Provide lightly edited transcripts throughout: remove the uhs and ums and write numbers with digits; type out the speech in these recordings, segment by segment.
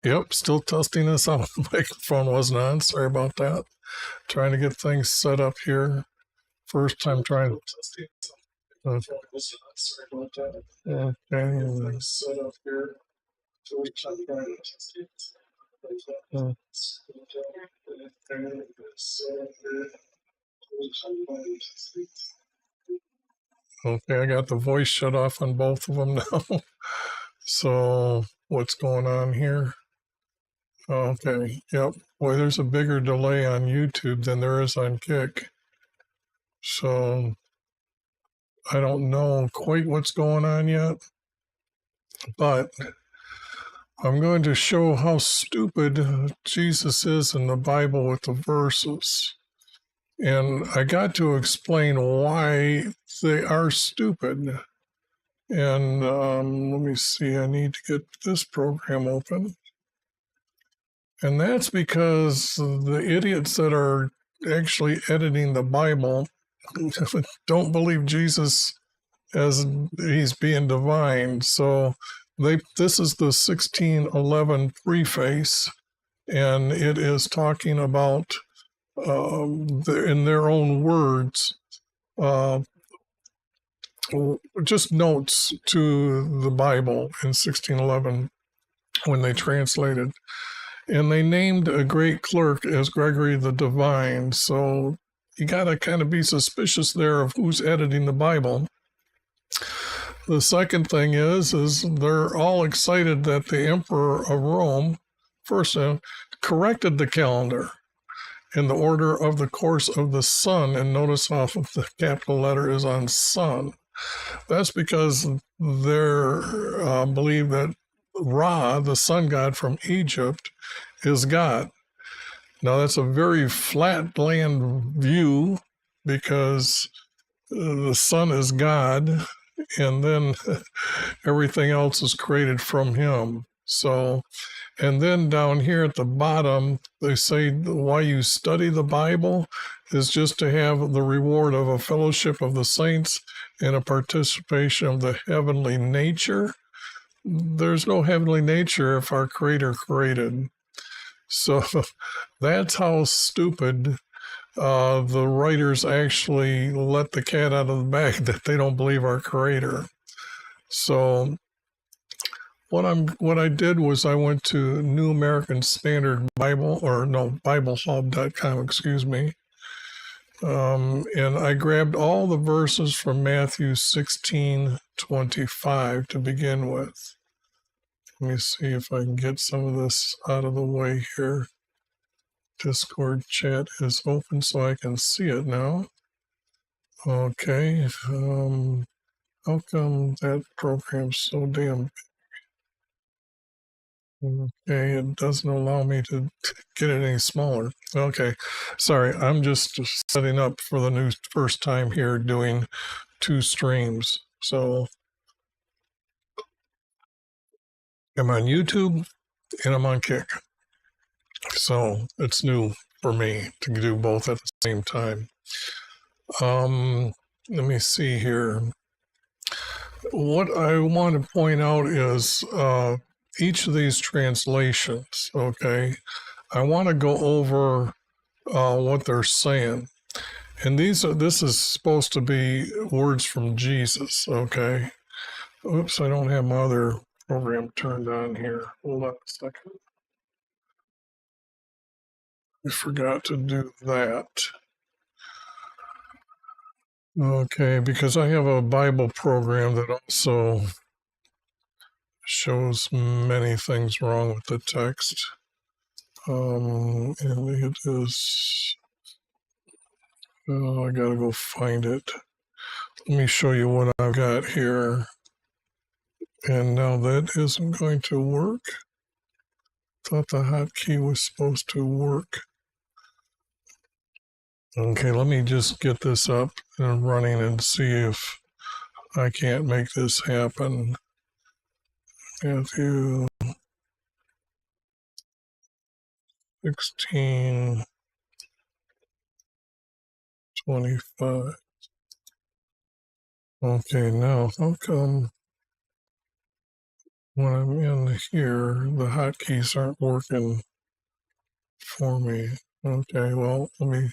Yep, still testing this out. The microphone wasn't on. Sorry about that. Trying to get things set up here. First time trying. Okay. Set up here. Okay, I got the voice shut off on both of them now. So what's going on here? Okay, yep. Boy, there's a bigger delay on YouTube than there is on Kick. So I don't know quite what's going on yet, but I'm going to show how stupid Jesus is in the Bible with the verses. And I got to explain why they are stupid. And let me see, I need to get this program open. And that's because the idiots that are actually editing the Bible don't believe Jesus as he's being divine. So this is the 1611 preface, and it is talking about, in their own words, just notes to the Bible in 1611 when they translated. And they named a great clerk as Gregory the Divine. So you got to kind of be suspicious there of who's editing the Bible. The second thing is they're all excited that the Emperor of Rome first corrected the calendar in the order of the course of the sun. And notice how the capital letter is on sun. That's because they believe that Ra, the sun god from Egypt, is God. Now, that's a very flat land view because the sun is God, and then everything else is created from him. So, and then down here at the bottom, they say why you study the Bible is just to have the reward of a fellowship of the saints and a participation of the heavenly nature. There's no heavenly nature if our Creator created. So that's how stupid the writers actually let the cat out of the bag, that they don't believe our Creator. So what I did was I went to New American Standard Bible, or no, BibleHub.com, excuse me. And I grabbed all the verses from Matthew 16:25 to begin with. Let me see if I can get some of this out of the way here. Discord chat is open so I can see it now. Okay. How come that program's so damn big? Okay, it doesn't allow me to get it any smaller. Okay, sorry, I'm just setting up for the first time here doing 2 streams. So I'm on YouTube and I'm on Kick. So it's new for me to do both at the same time. Let me see here. What I want to point out is each of these translations, okay, I want to go over what they're saying. And this is supposed to be words from Jesus, okay? Oops, I don't have my other program turned on here. Hold on a second. I forgot to do that. Okay, because I have a Bible program that also shows many things wrong with the text. And it is, I gotta go find it. Let me show you what I've got here. And now that isn't going to work. Thought the hotkey was supposed to work. Okay, let me just get this up and running and see if I can't make this happen. Matthew 16:25. Okay, now how come when I'm in here, the hotkeys aren't working for me. Okay, well, let me.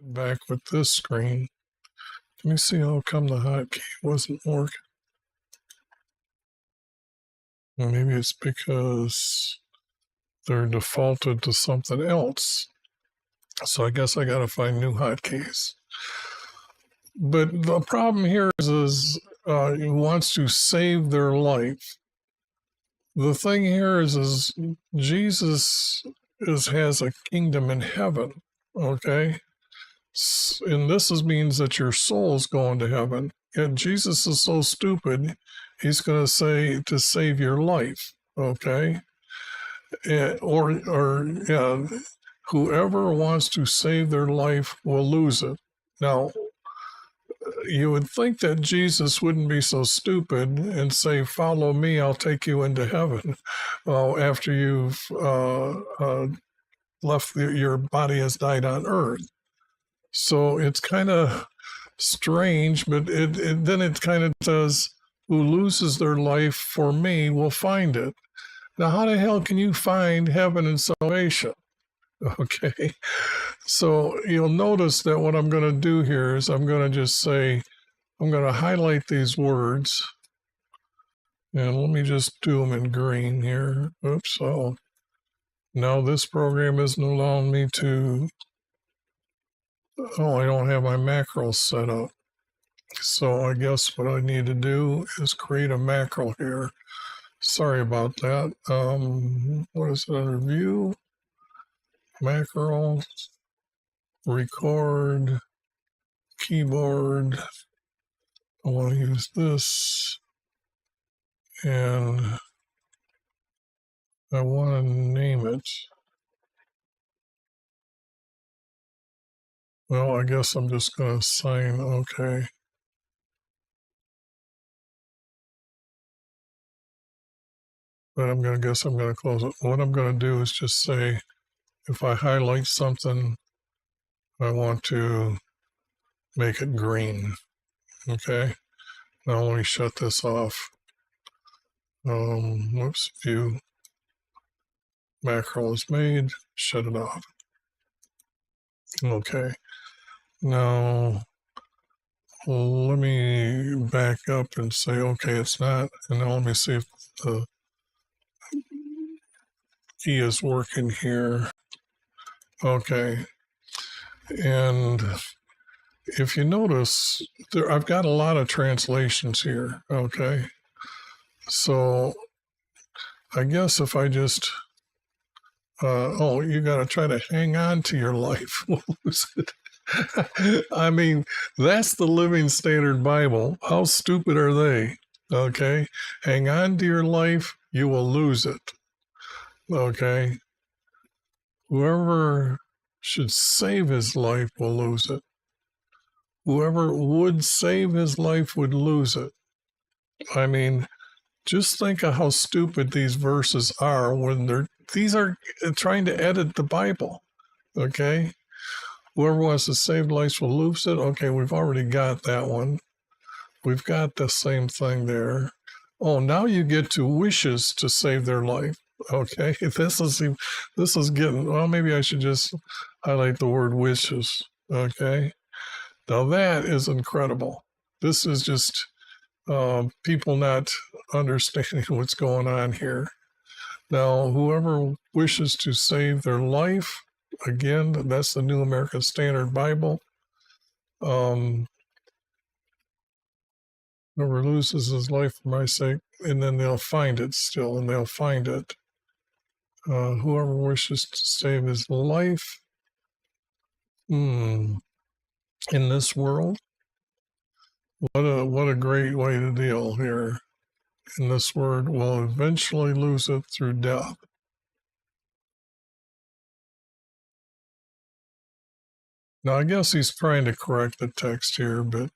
Back with this screen. Let me see how come the hotkey wasn't working. Well, maybe it's because they're defaulted to something else. So I guess I got to find new hotkeys. But the problem here is he wants to save their life. The thing here is Jesus has a kingdom in heaven, okay? And this means that your soul is going to heaven. And Jesus is so stupid, he's going to say to save your life, okay? Or whoever wants to save their life will lose it. Now, you would think that Jesus wouldn't be so stupid and say, "Follow me, I'll take you into heaven." After you've left, your body has died on earth. So it's kind of strange, but then it kind of says, "Who loses their life for me will find it." Now, how the hell can you find heaven and salvation? Okay. So you'll notice that what I'm going to do here is I'm going to just say, I'm going to highlight these words. And let me just do them in green here. Oops. Oh, now this program isn't allowing me to. Oh, I don't have my macros set up. So I guess what I need to do is create a macro here. Sorry about that. What is it under view? Macro, record, keyboard. I want to use this, and I want to name it. Well, I guess I'm just going to sign OK. But I'm going to close it. What I'm going to do is just say, if I highlight something, I want to make it green. Okay. Now let me shut this off. Whoops, view. Macro is made. Shut it off. Okay. Now let me back up and say, okay, it's not. And now let me see if the key is working here. Okay. And if you notice, I've got a lot of translations here. Okay. So I guess if I just oh, you got to try to hang on to your life. We'll lose it. I mean, that's the Living Standard Bible. How stupid are they? Okay. Hang on to your life, you will lose it. Okay. Whoever should save his life will lose it. Whoever would save his life would lose it. I mean, just think of how stupid these verses are when these are trying to edit the Bible. Okay. Whoever wants to save life will lose it. Okay, we've already got that one. We've got the same thing there. Oh, now you get to wishes to save their life. Okay, this is getting. Well, maybe I should just highlight the word wishes. Okay, now that is incredible. This is just people not understanding what's going on here. Now, whoever wishes to save their life, again, that's the New American Standard Bible. Whoever loses his life for my sake, and then they'll find it still, and they'll find it. Whoever wishes to save his life in this world, what a great way to deal here. In this world, will eventually lose it through death. Now, I guess he's trying to correct the text here, but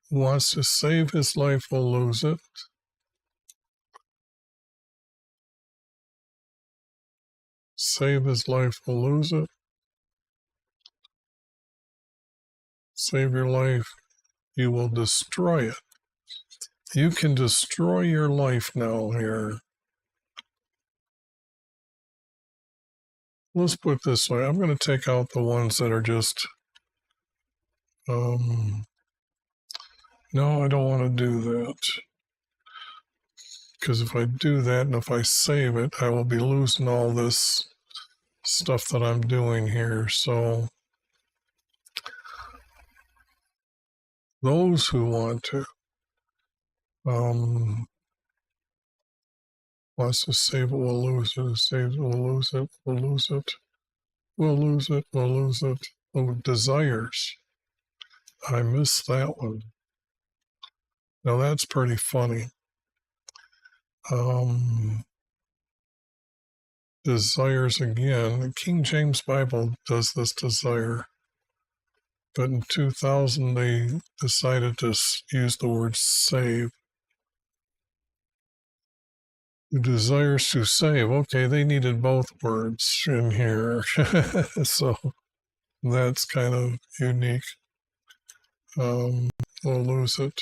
who wants to save his life will lose it. Save his life will lose it. Save your life, you will destroy it. You can destroy your life now here. Let's put it this way. I'm going to take out the ones that are just, no, I don't want to do that. Because if I do that and if I save it, I will be losing all this stuff that I'm doing here. So those who want to, wants to save it will lose it, save it will lose it, will lose it, will lose it, will lose it. Oh, desires. I missed that one. Now that's pretty funny. Desires again. The King James Bible does this desire. But in 2000, they decided to use the word save. The desires to save. Okay, they needed both words in here. So that's kind of unique. We'll lose it.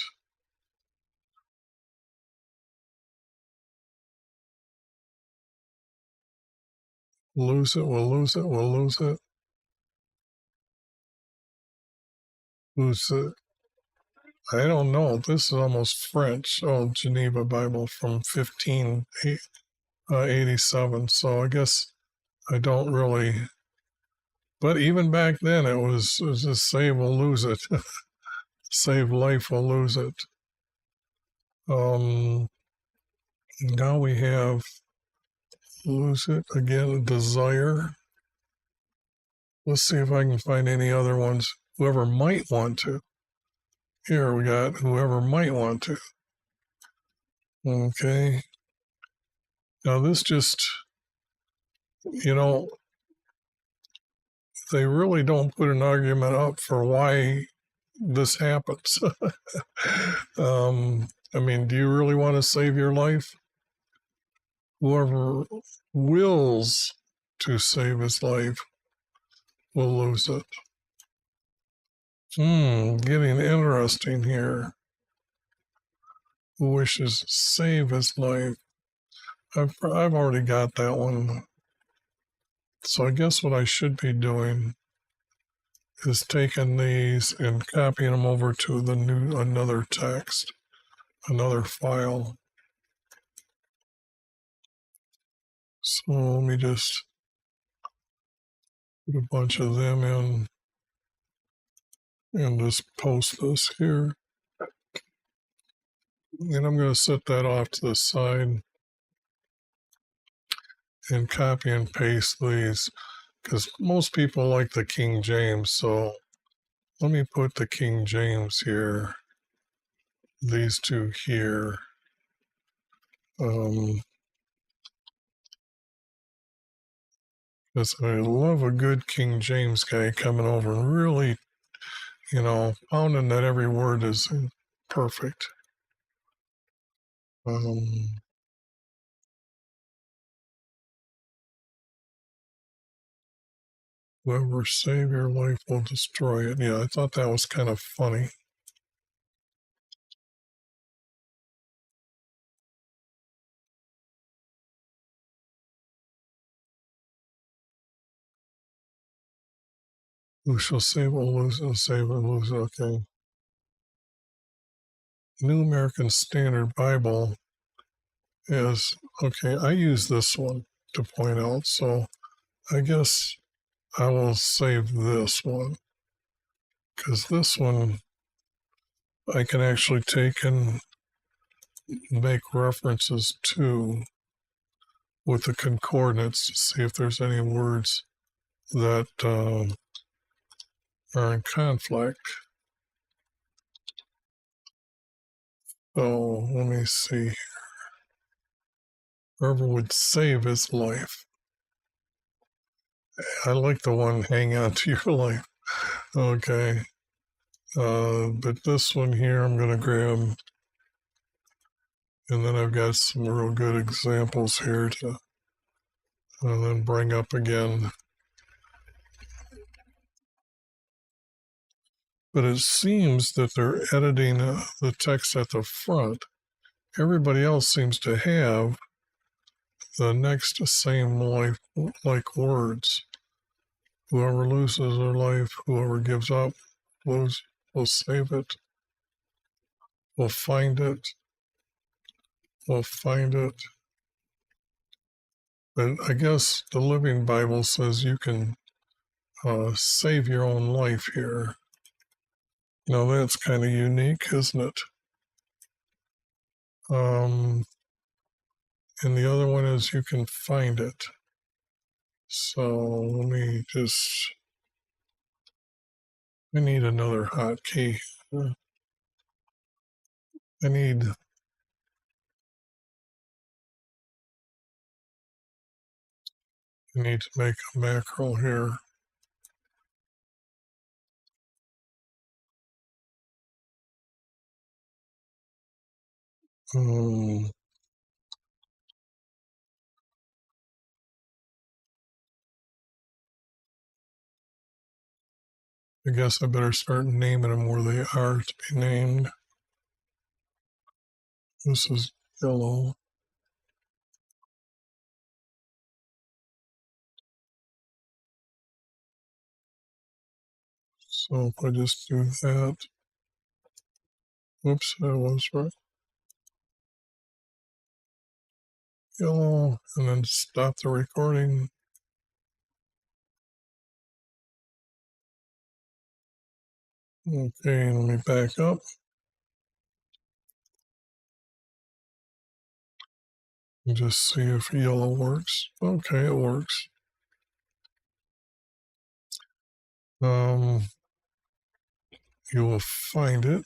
Lose it, we'll lose it, we'll lose it. Lose it. I don't know. This is almost French. Oh, Geneva Bible from 1587. So I guess I don't really. But even back then, it was just save or lose it. Save life or lose it. Now we have lose it again. Desire. Let's see if I can find any other ones. Whoever might want to. Here we got whoever might want to. Okay. Now this just, they really don't put an argument up for why this happens. I mean, do you really want to save your life? Whoever wills to save his life will lose it. Getting interesting here. Who wishes to save his life? I've already got that one. So I guess what I should be doing is taking these and copying them over to another text, another file. So let me just put a bunch of them in and just post this here. And I'm going to set that off to the side. and copy and paste these because most people like the King James. So let me put the King James here, these two here. Because I love a good King James guy coming over and really, pounding that every word is perfect. Whoever save your life will destroy it. Yeah, I thought that was kind of funny. Who shall save will lose, and save will lose. Okay. New American Standard Bible is, okay, I use this one to point out. So I guess I will save this one because this one I can actually take and make references to with the concordance to see if there's any words that are in conflict. So let me see. Whoever would save his life. I like the one hang on to your life. Okay. But this one here I'm going to grab. And then I've got some real good examples here to then bring up again. But it seems that they're editing the text at the front. Everybody else seems to have the next same like words. Whoever loses their life, whoever gives up, will save it, will find it, will find it. But I guess the Living Bible says you can save your own life here. Now that's kind of unique, isn't it? And the other one is you can find it. So let me I need another hotkey. I need to make a macro here. I guess I better start naming them where they are to be named. This is yellow. So if I just do that, whoops, that was right. Yellow, and then stop the recording. Okay, let me back up. And just see if yellow works. Okay, it works. You will find it.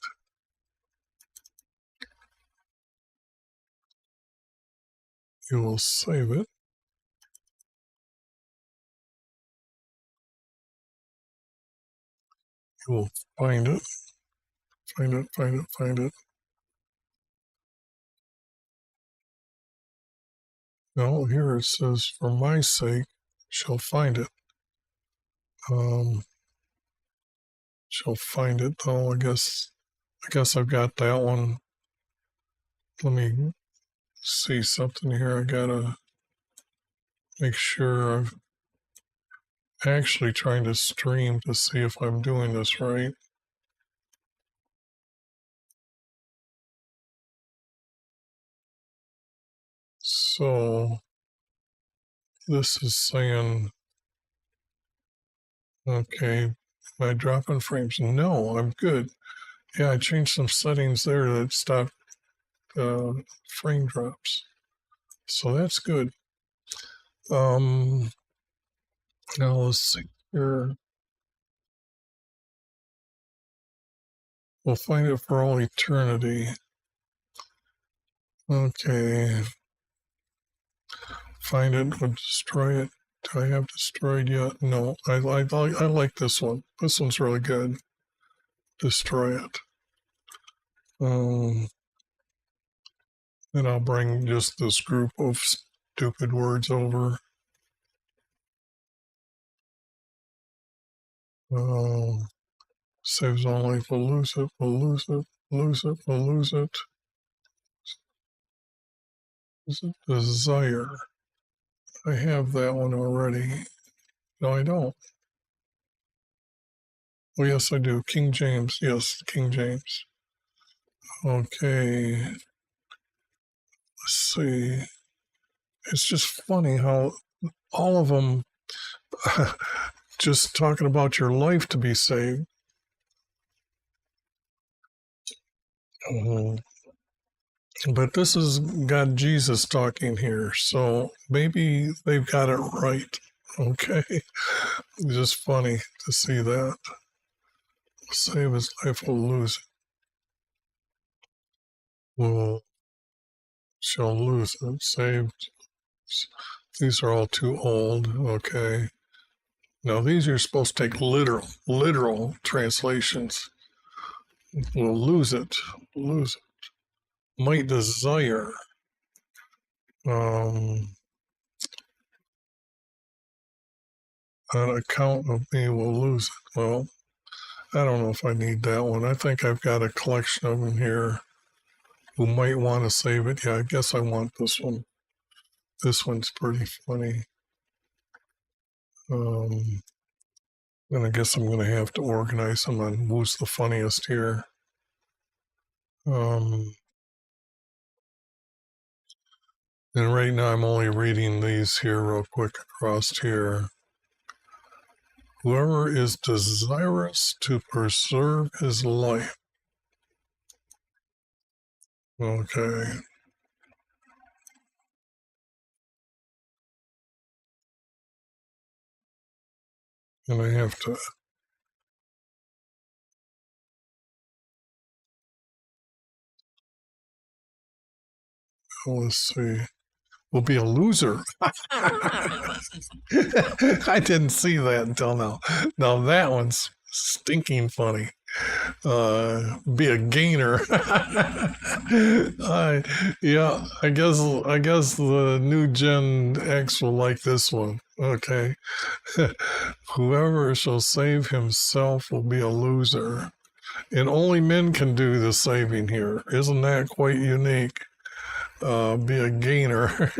You will save it. You will find it. Find it, find it, find it. No, here it says, for my sake, shall find it. Shall find it. Oh, I guess I've got that one. Let me see something here. I gotta make sure I'm actually trying to stream to see if I'm doing this right. So this is saying, okay, am I dropping frames? No, I'm good. Yeah, I changed some settings there that stopped frame drops. So that's good. Um, now let's see here. We'll find it for all eternity. Okay. Find it, we'll destroy it. Do I have destroyed yet? No. I like this one. This one's really good. Destroy it. Then I'll bring just this group of stupid words over. Saves only. We'll lose it. We'll lose it. Lose it. We'll lose it. Is it desire? I have that one already. No, I don't. Oh, yes, I do. King James. Yes, King James. Okay. Let's see. It's just funny how all of them just talking about your life to be saved. But this is God Jesus talking here, so maybe they've got it right. Okay. Just funny to see that. Save his life, will lose it. Will shall lose it. Saved. These are all too old. Okay. Now these are supposed to take literal translations. Will lose it. Lose it. Might desire. On account of me will lose it. Well, I don't know if I need that one. I think I've got a collection of them here who might want to save it. Yeah, I guess I want this one. This one's pretty funny. And I guess I'm going to have to organize them on who's the funniest here. And right now I'm only reading these here real quick across here. Whoever is desirous to preserve his life. Okay. And I have to. Let's see. Will be a loser. I didn't see that until now. Now that one's stinking funny. Be a gainer. Yeah, I guess the new Gen X will like this one. Okay. Whoever shall save himself will be a loser. And only men can do the saving here. Isn't that quite unique? Be a gainer.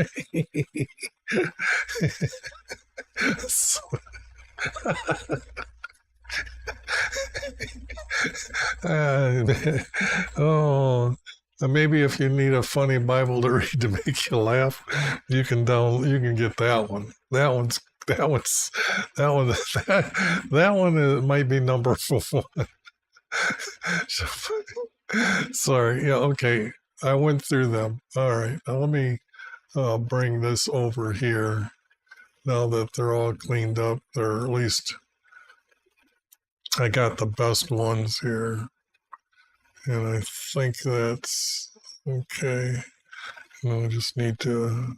So, oh, maybe if you need a funny Bible to read to make you laugh, you can get that one. That one might be number 4. Sorry. Yeah. Okay. I went through them. All right. Now let me bring this over here. Now that they're all cleaned up, or at least I got the best ones here. And I think that's okay. I just need to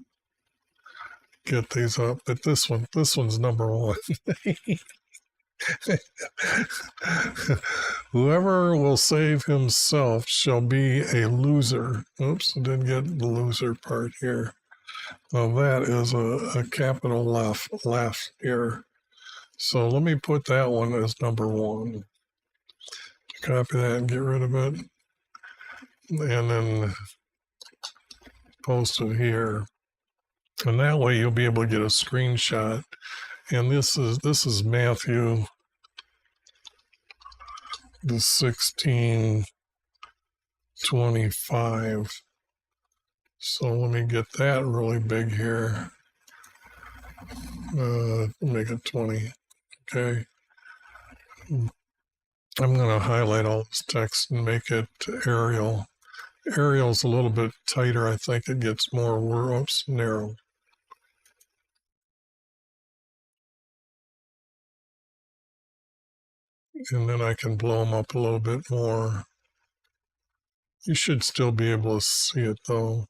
get these up. But this one's number 1. Whoever will save himself shall be a loser. Oops, I didn't get the loser part here. Well, that is a capital laugh here. So let me put that one as number 1. Copy that and get rid of it. And then post it here. And that way you'll be able to get a screenshot. And this is Matthew the 16:25. So let me get that really big here. Make it 20. Okay. I'm going to highlight all this text and make it Arial. Arial's a little bit tighter. I think it gets more words narrow. and then I can blow them up a little bit more. You should still be able to see it though.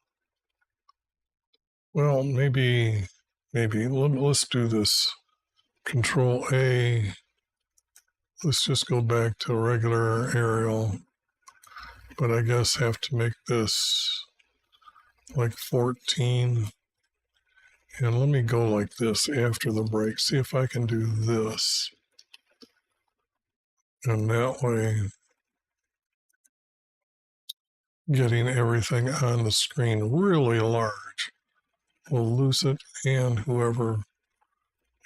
Well, maybe let's do this. Control A. Let's just go back to regular aerial, but I guess have to make this like 14. And let me go like this after the break. See if I can do this. And that way, getting everything on the screen really large will lose it, and whoever,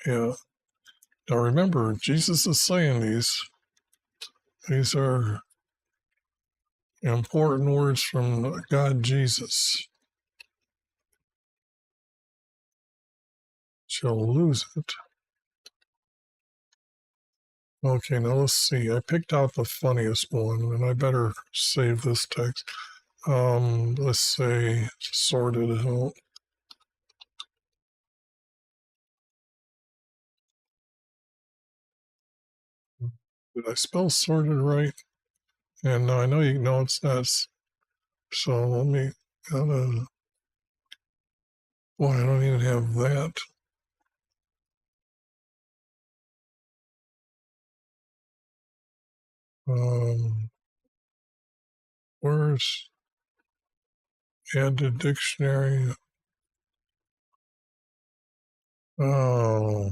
yeah. Now remember, Jesus is saying these are important words from God Jesus. Shall lose it. Okay, now let's see. I picked out the funniest one, and I better save this text. Let's say sorted out. Did I spell sorted right? And I know you know it's not. So let me. Boy, I don't even have that. Where's add to dictionary? Oh,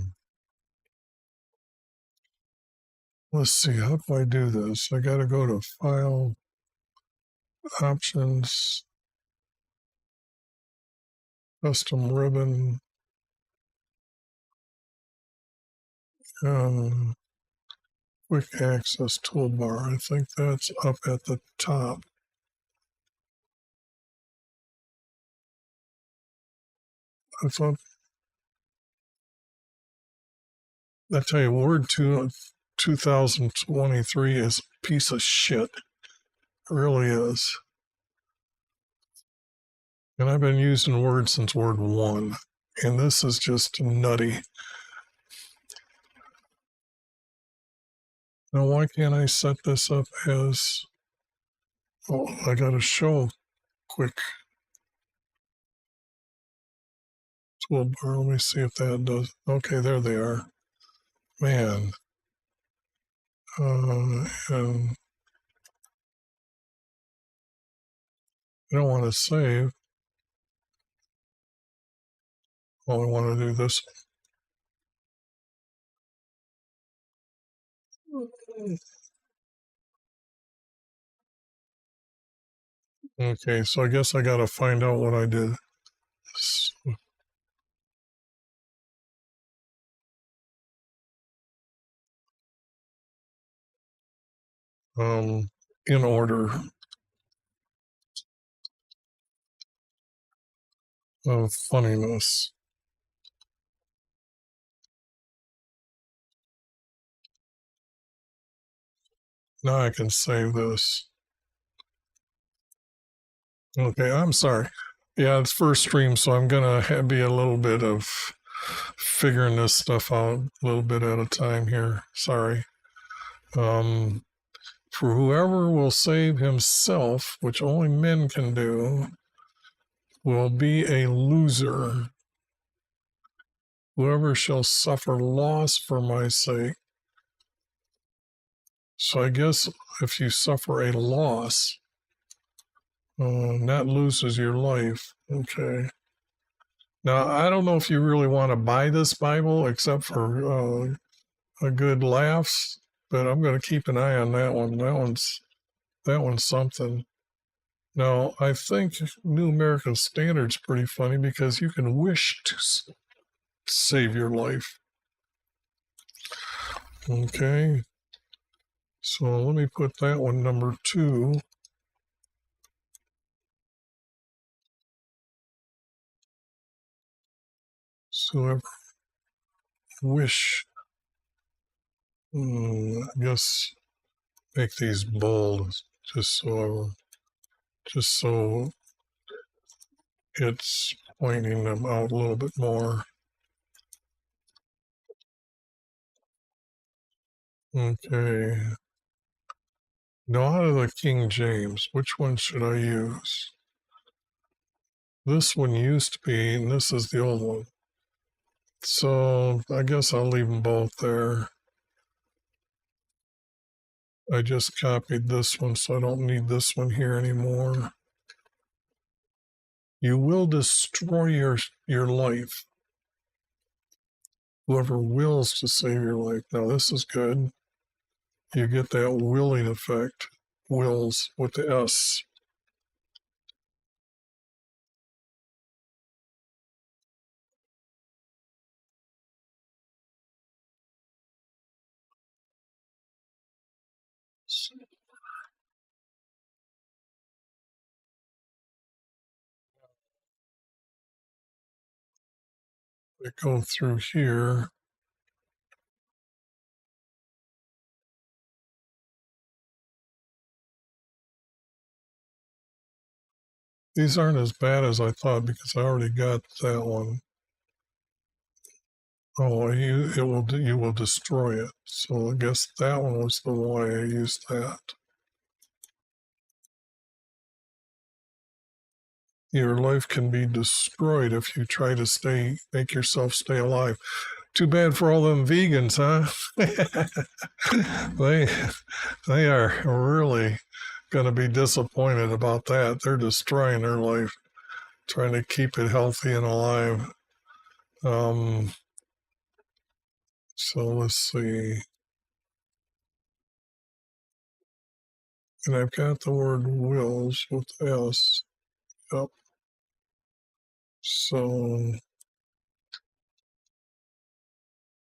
let's see. How do I do this? I got to go to File, Options, Custom Ribbon, Quick Access Toolbar. I think that's up at the top. I thought, I tell you, Word 2023 is a piece of shit. It really is. And I've been using Word since Word 1. And this is just nutty. Now, why can't I set this up as, oh, I got to show quick toolbar. Let me see if that does. Okay, there they are. Man. And I don't want to save. Oh, I want to do this. Okay, so I guess I got to find out what I did. In order of funniness. Now I can save this. Okay, I'm sorry. Yeah, it's first stream, so I'm going to be a little bit of figuring this stuff out a little bit at a time here. Sorry. For whoever will save himself, which only men can do, will be a loser. Whoever shall suffer loss for my sake. So I guess if you suffer a loss, that loses your life. Okay. Now, I don't know if you really want to buy this Bible except for a good laughs, but I'm going to keep an eye on that one. That one's something. Now, I think New American Standard's pretty funny because you can wish to save your life. Okay. So let me put that one number 2. So whoever wish, I guess make these bold just so it's pointing them out a little bit more. Okay. Now, out of the King James, which one should I use? This one used to be, and this is the old one. So I guess I'll leave them both there. I just copied this one, so I don't need this one here anymore. You will destroy your life. Whoever wills to save your life. Now, this is good. You get that willing effect. Wills with the S. We go through here. These aren't as bad as I thought because I already got that one. Oh, you will destroy it. So I guess that one was the why I used that. Your life can be destroyed if you try to make yourself stay alive. Too bad for all them vegans, huh? they they are really going to be disappointed about that. They're destroying their life, trying to keep it healthy and alive. Um, so let's see. And I've got the word wills with S. Yep. So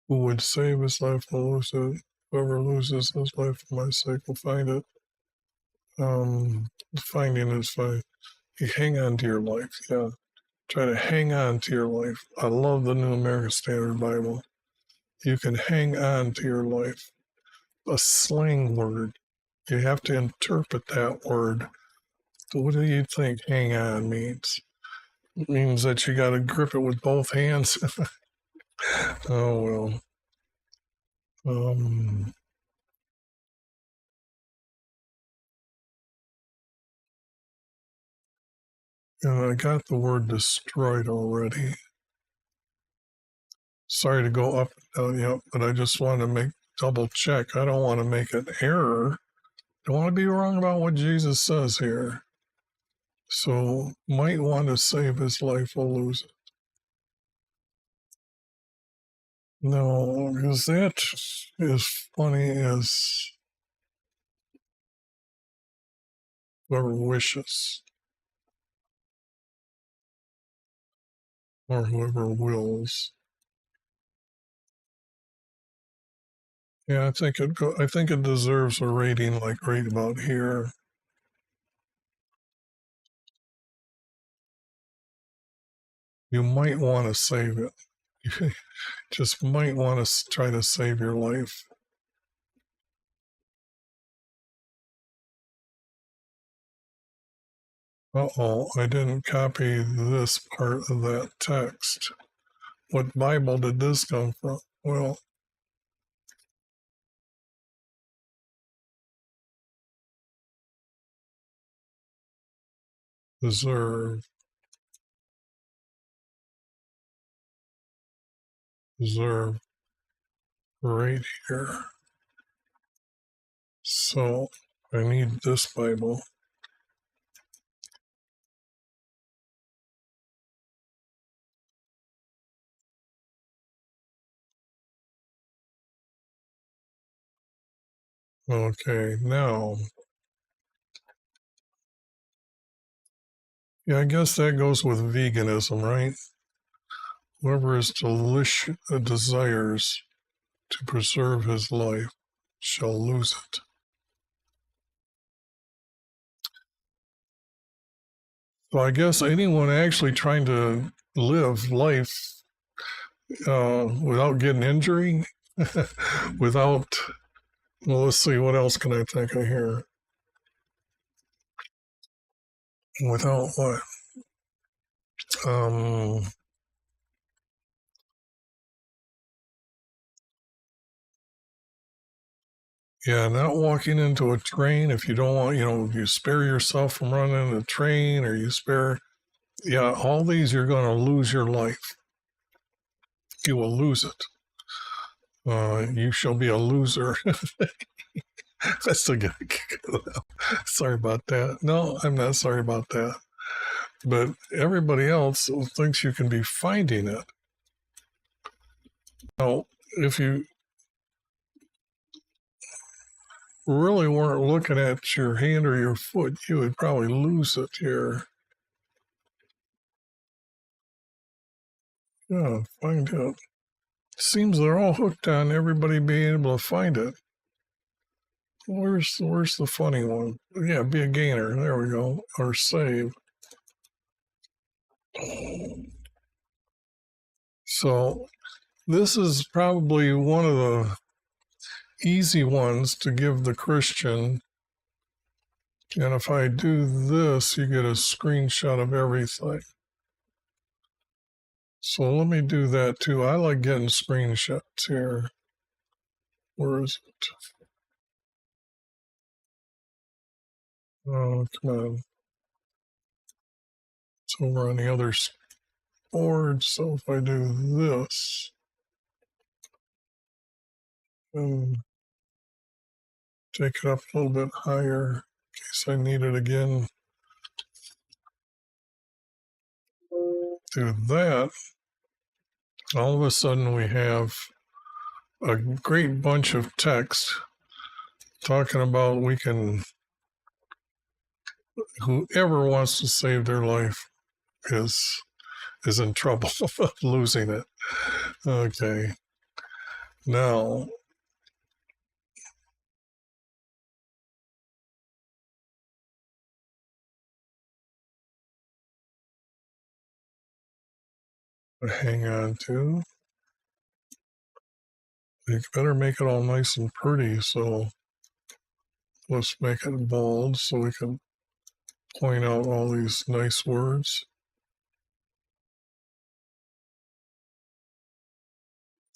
who would save his life will lose it. Whoever loses his life for my sake will find it. Finding is fine. You hang on to your life. Yeah. Try to hang on to your life. I love the New American Standard Bible. You can hang on to your life. A slang word. You have to interpret that word. So what do you think hang on means? It means that you got to grip it with both hands. Oh, well. Um, and I got the word destroyed already. Sorry to go up and down, but I just want to make double check. I don't want to make an error. I don't want to be wrong about what Jesus says here. So might want to save his life will lose it. No, because that is funny as whoever wishes or whoever wills. Yeah, I think it deserves a rating like right about here. You might want to save it. You just might want to try to save your life. Uh-oh, I didn't copy this part of that text. What Bible did this come from? Well, deserve, deserve, right here. So I need this Bible. Okay, now, yeah, I guess that goes with veganism, right? Whoever desires to preserve his life shall lose it. So I guess anyone actually trying to live life without getting injury, without, well, let's see, what else can I think of here? Without what? Um, Yeah, not walking into a train if you don't want, you spare yourself from running into a train or yeah, all these you're going to lose your life. You will lose it. You shall be a loser. That's a good. Sorry about that. No, I'm not sorry about that. But everybody else thinks you can be finding it. Now, if you really weren't looking at your hand or your foot, you would probably lose it here. Yeah, find it. Seems they're all hooked on everybody being able to find it. Where's the funny one? Yeah, be a gainer. There we go. Or save. So this is probably one of the easy ones to give the Christian. And if I do this, you get a screenshot of everything. So let me do that too. I like getting screenshots here. Where is it? Oh, come on. It's over on the other board. So if I do this, and take it up a little bit higher in case I need it again. Do that. All of a sudden we have a great bunch of text talking about whoever wants to save their life is in trouble of losing it. Okay. Now, hang on to. You better make it all nice and pretty. So let's make it bold so we can point out all these nice words.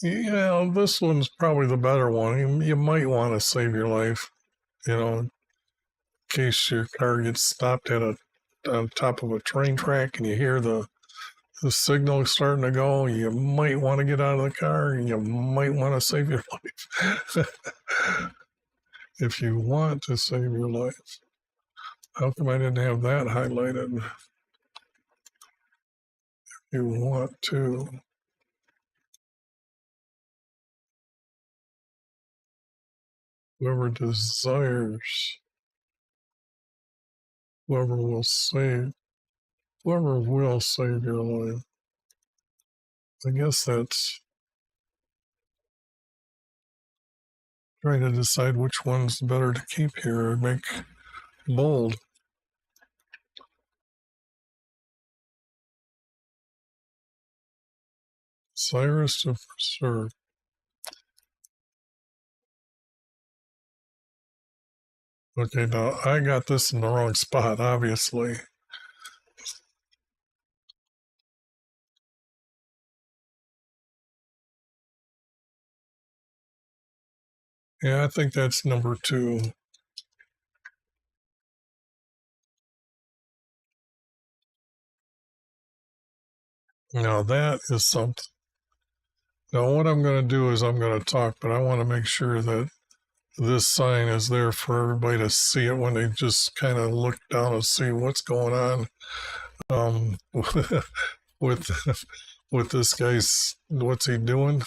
Yeah, this one's probably the better one. You might want to save your life, in case your car gets stopped on top of a train track and you hear the signal starting to go. You might want to get out of the car and you might want to save your life. If you want to save your life. How come I didn't have that highlighted? You want to. Whoever desires, whoever will save your life. I guess that's trying to decide which one's better to keep here and make bold. Cyrus to preserve. Okay, now I got this in the wrong spot, obviously. Yeah, I think that's number 2. Now that is something. Now what I'm going to do is I'm going to talk, but I want to make sure that this sign is there for everybody to see it when they just kind of look down and see what's going on with with this guy's, what's he doing?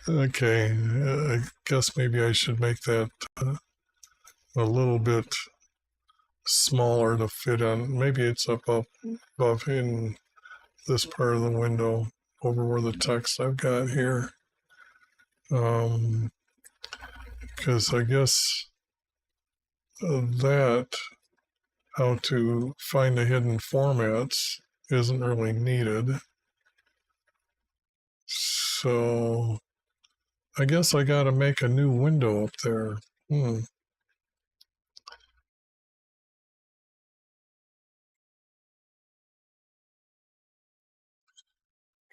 Okay, I guess maybe I should make that a little bit smaller to fit on. Maybe it's up above in this part of the window over where the text I've got here. Because I guess that how to find the hidden formats isn't really needed. So I guess I got to make a new window up there.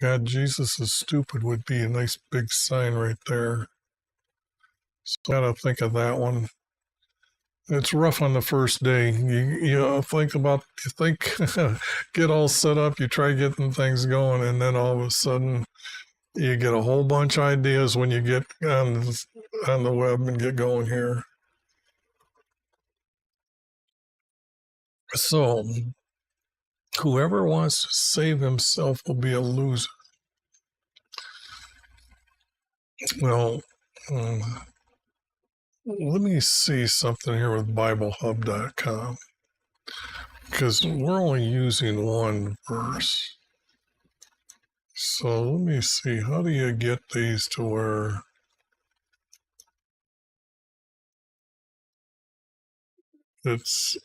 God, Jesus is stupid would be a nice big sign right there. So I got to think of that one. It's rough on the first day. You think, get all set up. You try getting things going, and then all of a sudden you get a whole bunch of ideas when you get on the web and get going here. So whoever wants to save himself will be a loser. Well, let me see something here with BibleHub.com because we're only using one verse. So let me see. How do you get these to where it's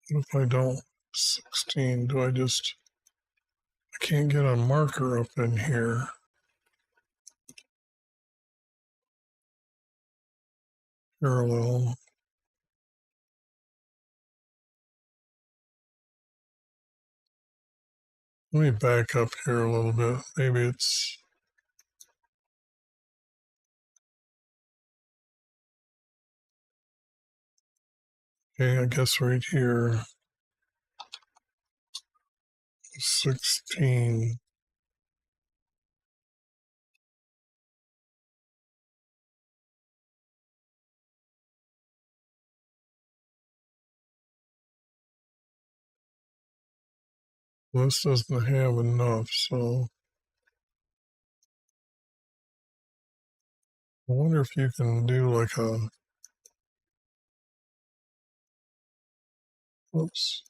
if I don't 16, do I can't get a marker up in here. Parallel. Let me back up here a little bit. Maybe it's okay, I guess right here. 16. This doesn't have enough, so I wonder if you can do like a oops,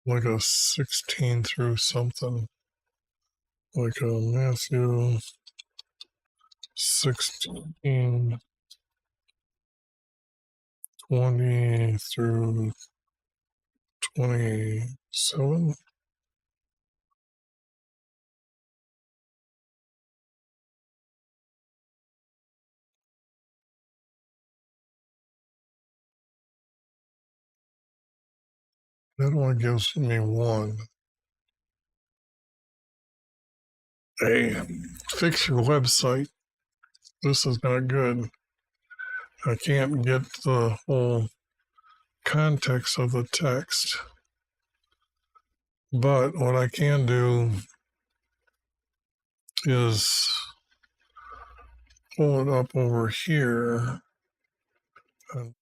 like a 16 through something, like a Matthew 16, 20 through 27. That only gives me one. Hey, fix your website. This is not good. I can't get the whole context of the text. But what I can do is pull it up over here. And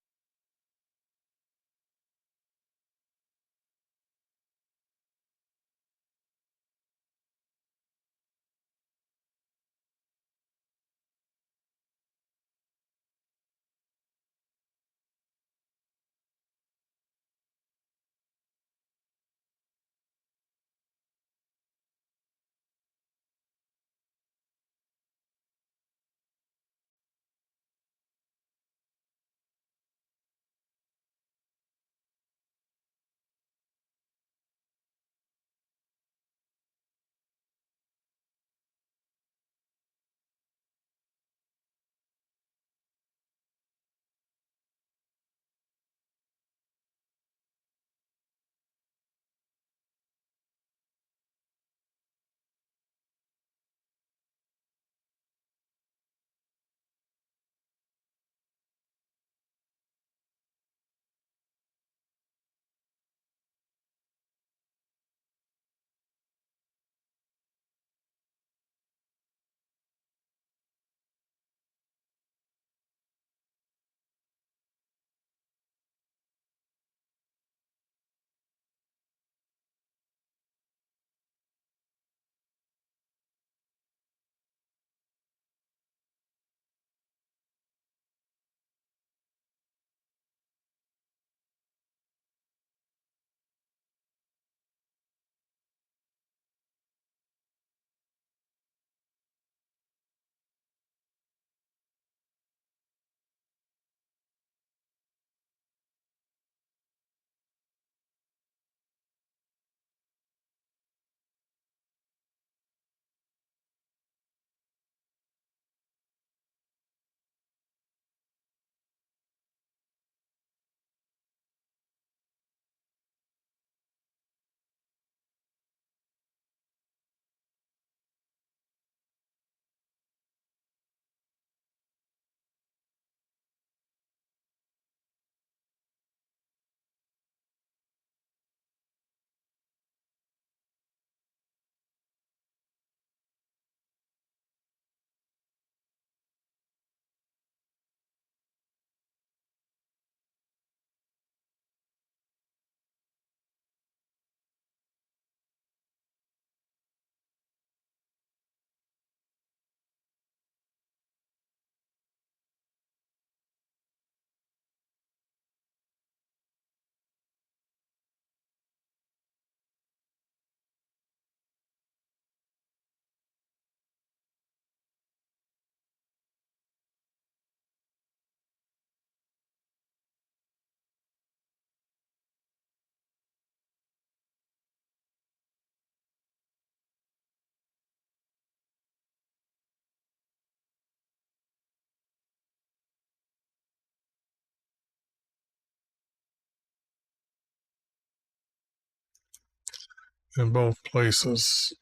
in both places.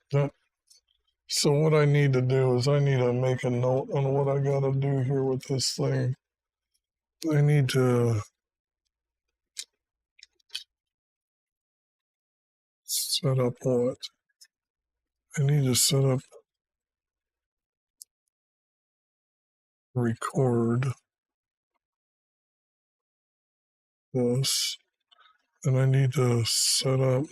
So what I need to do is I need to make a note on what I got to do here with this thing. I need to set up what? I need to set up record this, and I need to set up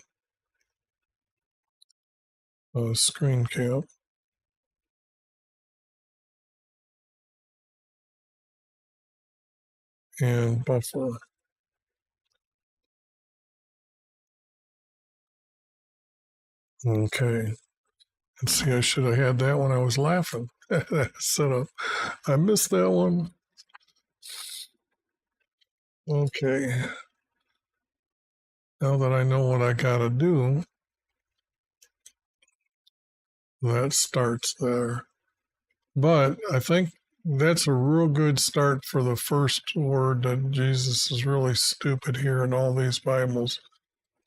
a screen cap. And buffer. Okay. And see, I should have had that when I was laughing. Set up. I missed that one. Okay. Now that I know what I gotta do, that starts there. But I think that's a real good start for the first word that Jesus is really stupid here in all these Bibles.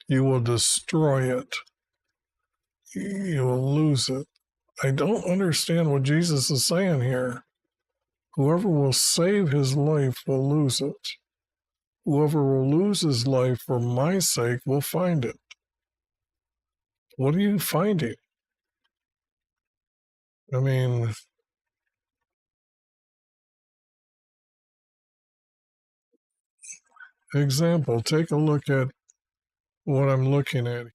You will destroy it. You will lose it. I don't understand what Jesus is saying here. Whoever will save his life will lose it. Whoever will lose his life for my sake will find it. What are you finding? I mean, example, take a look at what I'm looking at.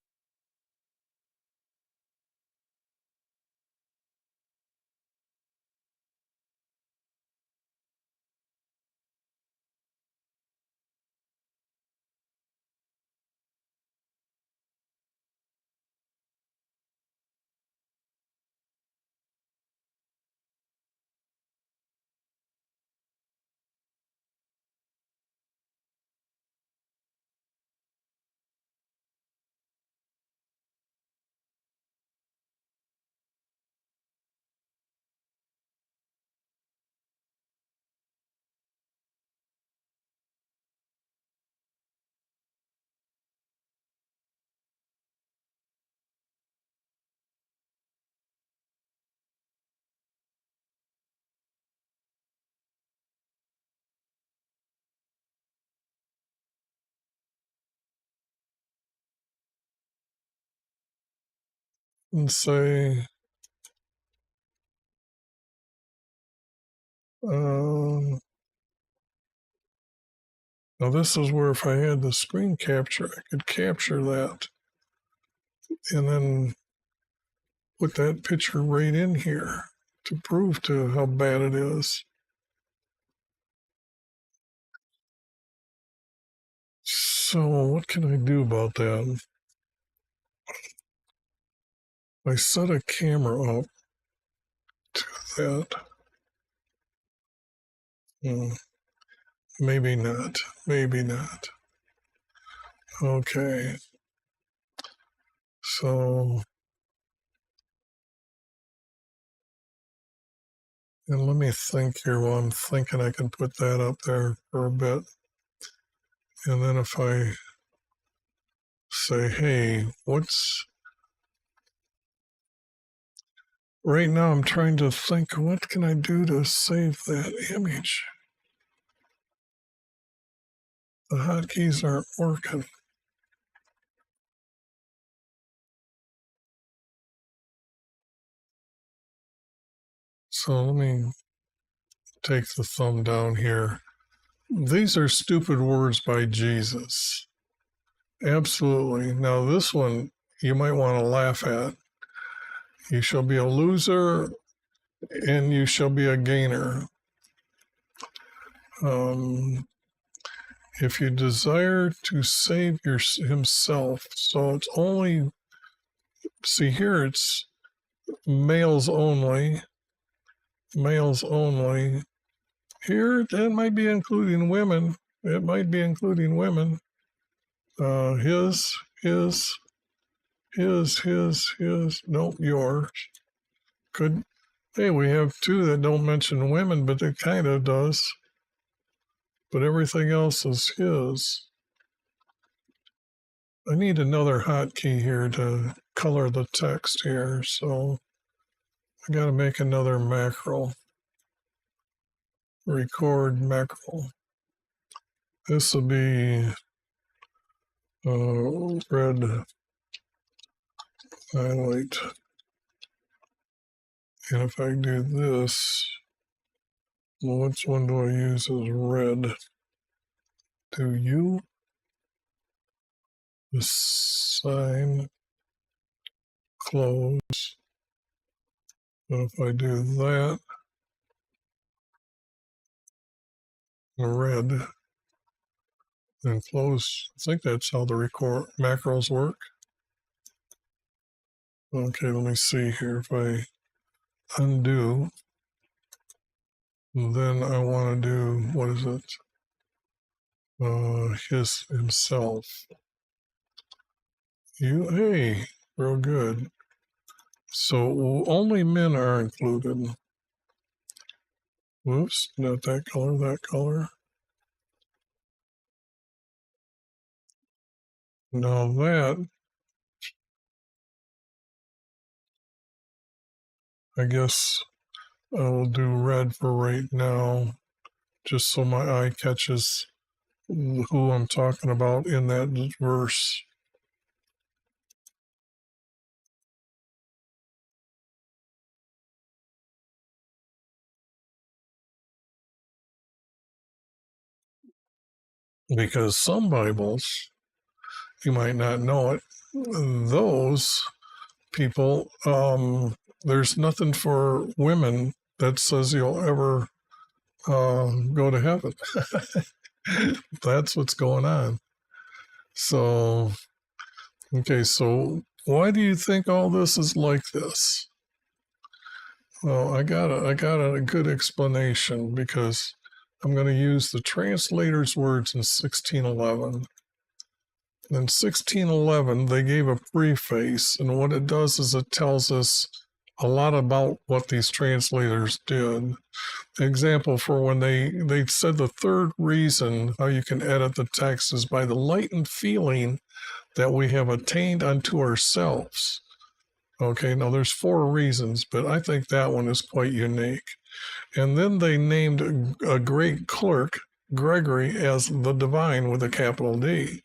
And say, now this is where if I had the screen capture, I could capture that and then put that picture right in here to prove to how bad it is. So what can I do about that? I set a camera up to that. Maybe not. Maybe not. Okay. So, and let me think here while I'm thinking I can put that up there for a bit. And then if I say, hey, right now I'm trying to think, what can I do to save that image? The hotkeys aren't working. So let me take the thumb down here. These are stupid words by Jesus. Absolutely. Now this one you might want to laugh at. You shall be a loser and you shall be a gainer. If you desire to save himself, so it's only, see here it's males only, males only. Here that might be including women. It might be including women. His, nope, yours. Could, hey, we have two that don't mention women, but it kind of does. But everything else is his. I need another hotkey here to color the text here. So I got to make another macro. Record macro. This will be red highlight. And if I do this, well, which one do I use as red? Do you? The sign, close. But if I do that, red, then close. I think that's how the record macros work. Okay, let me see here. If I undo, then I want to do, what is it? His himself. You, hey, real good. So only men are included. Whoops, not that color, that color. Now that, I guess I will do red for right now, just so my eye catches who I'm talking about in that verse. Because some Bibles, you might not know it, those people, there's nothing for women that says you'll ever go to heaven. That's what's going on. So, okay, so why do you think all this is like this? Well, I got a good explanation, because I'm going to use the translator's words in 1611. In 1611, they gave a preface, and what it does is it tells us a lot about what these translators did. Example, for when they said the third reason how you can edit the text is by the lightened feeling that we have attained unto ourselves. Okay, now there's 4 reasons, but I think that one is quite unique. And then they named a great clerk, Gregory, as the divine with a capital D.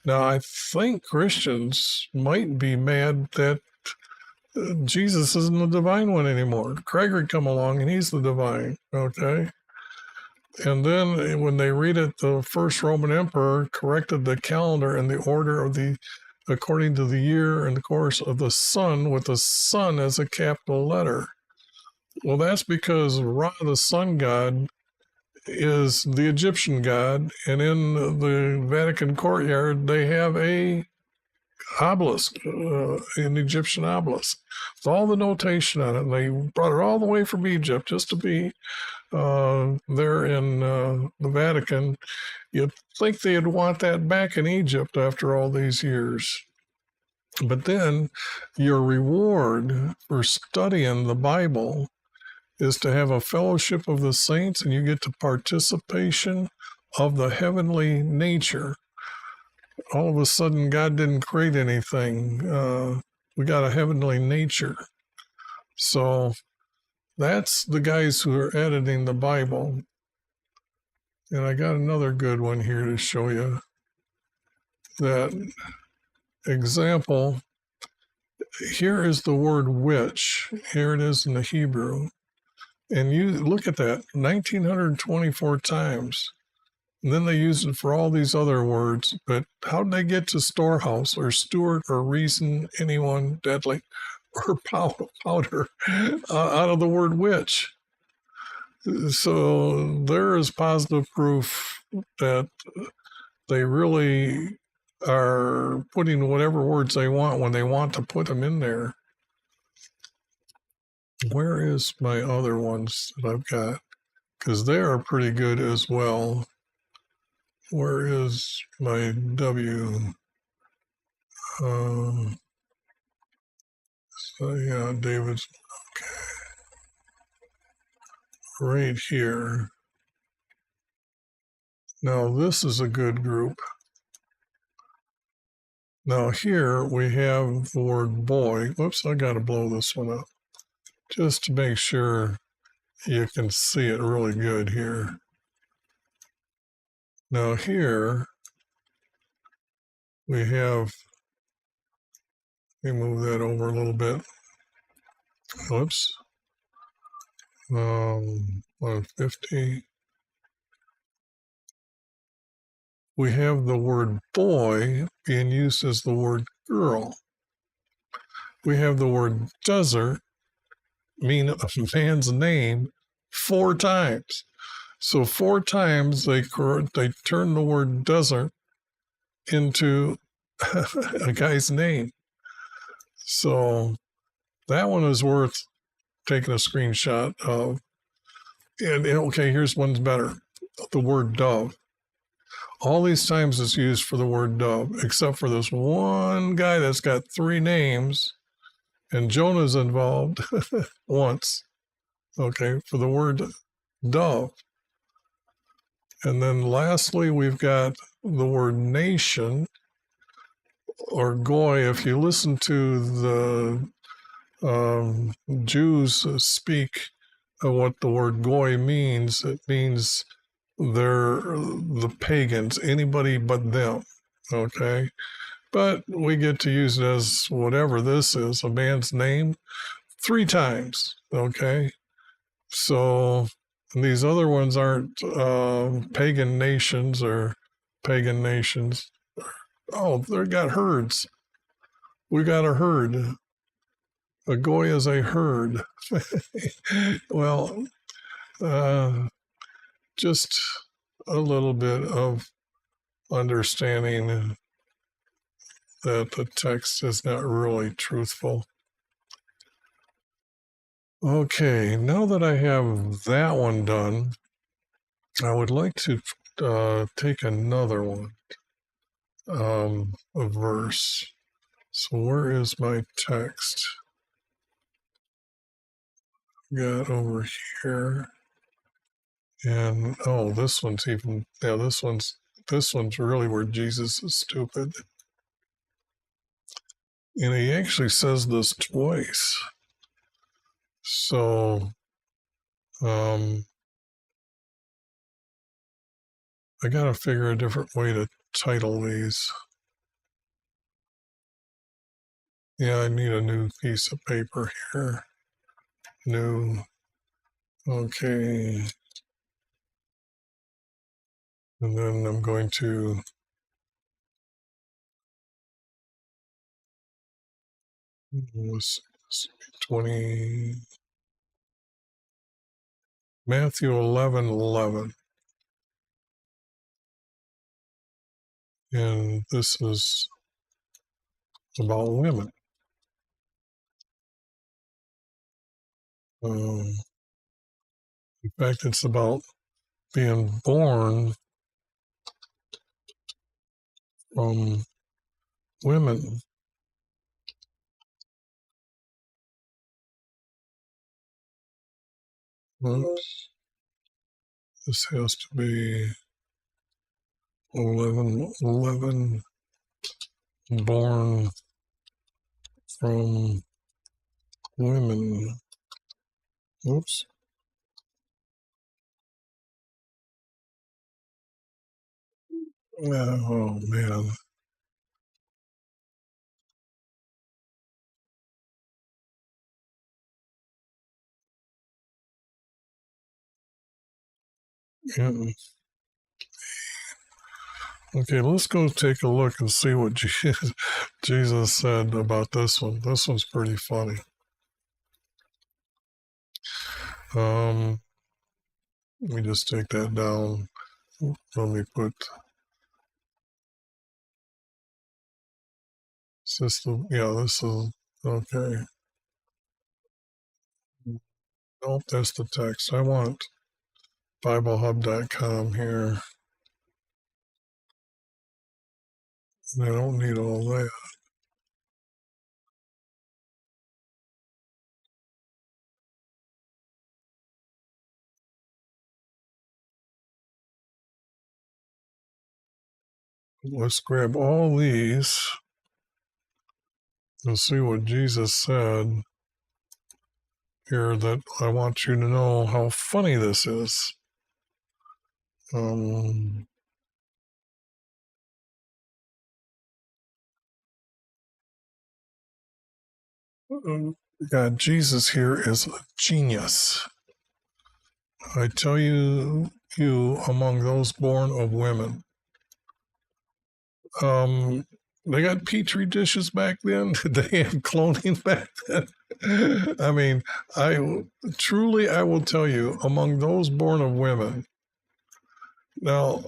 Now, I think Christians might be mad that Jesus isn't the divine one anymore. Gregory come along and he's the divine, okay? And then when they read it, the first Roman emperor corrected the calendar and the order of according to the year and the course of the sun, with the sun as a capital letter. Well, that's because Ra, the sun god, is the Egyptian god, and in the Vatican courtyard they have a obelisk, an Egyptian obelisk, with all the notation on it. And they brought it all the way from Egypt just to be there in the Vatican. You'd think they'd want that back in Egypt after all these years. But then your reward for studying the Bible is to have a fellowship of the saints, and you get to participation of the heavenly nature. All of a sudden, God didn't create anything. We got a heavenly nature. So that's the guys who are editing the Bible. And I got another good one here to show you. That example, here is the word which. Here it is in the Hebrew. And you look at that, 1,924 times. And then they use it for all these other words. But how did they get to storehouse or steward or reason, anyone, deadly, or powder out of the word which? So there is positive proof that they really are putting whatever words they want when they want to put them in there. Where is my other ones that I've got? Because they are pretty good as well. Where is my W? So yeah, David's, okay. Right here. Now this is a good group. Now here we have the word boy. Whoops, I got to blow this one up just to make sure you can see it really good here. Now here we have, let me move that over a little bit. Whoops. 150. We have the word boy being used as the word girl. We have the word desert mean a man's name 4 times. So 4 times they turn the word desert into a guy's name. So that one is worth taking a screenshot of. And okay, here's one's better. The word dove. All these times it's used for the word dove, except for this one guy that's got 3 names, and Jonah's involved once, okay, for the word dove. And then lastly, we've got the word nation, or goy. If you listen to the Jews speak of what the word goy means, it means they're the pagans, anybody but them, okay? But we get to use it as whatever this is, a man's name, 3 times, okay? So these other ones aren't pagan nations or pagan nations. Oh, they got herds. We got a herd. A goy is a herd. Well, just a little bit of understanding that the text is not really truthful. Okay, now that I have that one done, I would like to take another one, a verse. So where is my text? Got over here. And oh, this one's even, yeah, this one's really where Jesus is stupid. And he actually says this twice. So I gotta figure a different way to title these. Yeah, I need a new piece of paper here. New. Okay. And then I'm going to let's see, 20 Matthew 11:11. And this is about women. In fact, it's about being born from women. Oops. This has to be 11, born from women. Oops. Oh, man. Yeah. Okay, let's go take a look and see what Jesus said about this one. This one's pretty funny. Let me just take that down. Let me put system. Yeah, this is okay. Nope, that's the text. I want BibleHub.com here. And I don't need all that. Let's grab all these Let's see what Jesus said here that I want you to know how funny this is. God, Jesus here is a genius. I tell you, among those born of women. They got petri dishes back then. Did they have cloning back then? I mean, I will tell you, among those born of women. Now,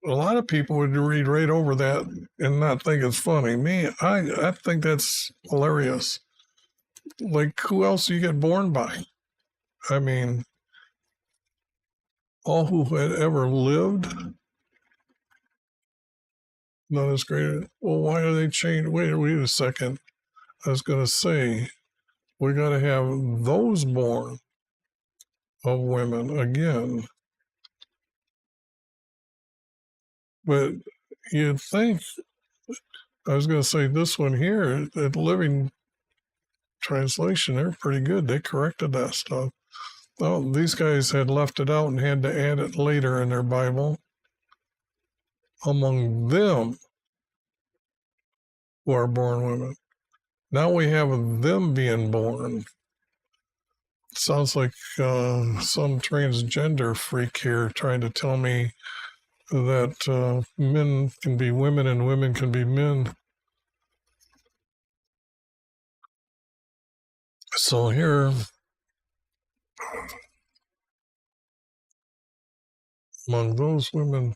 a lot of people would read right over that and not think it's funny. Me, I think that's hilarious. Like, who else do you get born by? I mean, all who had ever lived, not as great. Well, why do they change? Wait a second. I was going to say, we got to have those born of women again. But you'd think, I was going to say this one here, at Living Translation, they're pretty good. They corrected that stuff. Oh, these guys had left it out and had to add it later in their Bible. Among them who are born women. Now we have them being born. Sounds like some transgender freak here trying to tell me that men can be women and women can be men. So here, among those women,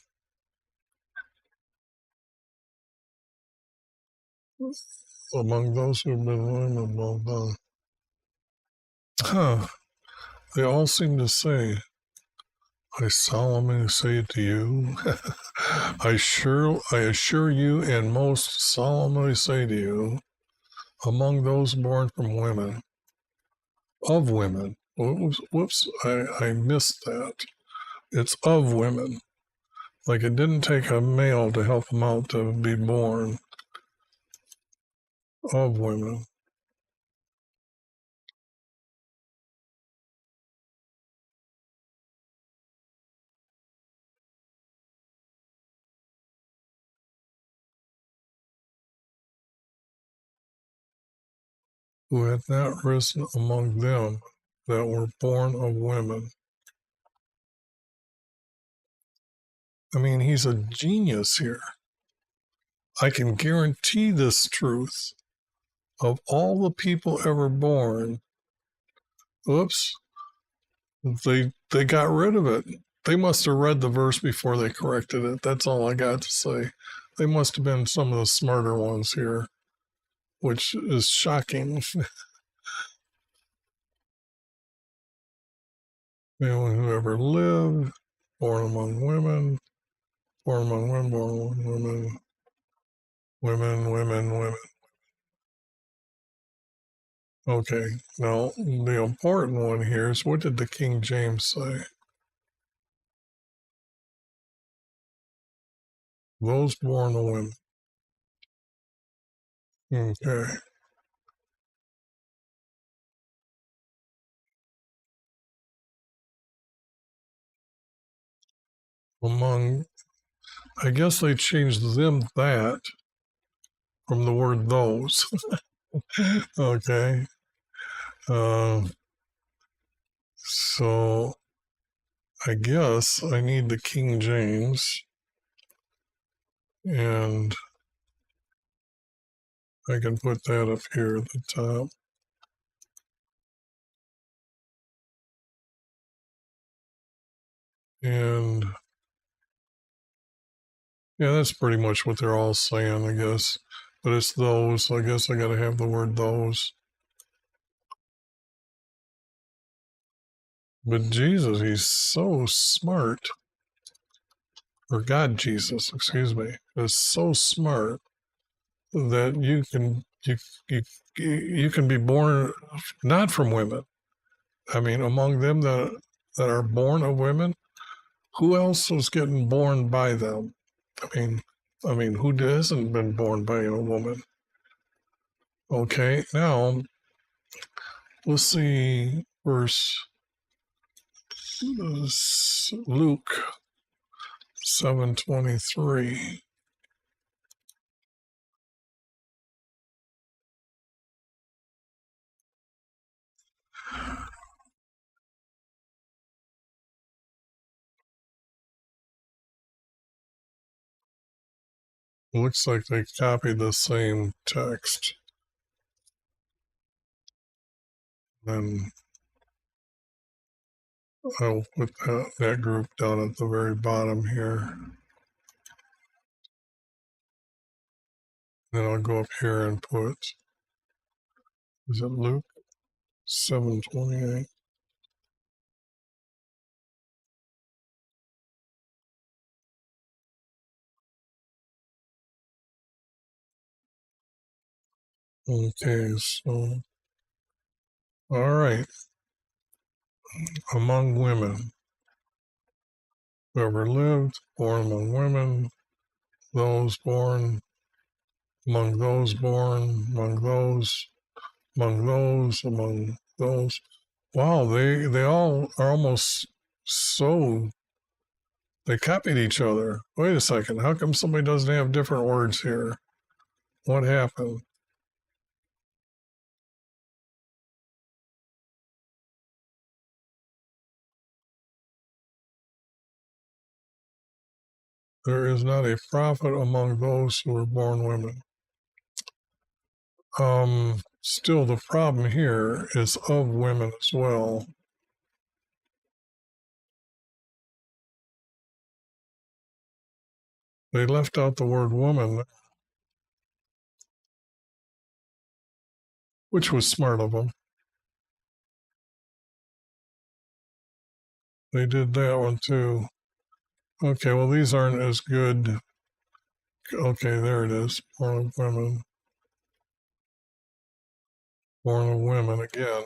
among those who've been women, well, they all seem to say, I solemnly say to you, I assure you and most solemnly say to you, among those born from women, of women, whoops, I missed that. It's of women. Like it didn't take a male to help them out to be born. Of women. Who had not risen among them that were born of women. I mean, he's a genius here. I can guarantee this truth. Of all the people ever born, oops, they got rid of it. They must have read the verse before they corrected it. That's all I got to say. They must have been some of the smarter ones here, which is shocking. Anyone who ever lived, born among women, born among women, born among women. Okay, now the important one here is what did the King James say? Those born of women. Okay. Among, I guess they changed them that from the word those. Okay. So I guess I need the King James and I can put that up here at the top. And yeah, that's pretty much what they're all saying, I guess. But it's those. I guess I got to have the word those. But Jesus, he's so smart. Or God, Jesus, excuse me, is so smart that you can be born not from women. I mean, among them that are born of women, who else was getting born by them? I mean, who hasn't been born by a woman? Okay, now let's see verse Luke 7:23. Looks like they copied the same text. Then I'll put that group down at the very bottom here. Then I'll go up here and put, is it Luke 7:28? Okay, so, all right. Among women, whoever lived, born among women, those born, among those born, among those, among those, among those. Wow, they all are almost so, they copied each other. Wait a second, how come somebody doesn't have different words here? What happened? There is not a prophet among those who are born women. Still, the problem here is of women as well. They left out the word woman, which was smart of them. They did that one too. Okay, well, these aren't as good. Okay, there it is. Born of women. Born of women again.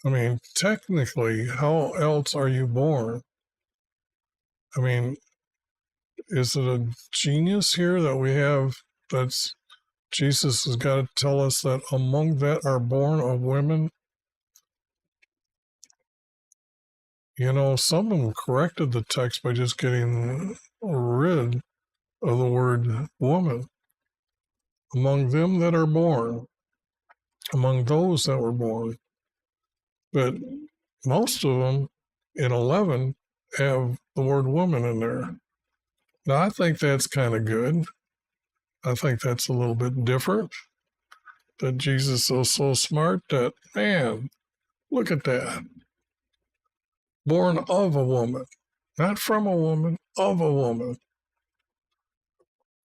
I mean, technically, how else are you born? I mean, is it a genius here that we have that's Jesus has got to tell us that among that are born of women? You know, some of them corrected the text by just getting rid of the word woman. Among them that are born, among those that were born. But most of them in 11 have the word woman in there. Now, I think that's kind of good. I think that's a little bit different. That Jesus is so smart that, man, look at that. Born of a woman, not from a woman, of a woman.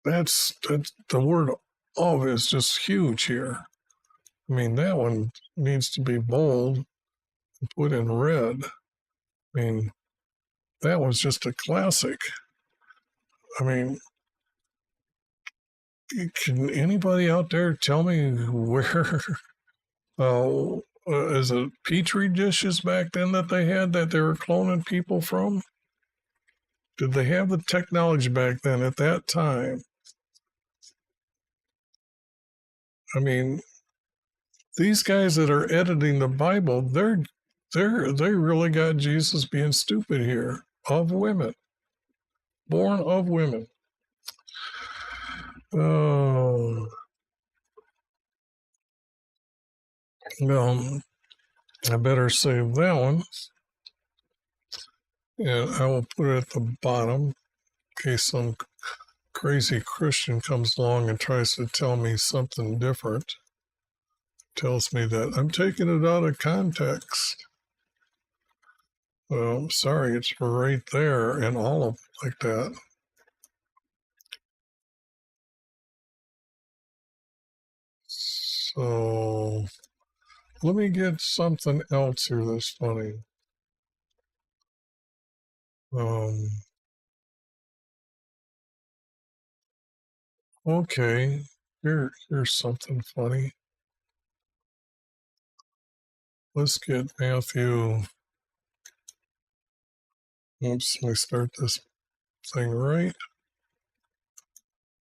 That's the word of is just huge here. I mean, that one needs to be bold and put in red. I mean, that was just a classic. I mean, can anybody out there tell me where is it petri dishes back then that they had that they were cloning people from? Did they have the technology back then at that time? I mean, these guys that are editing the Bible, they really got Jesus being stupid here. Of women, born of women. Oh, well, I better save that one, and I will put it at the bottom in case some crazy Christian comes along and tries to tell me something different. Tells me that I'm taking it out of context. Well, sorry, it's right there and all of it like that. So let me get something else here that's funny. Um, okay, here's something funny. Let's get Matthew. Oops, let me start this thing right.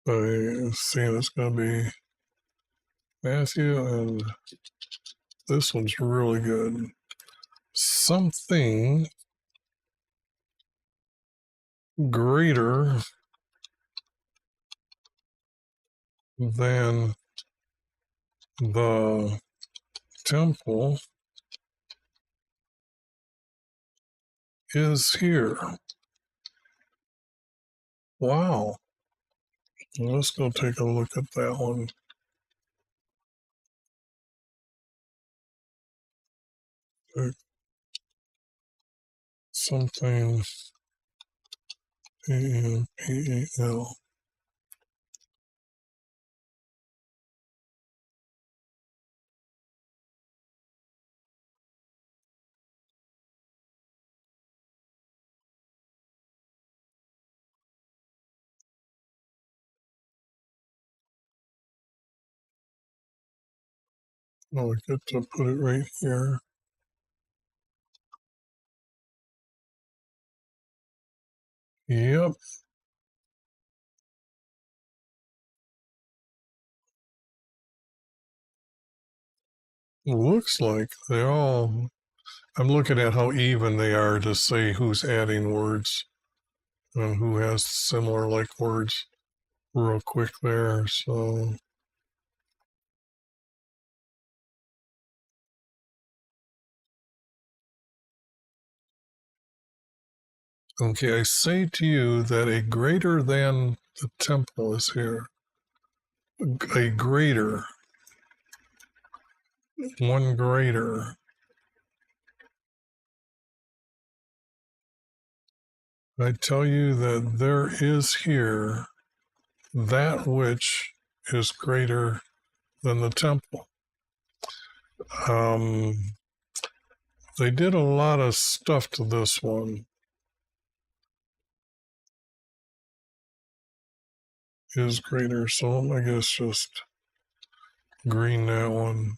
I see it's going to be Matthew, and this one's really good. Something greater than the temple is here. Wow. Let's go take a look at that one. Something A-M-P-E-L. Oh, I get to put it right here. Yep. Looks like they all. I'm looking at how even they are to say who's adding words and who has similar like words real quick there. So, okay, I say to you that a greater than the temple is here. A greater, one greater. I tell you that there is here that which is greater than the temple. Um, they did a lot of stuff to this one. Is greater, so I guess just green that one.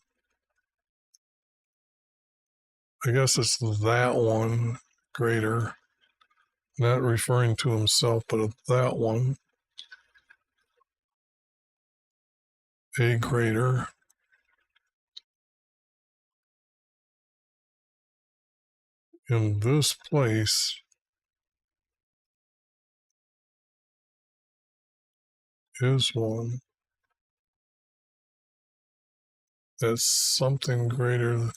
I guess it's that one greater, not referring to himself, but that one. A greater. In this place is one. That's something greater than.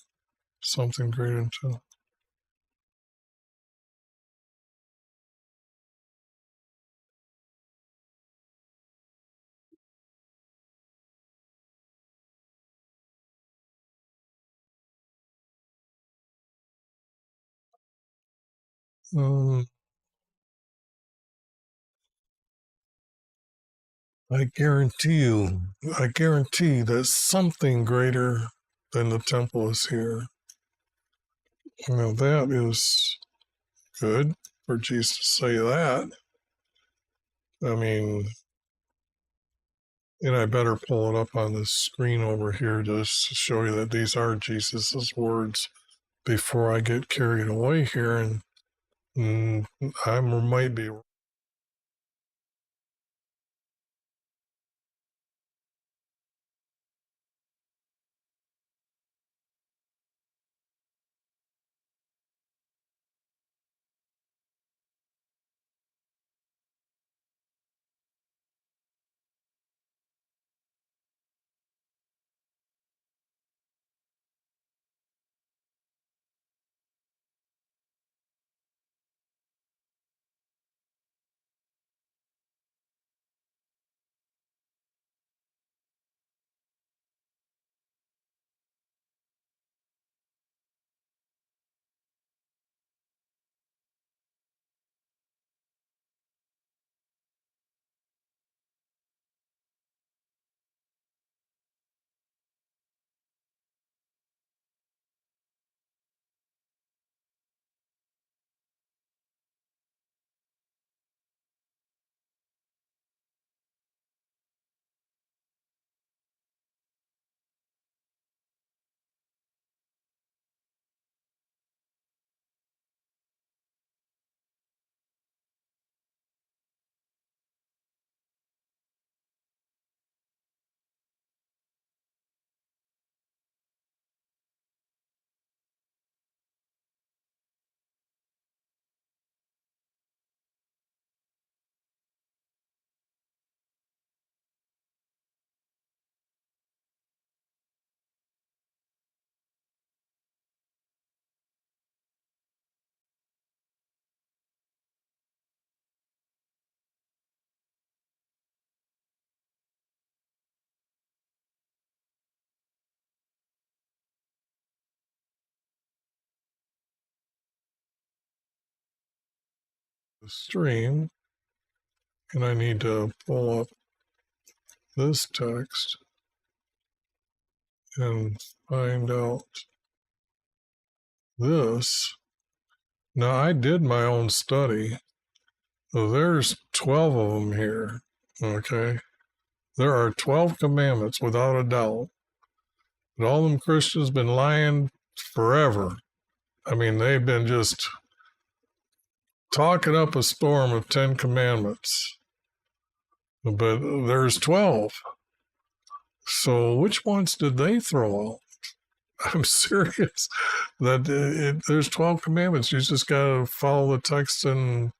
Um, I guarantee that something greater than the temple is here. Now that is good for Jesus to say that. I mean, and I better pull it up on the screen over here just to show you that these are Jesus's words before I get carried away here, and I might be stream, and I need to pull up this text and find out this. Now, I did my own study. So there's 12 of them here, okay? There are 12 commandments, without a doubt. But all them Christians been lying forever. I mean, they've been just talking up a storm of 10 commandments. But there's 12. So which ones did they throw out? I'm serious. There's 12 commandments. You just got to follow the text in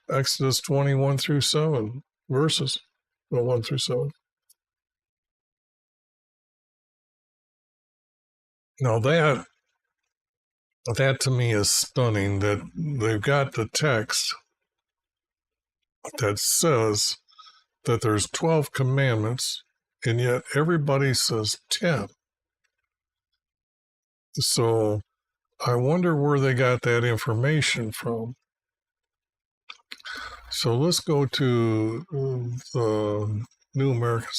Exodus 21 through 7 verses. Well, 1 through 7. Now that to me is stunning, that they've got the text that says that there's 12 commandments, and yet everybody says 10. So I wonder where they got that information from. So let's go to the New American.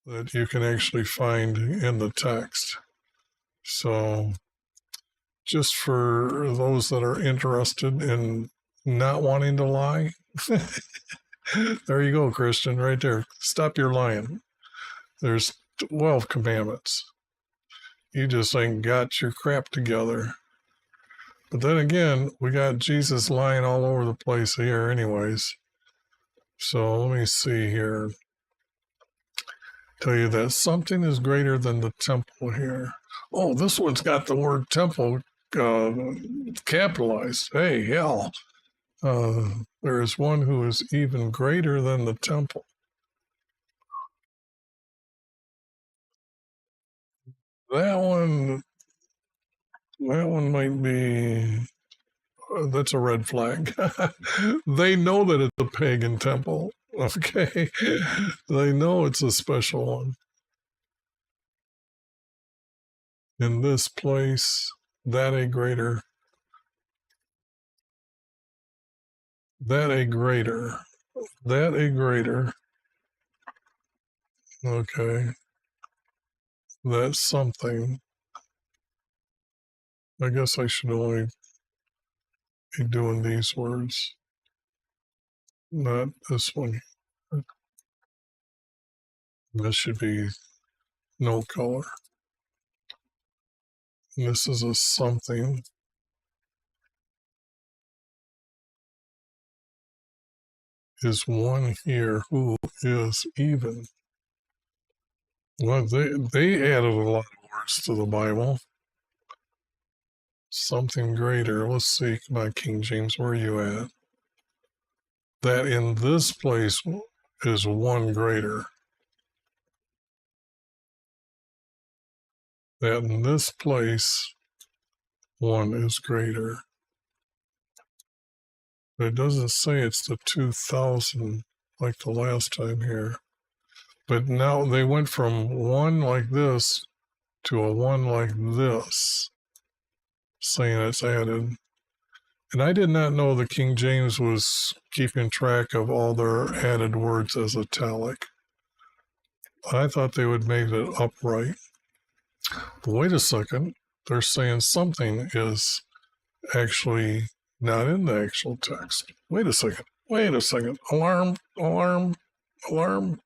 That you can actually find in the text. So just for those that are interested in not wanting to lie, there you go, Christian, right there. Stop your lying. There's 12 commandments. You just ain't got your crap together. But then again, we got Jesus lying all over the place here anyways. So let me see here. tell you that something is greater than the temple here. Oh, this one's got the word temple uh, capitalized. Hey, hell. There is one who is even greater than the temple. That one, that one might be. That's a red flag. They know that it's a pagan temple. Okay, they know it's a special one. In this place, that a greater, that a greater, that a greater. Okay, that's something. I guess I should only be doing these words, not this one. This should be no color. This is a something. Is one here who is even. Well, they added a lot of words to the Bible. Something greater. Let's see, my King James, where are you at? That in this place is one greater. That in this place, one is greater. But it doesn't say it's the 2,000 like the last time here. But now they went from one like this to a one like this, saying it's added. And I did not know the King James was keeping track of all their added words as italic. I thought they would make it upright. But wait a second, they're saying something is actually not in the actual text. Wait a second. Alarm, alarm, alarm.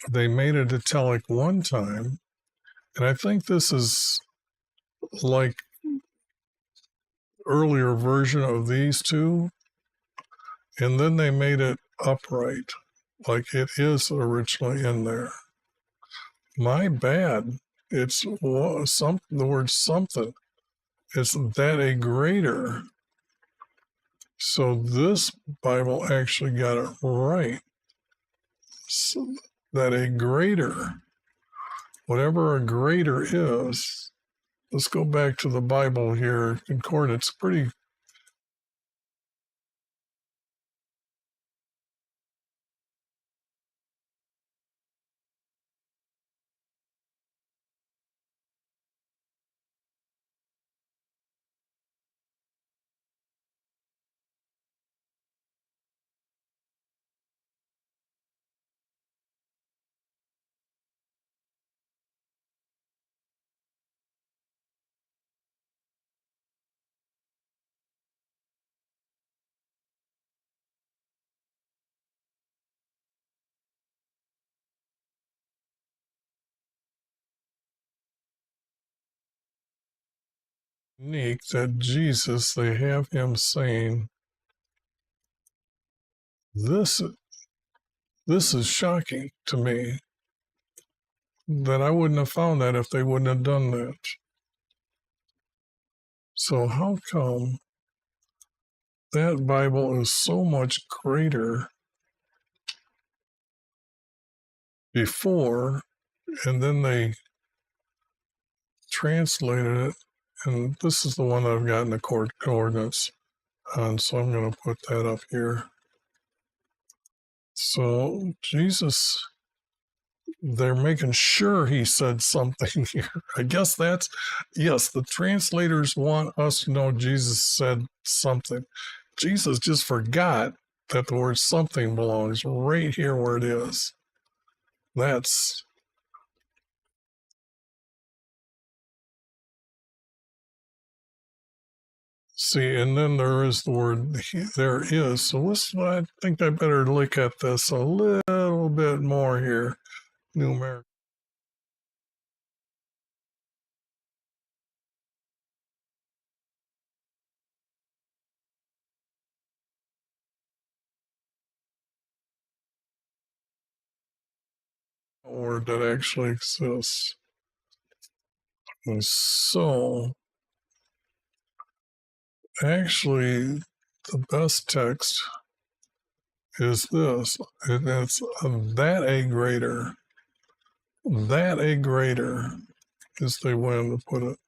They made it italic one time, and I think this is like earlier version of these two, and then they made it upright, like it is originally in there. My bad. It's the word something. It's that a greater. So this Bible actually got it right. So that a greater, whatever a greater is, let's go back to the Bible here. Concordance, pretty. Unique that Jesus, they have him saying, this this is shocking to me that I wouldn't have found that if they wouldn't have done that. So how come that Bible is so much greater before, and then they translated it, and this is the one that I've gotten the coordinates on, so I'm going to put that up here. So Jesus, they're making sure he said something here. I guess that's, yes, the translators want us to know Jesus said something. Jesus just forgot that the word something belongs right here where it is. That's, see, and then there is the word there is. So I think I better look at this a little bit more here. Numeric. Word that actually exists. And so, actually, the best text is this, and it's that a greater. That a greater is the way to put it.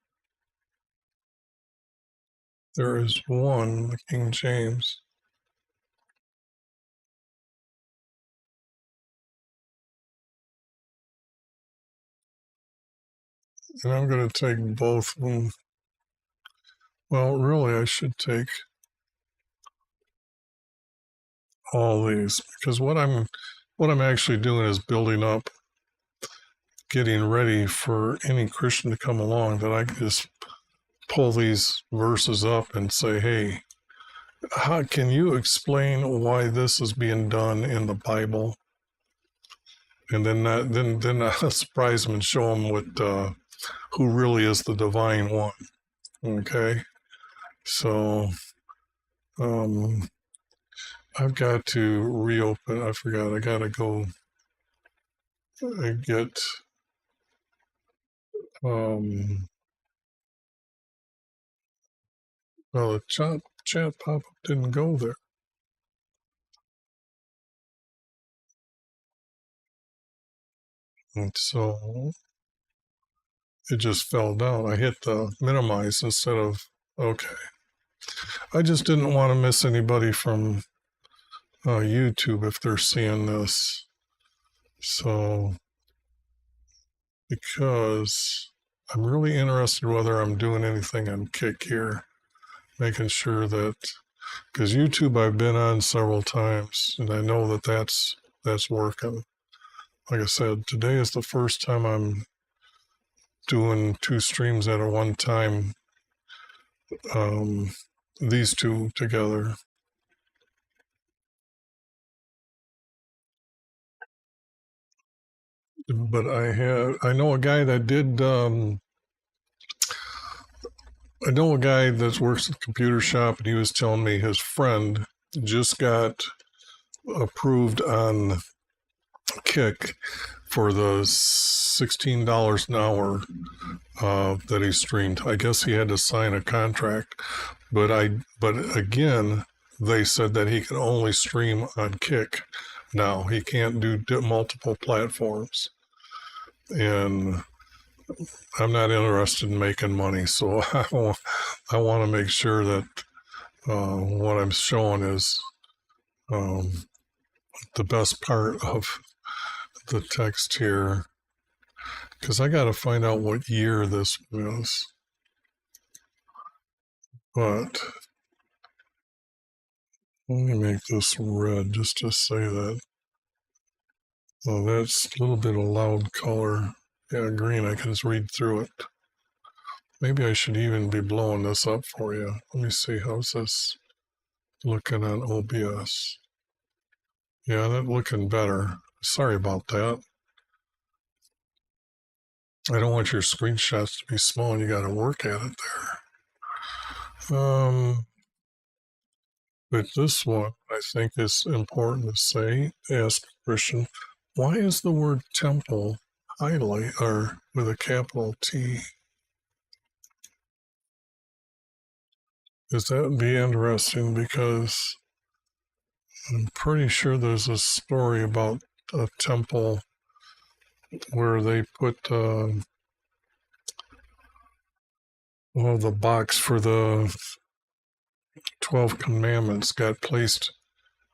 There is one, the King James. And I'm going to take both of them. Well, really, I should take all these because what I'm actually doing is building up, getting ready for any Christian to come along that I can just pull these verses up and say, hey, how can you explain why this is being done in the Bible? And then I surprise them and show them what who really is the divine one. Okay, so I've got to reopen. I forgot. I got to go and get well, the chat pop-up didn't go there. And so it just fell down. I hit the minimize instead of, okay. I just didn't want to miss anybody from YouTube if they're seeing this. So, because I'm really interested whether I'm doing anything on Kick here, making sure that, because YouTube I've been on several times and I know that that's working. Like I said, today is the first time I'm doing 2 streams at a one time, these two together. But I know a guy that did, I know a guy that works at the computer shop, and he was telling me his friend just got approved on kick for the $16 an hour that he streamed. I guess he had to sign a contract, but again, they said that he can only stream on Kick now. He can't do multiple platforms, and I'm not interested in making money, so I want to make sure that what I'm showing is um, the best part of the text here, because I got to find out what year this was. But let me make this red just to say that. Oh, that's a little bit of loud color. Yeah, green, I can just read through it. Maybe I should even be blowing this up for you. Let me see, how's this looking on OBS? Yeah, that's looking better. Sorry about that. I don't want your screenshots to be small and you got to work at it there. But this one, I think, is important to say. Ask Christian, why is the word temple highlight or with a capital T? Is that be interesting? Because I'm pretty sure there's a story about a temple where they put the box for the 12 commandments got placed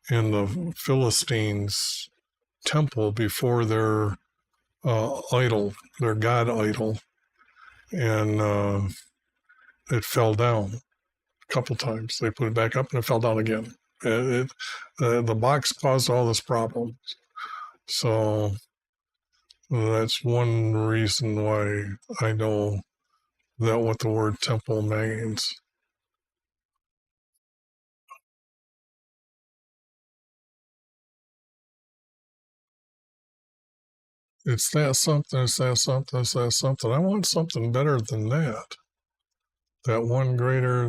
in the Philistines' temple before their idol, their god idol, and it fell down a couple times. They put it back up and it fell down again. The box caused all this problem. So that's one reason why I know that what the word temple means. It's that something, it's that something, it's that something. I want something better than that. That one greater,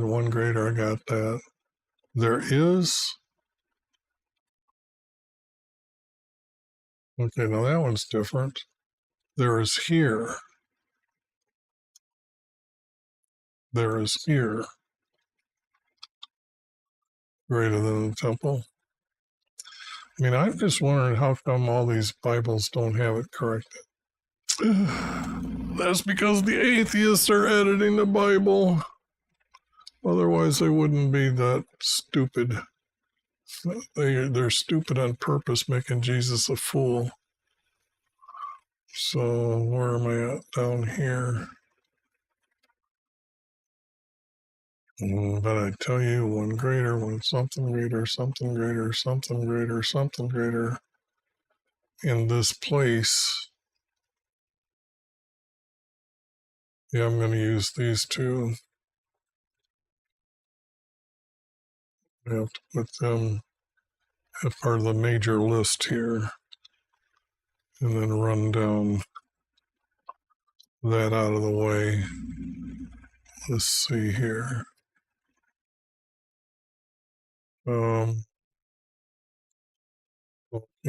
I got that. There is, okay, now that one's different. There is here. There is here. Greater than the temple. I mean, I'm just wondering how come all these Bibles don't have it corrected. That's because the atheists are editing the Bible. Otherwise, they wouldn't be that stupid. They're stupid on purpose, making Jesus a fool. So where am I at? Down here. But I tell you, one greater, one something greater, something greater, something greater, something greater in this place. Yeah, I'm going to use these two. I have to put them as part of the major list here and then run down that out of the way. Let's see here. Okay,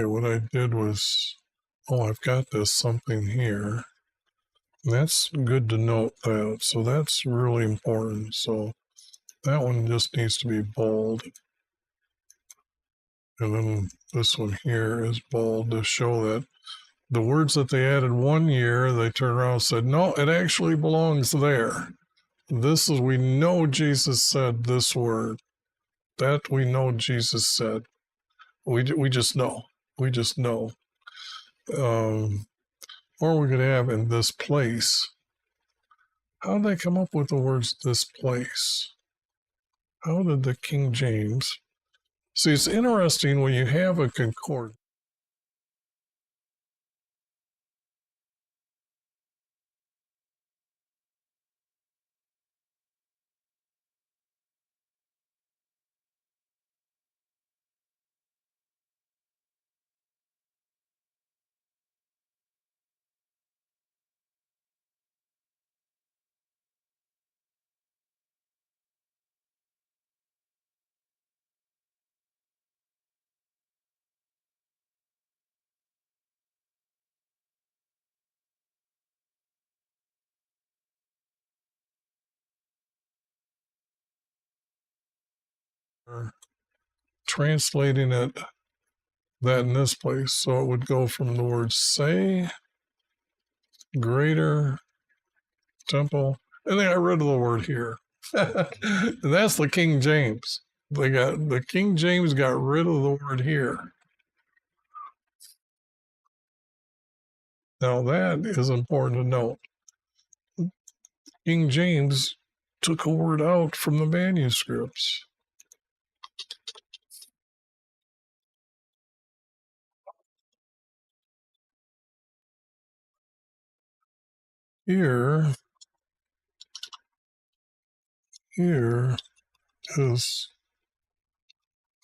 what I did was, I've got this something here. That's good to note that. So that's really important. So that one just needs to be bold. And then this one here is bold to show that the words that they added one year, they turned around and said, no, it actually belongs there. We know Jesus said this word. That we know Jesus said. We just know. We just know. Or we could have in this place. How did they come up with the words this place? How did the King James? See, it's interesting when you have a concordance. translating it that in this place. So it would go from the word say, greater temple, and they got rid of the word here. And that's the King James. The King James got rid of the word here. Now that is important to note. King James took a word out from the manuscripts. Here is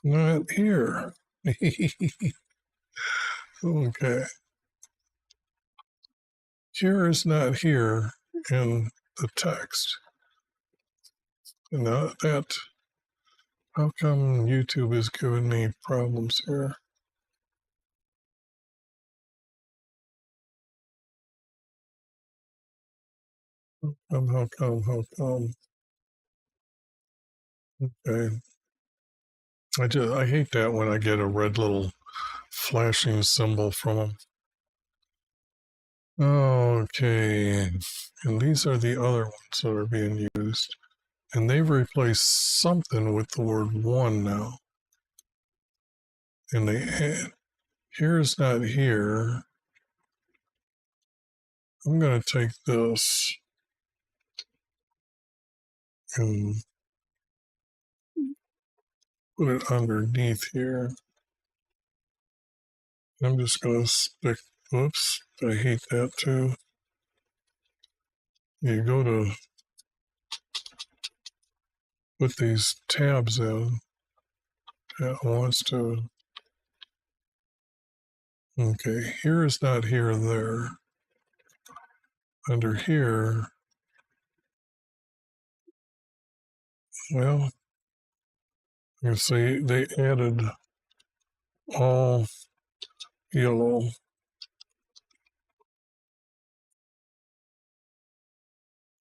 not here. Okay. Here is not here in the text. And that, how come YouTube is giving me problems here? How come? Okay. I hate that when I get a red little flashing symbol from them. Okay. And these are the other ones that are being used. And they've replaced something with the word one now. And they add, here's not here. I'm going to take this and put it underneath here. I'm just going to stick, whoops, I hate that too. You go to put these tabs in, that wants to, okay, here is not here and there. Under here, well, you see they added all yellow.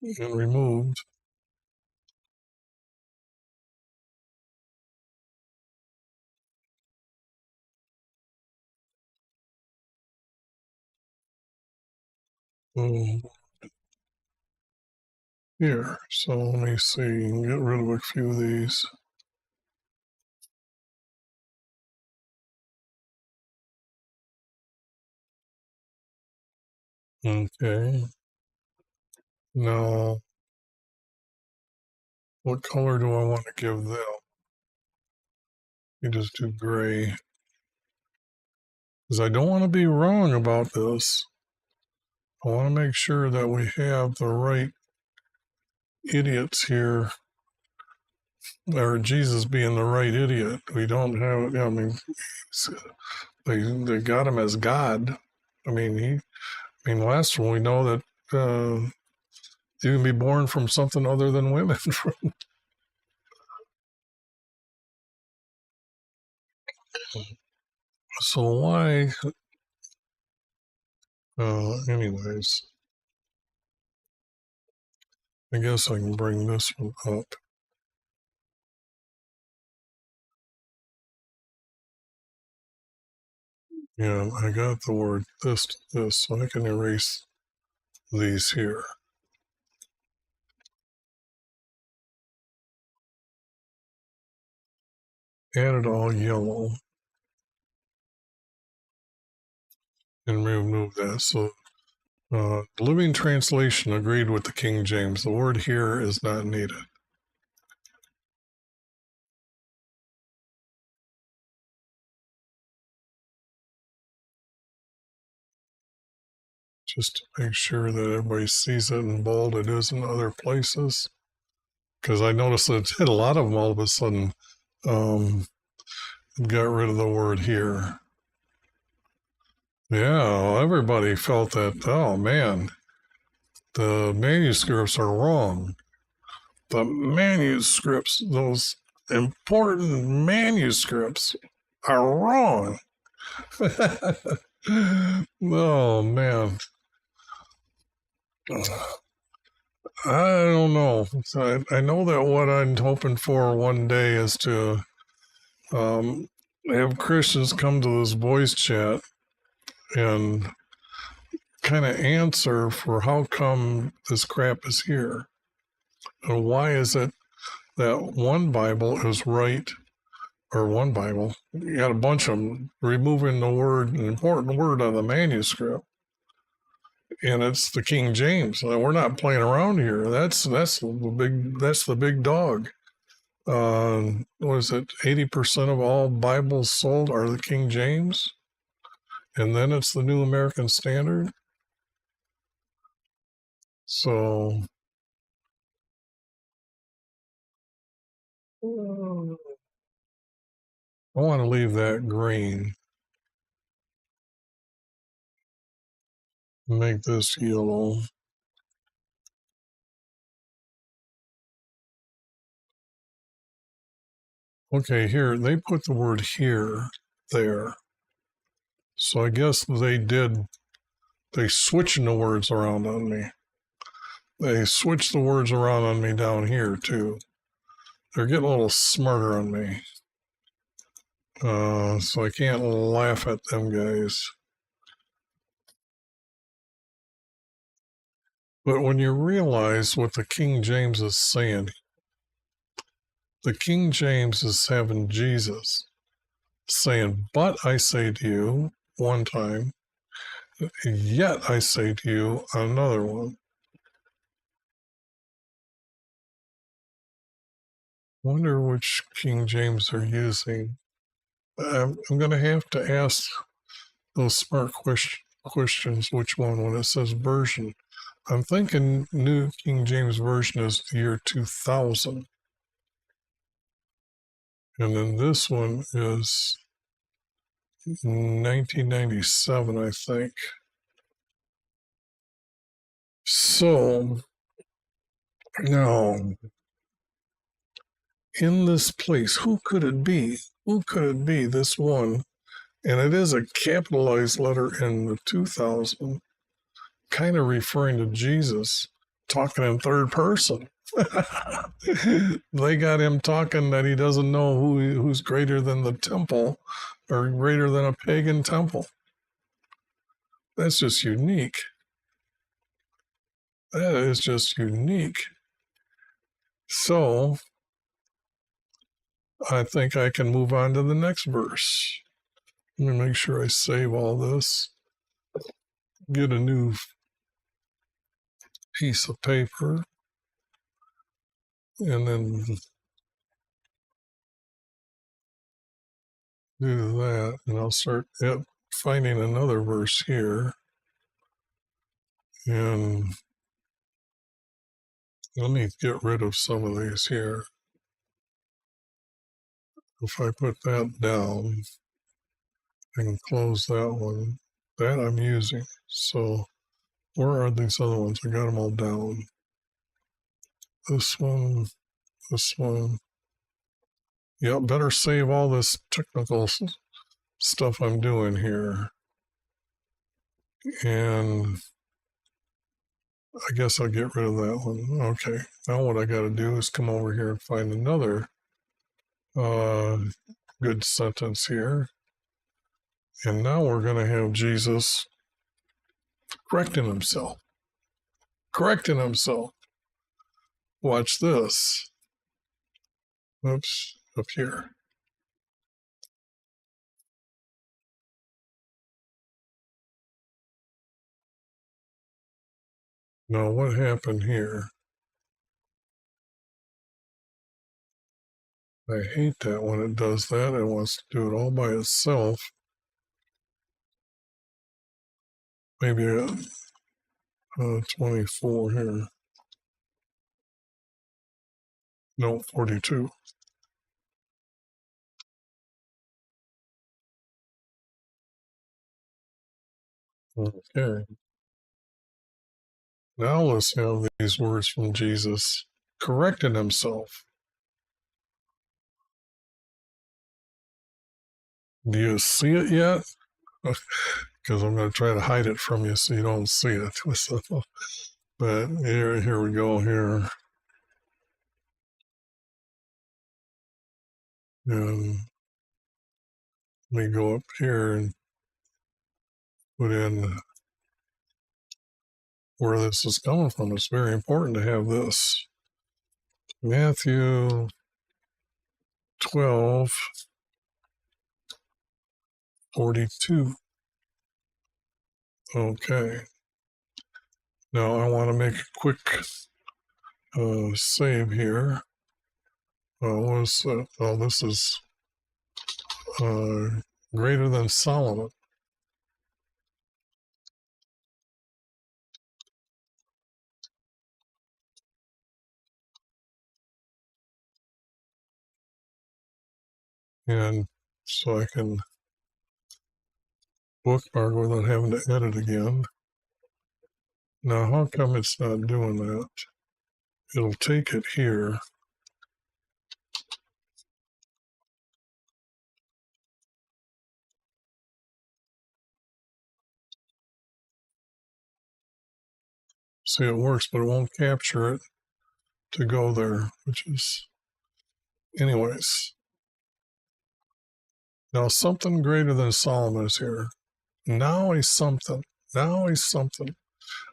And removed. Here, so let me see, get rid of a few of these. Okay. Now, what color do I want to give them? You just do gray. Because I don't want to be wrong about this. I want to make sure that we have the right idiots here, or Jesus being the right idiot. We don't have, I mean, they got him as God. I mean, last one we know that you can be born from something other than women. So why? Anyways, I guess I can bring this one up. Yeah, I got the word this to this, so I can erase these here. Add it all yellow and remove that. So the Living Translation agreed with the King James. The word here is not needed. Just to make sure that everybody sees it in bold. It is in other places. Because I noticed that a lot of them all of a sudden got rid of the word here. Yeah, everybody felt that, oh man, the manuscripts are wrong. The manuscripts, those important manuscripts, are wrong. Oh man. I don't know. I know that what I'm hoping for one day is to They have Christians come to this voice chat and kind of answer for how come this crap is here. And why is it that one Bible is right, or one Bible, you got a bunch of them removing the word, an important word out of the manuscript, and it's the King James. We're not playing around here. That's the big dog. What is it? 80% of all Bibles sold are the King James, and then it's the New American Standard. So I want to leave that green. Make this yellow. Okay, here, they put the word here, there. So I guess they switching the words around on me. They switched the words around on me down here, too. They're getting a little smarter on me. So I can't laugh at them guys. But when you realize what the King James is saying, the King James is having Jesus saying, but I say to you, one time, yet I say to you, another one. Wonder which King James they're using. I'm going to have to ask those smart questions which one when it says version. I'm thinking New King James Version is the year 2000. And then this one is 1997, I think. So now, in this place, who could it be? Who could it be? This one. And it is a capitalized letter in the 2000, kind of referring to Jesus, talking in third person. They got him talking that he doesn't know who's greater than the temple or greater than a pagan temple. That's just unique. That is just unique. So I think I can move on to the next verse. Let me make sure I save all this. Get a new piece of paper. And then do that. And I'll start finding another verse here. And let me get rid of some of these here. If I put that down, I can close that one. That I'm using. So where are these other ones? I got them all down. This one, this one. Yeah, better save all this technical stuff I'm doing here. And I guess I'll get rid of that one. Okay, now what I got to do is come over here and find another good sentence here. And now we're going to have Jesus correcting himself. Correcting himself. Watch this. Oops, up here. Now what happened here? I hate that when it does that. It wants to do it all by itself. Maybe 24 here. No, 42. Okay. Now let's have these words from Jesus correcting himself. Do you see it yet? Because I'm going to try to hide it from you so you don't see it. But here we go here. And Let me go up here and put in where this is coming from. It's very important to have this. Matthew 12:42. Okay. Now I want to make a quick save here. This is greater than Solomon. And so I can bookmark without having to edit again. Now, how come it's not doing that? It'll take it here. See, it works, but it won't capture it to go there, which is, anyways. Now, something greater than Solomon is here. Now he's something. Now he's something.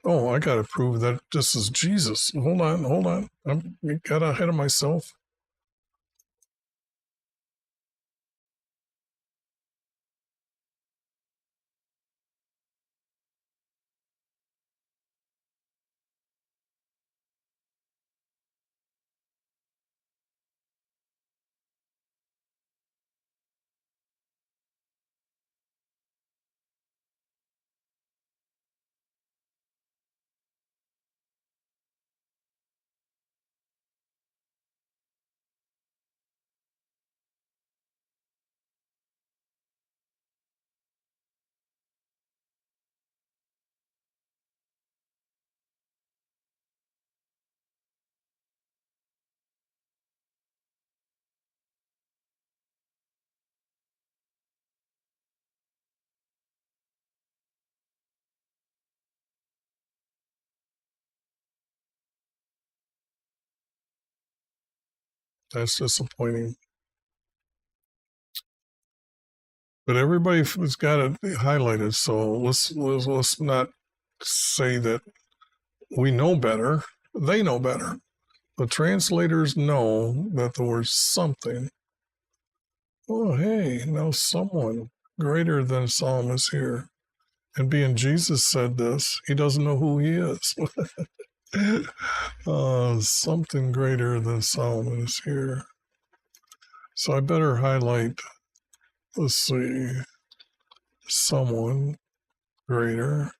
Oh, I got to prove that this is Jesus. Hold on. I got ahead of myself. That's disappointing. But everybody's got it highlighted, so let's not say that we know better. They know better. The translators know that the word something. Oh, hey, now someone greater than Solomon is here. And being Jesus said this, he doesn't know who he is. Something greater than Solomon is here. So I better highlight, let's see, someone greater,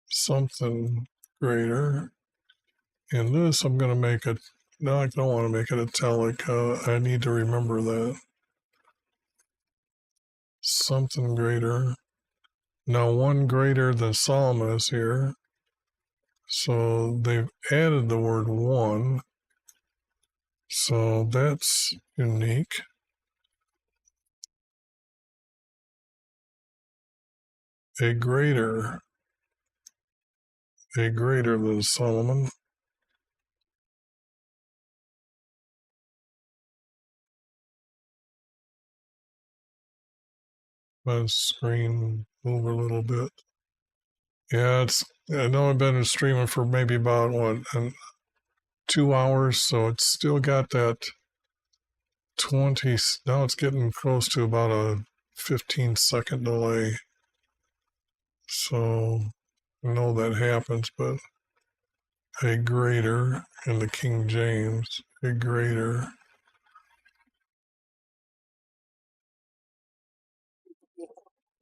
something greater. And this, I'm going to make it, no, I don't want to make it italic. I need to remember that. Something greater. Now, one greater than Solomon is here. So they've added the word one. So that's unique. A greater than Solomon. My screen move a little bit. Yeah, I know I've been streaming for maybe about 2 hours, so it's still got that 20. Now it's getting close to about a 15-second delay. So I know that happens, but a greater in the King James, a greater.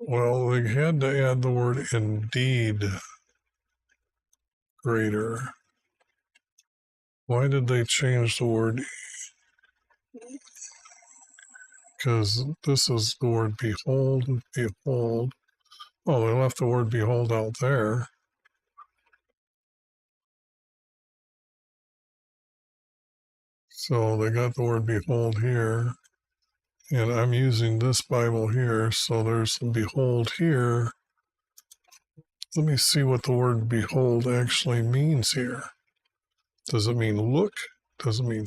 Well, they had to add the word indeed greater. Why did they change the word? Because this is the word behold, behold. Well, they left the word behold out there. So they got the word behold here. And I'm using this Bible here. So there's behold here. Let me see what the word behold actually means here. Does it mean look? Does it mean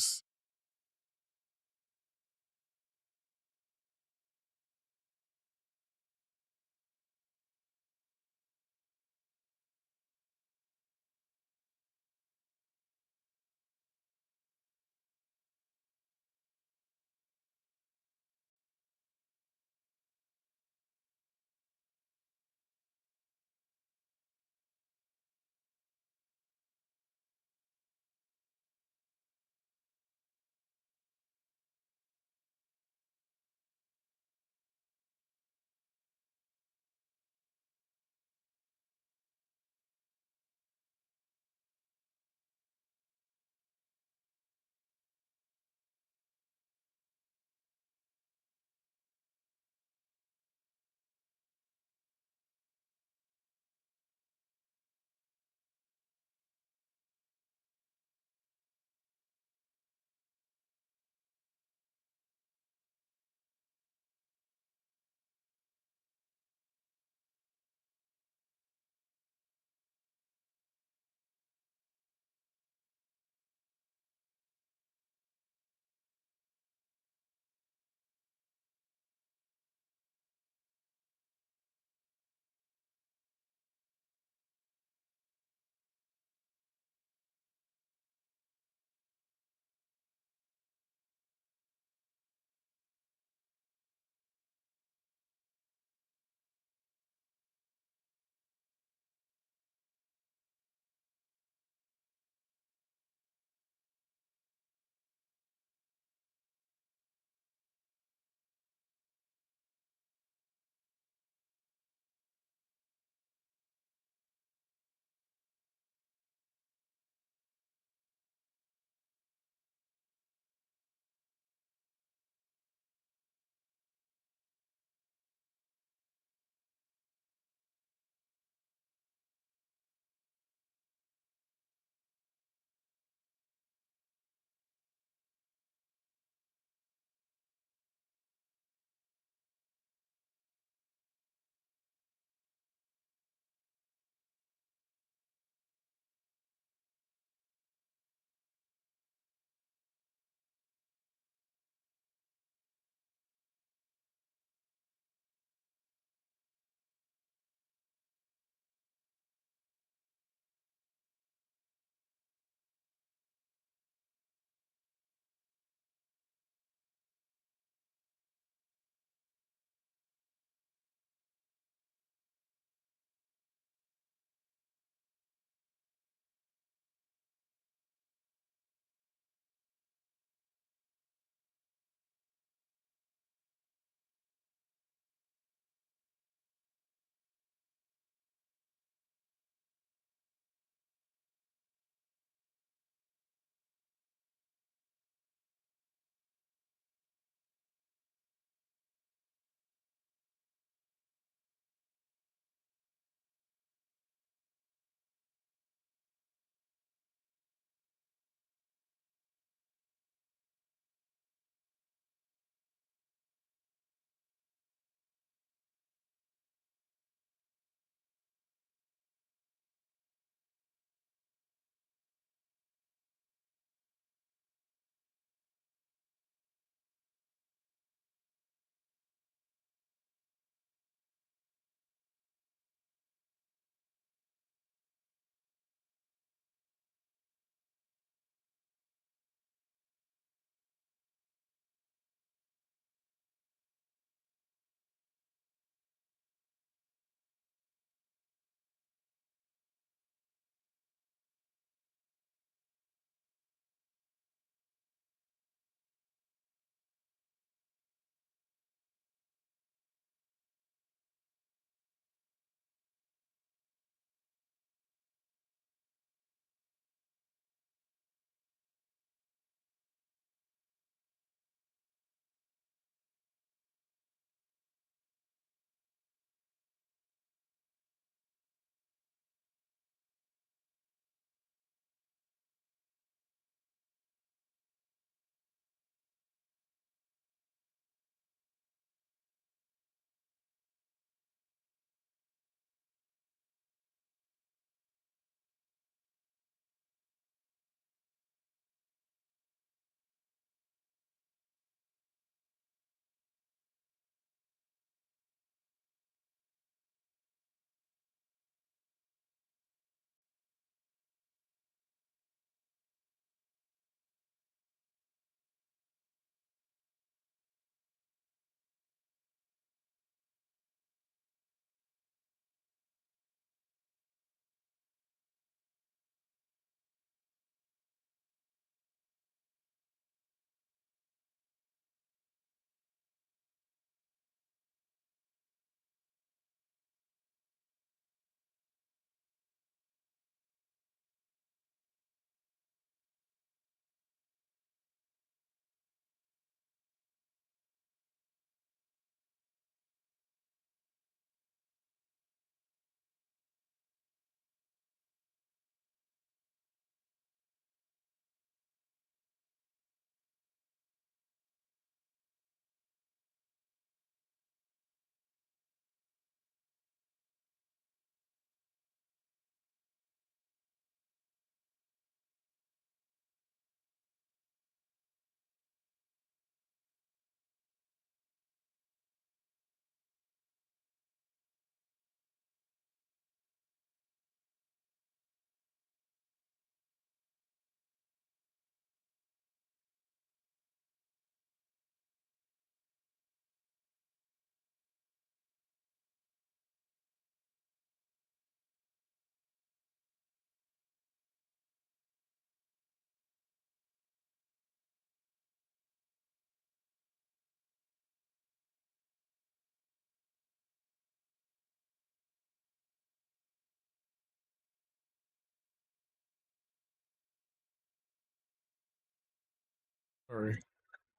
Sorry.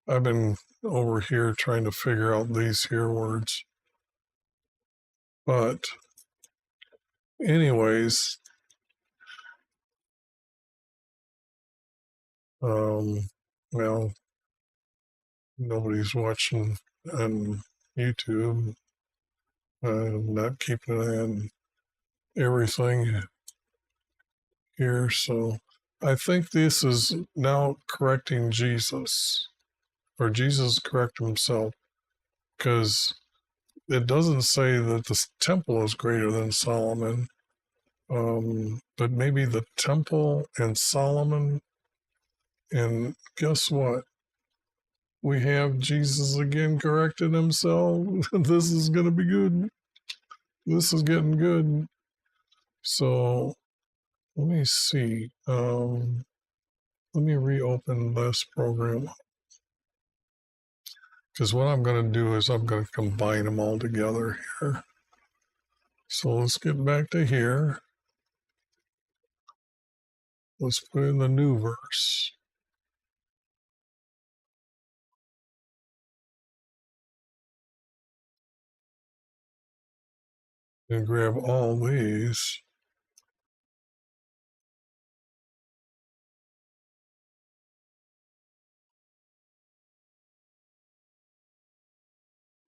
I've been over here trying to figure out these here words. But anyways, um, well, nobody's watching on YouTube. I'm not keeping an eye on everything here. So I think this is now correcting Jesus, or Jesus correct himself, because it doesn't say that the temple is greater than Solomon, but maybe the temple and Solomon. And guess what? We have Jesus again correcting himself. This is going to be good. This is getting good. So let me see. Let me reopen this program, because what I'm going to do is I'm going to combine them all together here. So let's get back to here. Let's put in the new verse and grab all these.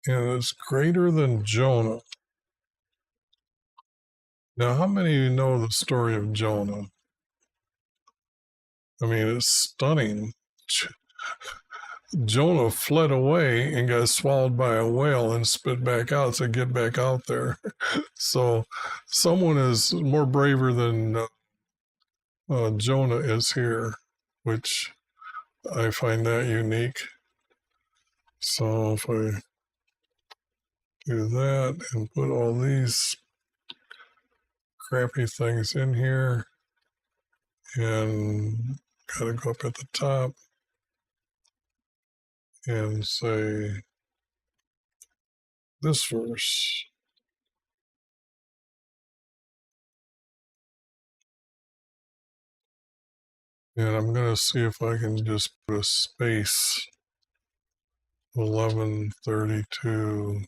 And it's greater than Jonah. Now, how many of you know the story of Jonah? I mean, it's stunning. Jonah fled away and got swallowed by a whale and spit back out to get back out there. So, someone is more braver than Jonah is here, which I find that unique. So, if I do that and put all these crappy things in here, and gotta go up at the top and say this verse. And I'm going to see if I can just put a space 1132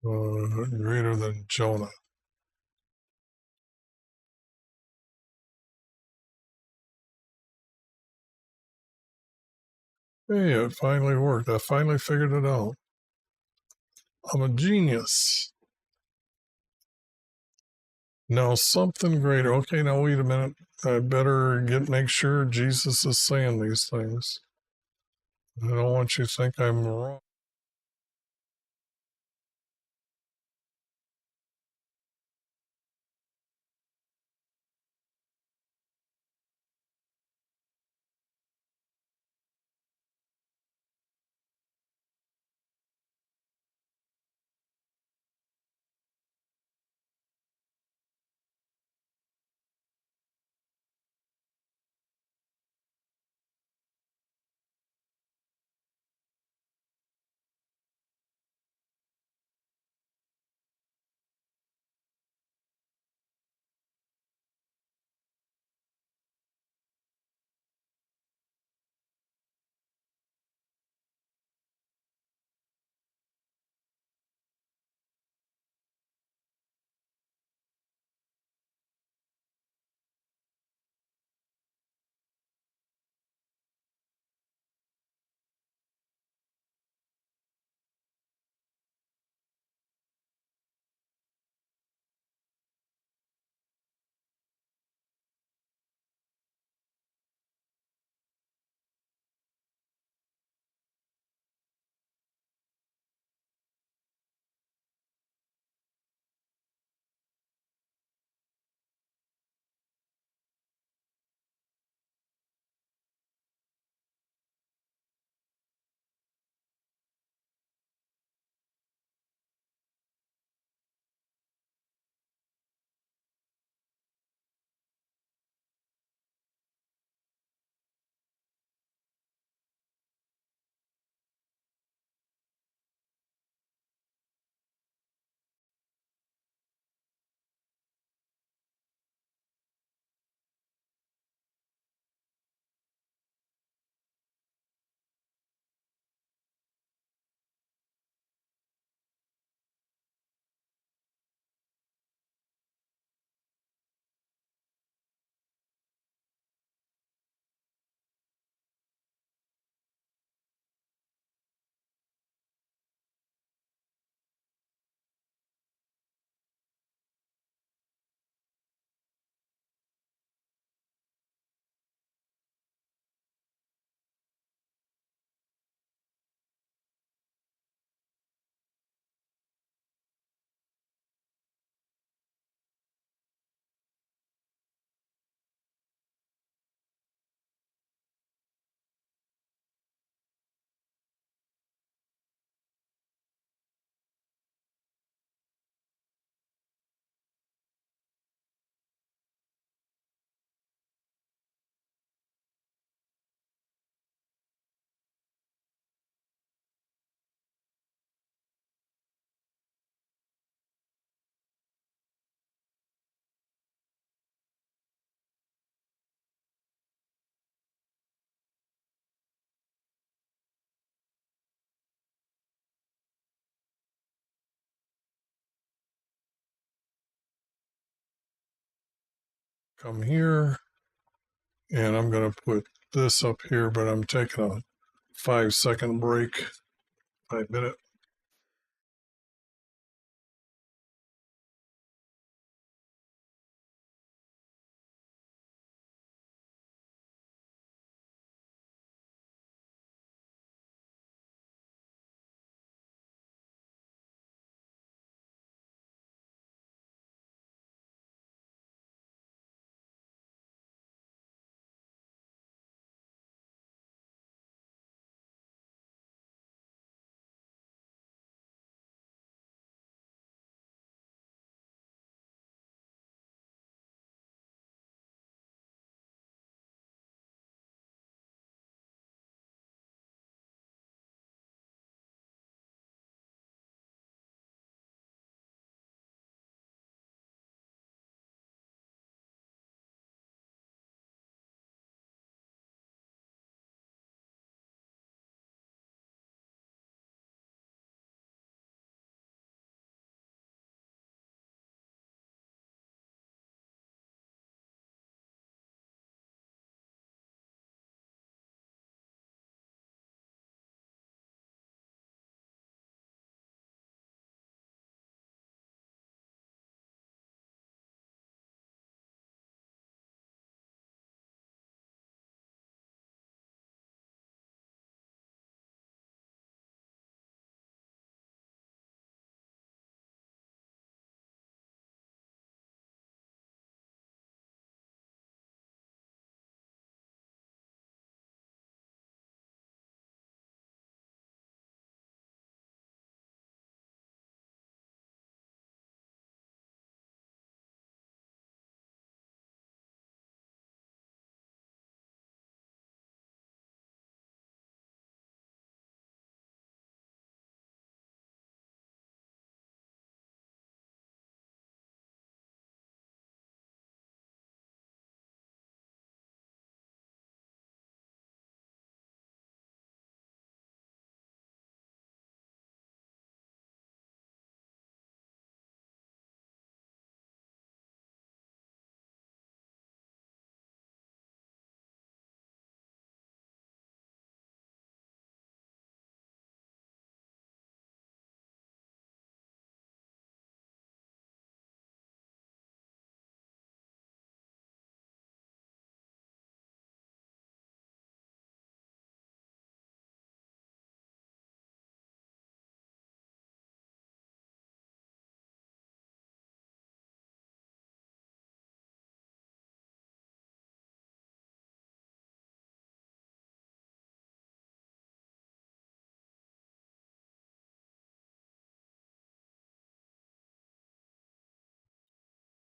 greater than Jonah. Hey, it finally worked. I finally figured it out. I'm a genius. Now something greater. Okay, now wait a minute. I better make sure Jesus is saying these things. I don't want you to think I'm wrong. come here, and I'm going to put this up here, but I'm taking a 5-second break, 5 minute.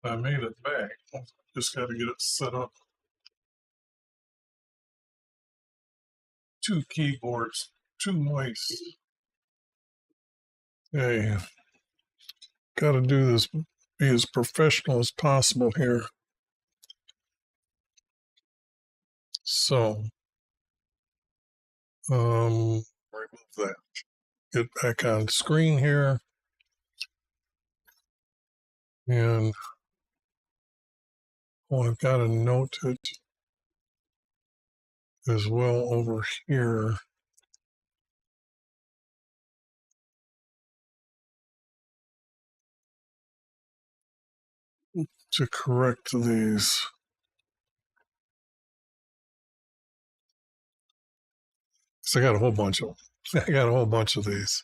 I made it back. Just got to get it set up. 2 keyboards, 2 mice. Hey, got to do this, be as professional as possible here. So, remove that. Get back on screen here. And I've got to note it as well over here. To correct these. So I got a whole bunch of them. I got a whole bunch of these.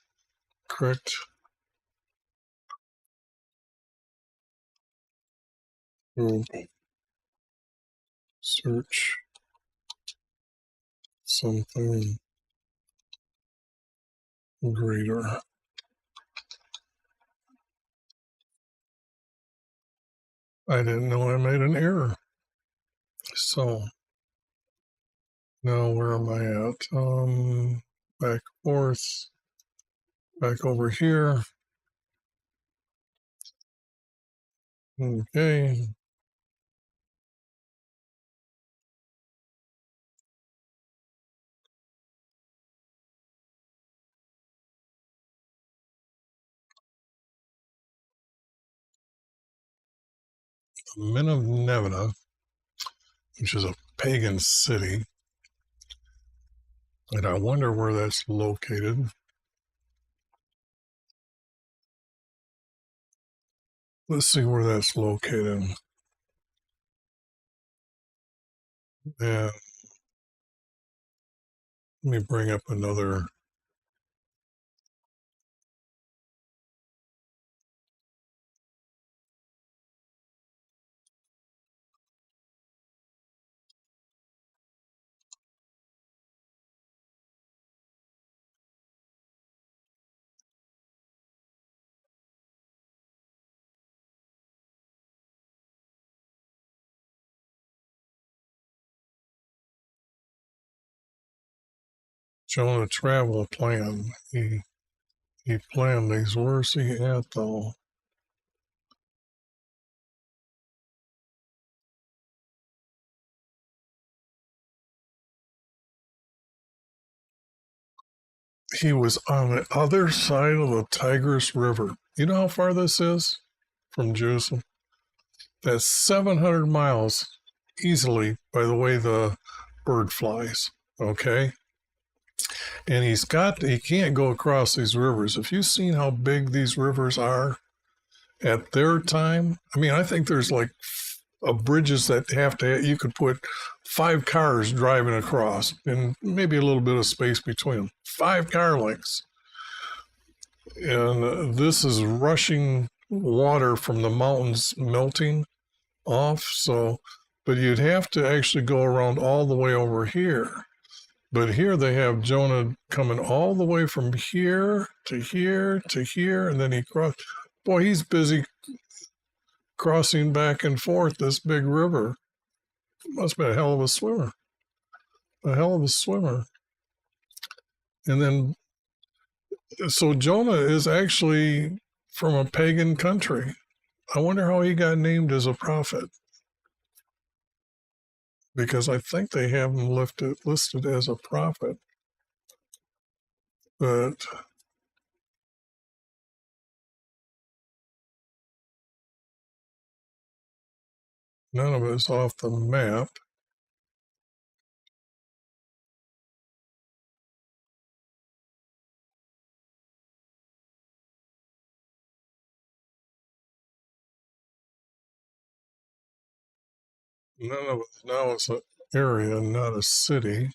Correct. Search something greater. I didn't know I made an error. So now where am I at? Back forth, back over here. Okay. Minimum. which is a pagan city. And I wonder where that's located. Let's see where that's located. And let me bring up another. Jonah travel plan. He planned these. Where's he at though? He was on the other side of the Tigris River. You know how far this is from Jerusalem? That's 700 miles easily by the way the bird flies. Okay. And he can't go across these rivers. Have you seen how big these rivers are at their time? I mean, I think there's like bridges that you could put 5 cars driving across and maybe a little bit of space between them. 5 car lengths. And this is rushing water from the mountains melting off. So, but you'd have to actually go around all the way over here. But here they have Jonah coming all the way from here to here to here, and then he crossed. Boy, he's busy crossing back and forth this big river. Must be a hell of a swimmer. A hell of a swimmer. And then, so Jonah is actually from a pagan country. I wonder how he got named as a prophet. Because I think they have him listed as a prophet. But none of it's off the map. None of it now it's an area, not a city.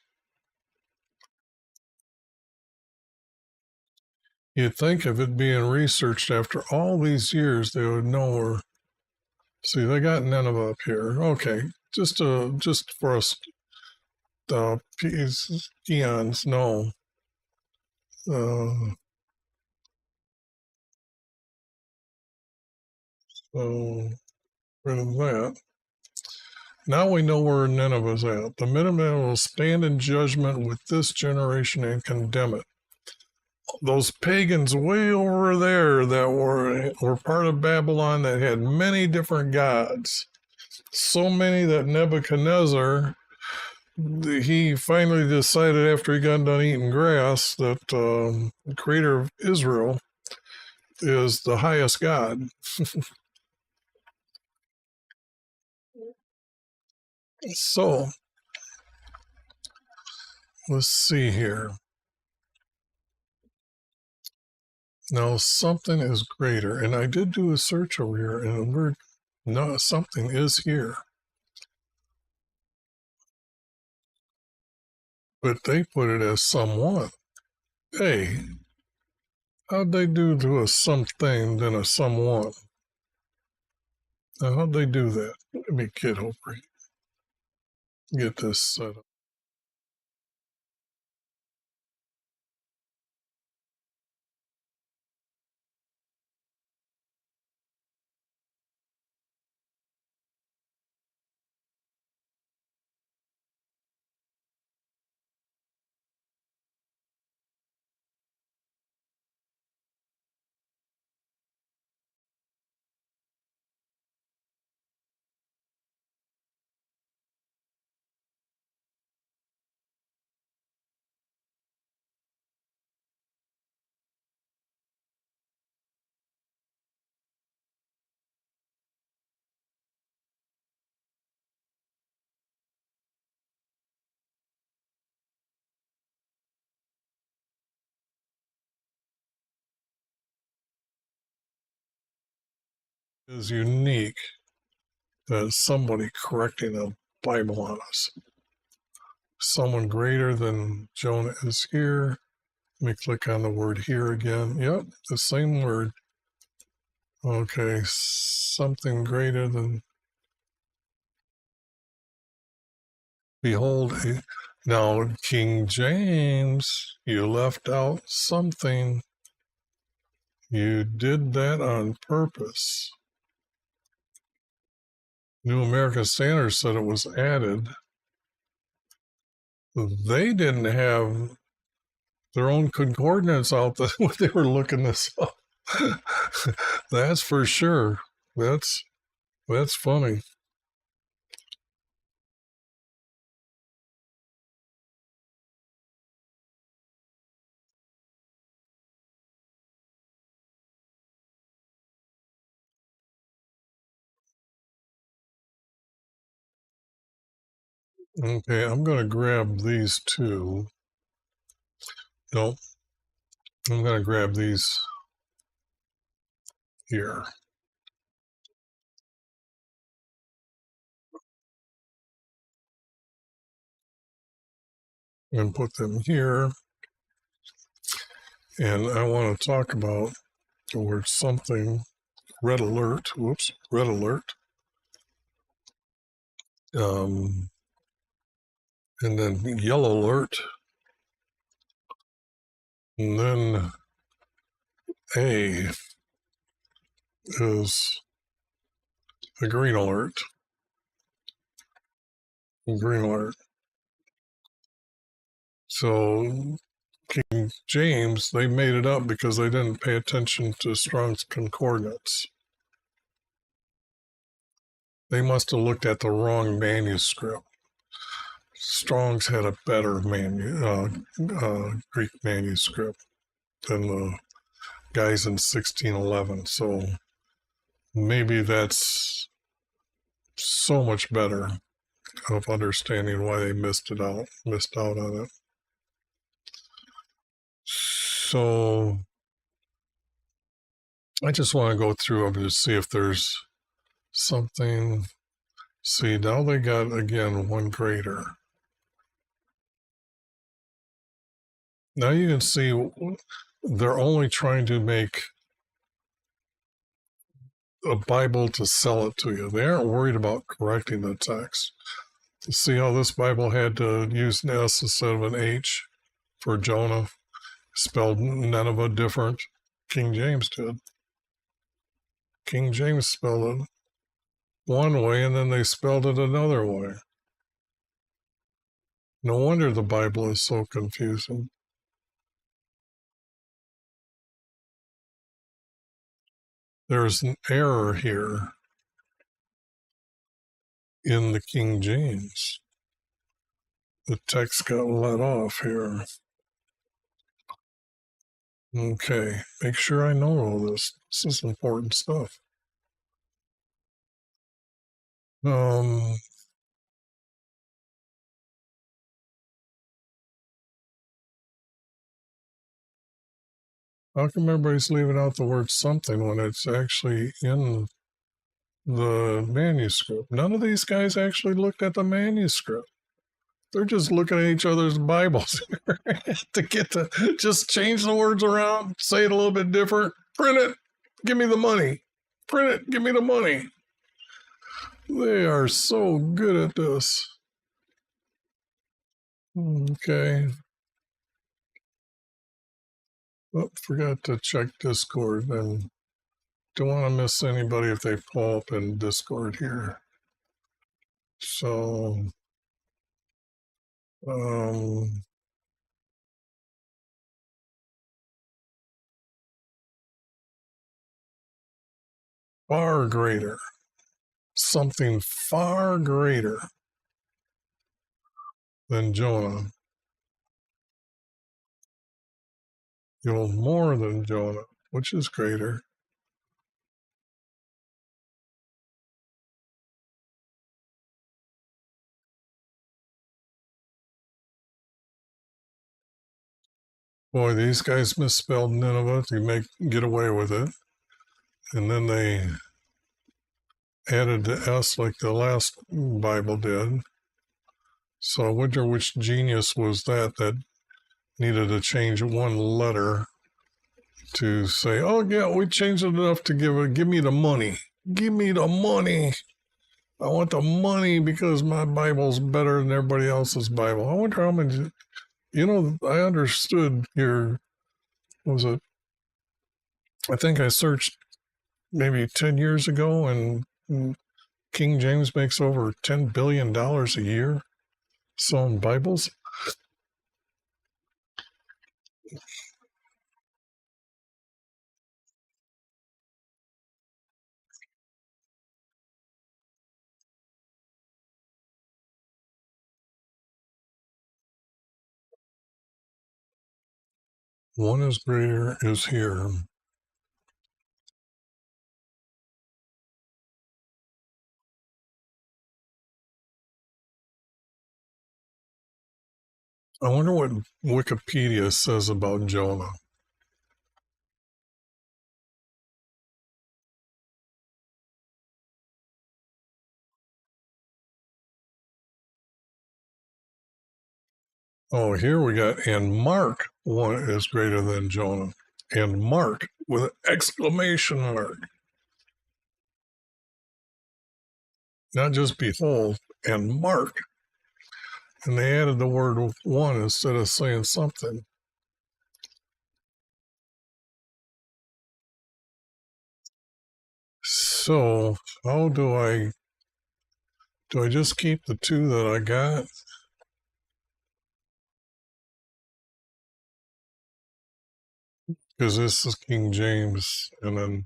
You'd think of it being researched after all these years, they would know where. See, they got Nineveh up here. Okay, just for us, eons, no. So rid of that. Now we know where Nineveh's at. The Minutemen will stand in judgment with this generation and condemn it. Those pagans way over there that were part of Babylon that had many different gods. So many that Nebuchadnezzar, he finally decided after he got done eating grass that the creator of Israel is the highest God. So let's see here. Now something is greater, and I did do a search over here, and the word no, something is here. But they put it as someone. Hey, how'd they do to a something than a someone? Now, how'd they do that? Let me get over here. Get this set up. is unique that somebody correcting a Bible on us. Someone greater than Jonah is here. Let me click on the word here again. Yep, the same word. Okay, something greater than. Behold, now King James, you left out something. You did that on purpose. New American Standard said it was added. They didn't have their own concordance out there when they were looking this up. That's for sure. That's funny. Okay, I'm going to grab these two. Nope, I'm going to grab these here. And put them here. And I want to talk about the word something. Red alert. Whoops, red alert. And then yellow alert. And then A is a green alert. Green alert. So King James, they made it up because they didn't pay attention to Strong's concordance. They must have looked at the wrong manuscript. Strong's had a better Greek manuscript than the guys in 1611. So maybe that's so much better of understanding why they missed out on it. So I just want to go through them to see if there's something. See, now they got, again, one greater. Now you can see they're only trying to make a Bible to sell it to you. They aren't worried about correcting the text. See how this Bible had to use an S instead of an H for Jonah? Spelled Nineveh different. King James did. King James spelled it one way and then they spelled it another way. No wonder the Bible is so confusing. There's an error here in the King James. The text got let off here. Okay, make sure I know all this. This is important stuff. How come everybody's leaving out the word something when it's actually in the manuscript? None of these guys actually looked at the manuscript. They're just looking at each other's Bibles to get to just change the words around, say it a little bit different, print it, give me the money. Print it, give me the money. They are so good at this. Okay. Oh, forgot to check Discord. And don't want to miss anybody if they pull up in Discord here. So, far greater, something far greater than Jonah. More than Jonah, which is greater. Boy, these guys misspelled Nineveh to get away with it. And then they added the S like the last Bible did. So I wonder which genius was that needed to change one letter to say, oh yeah, we changed it enough to give me the money. Give me the money. I want the money because my Bible's better than everybody else's Bible. I wonder how many, I understood your, was it, I think I searched maybe 10 years ago, and King James makes over $10 billion a year selling Bibles. One is greater is here. I wonder what Wikipedia says about Jonah. Oh, here we got, and Mark one is greater than Jonah. And Mark with an exclamation mark. Not just behold, and Mark. And they added the word one instead of saying something. So how do I just keep the two that I got? Because this is King James, and then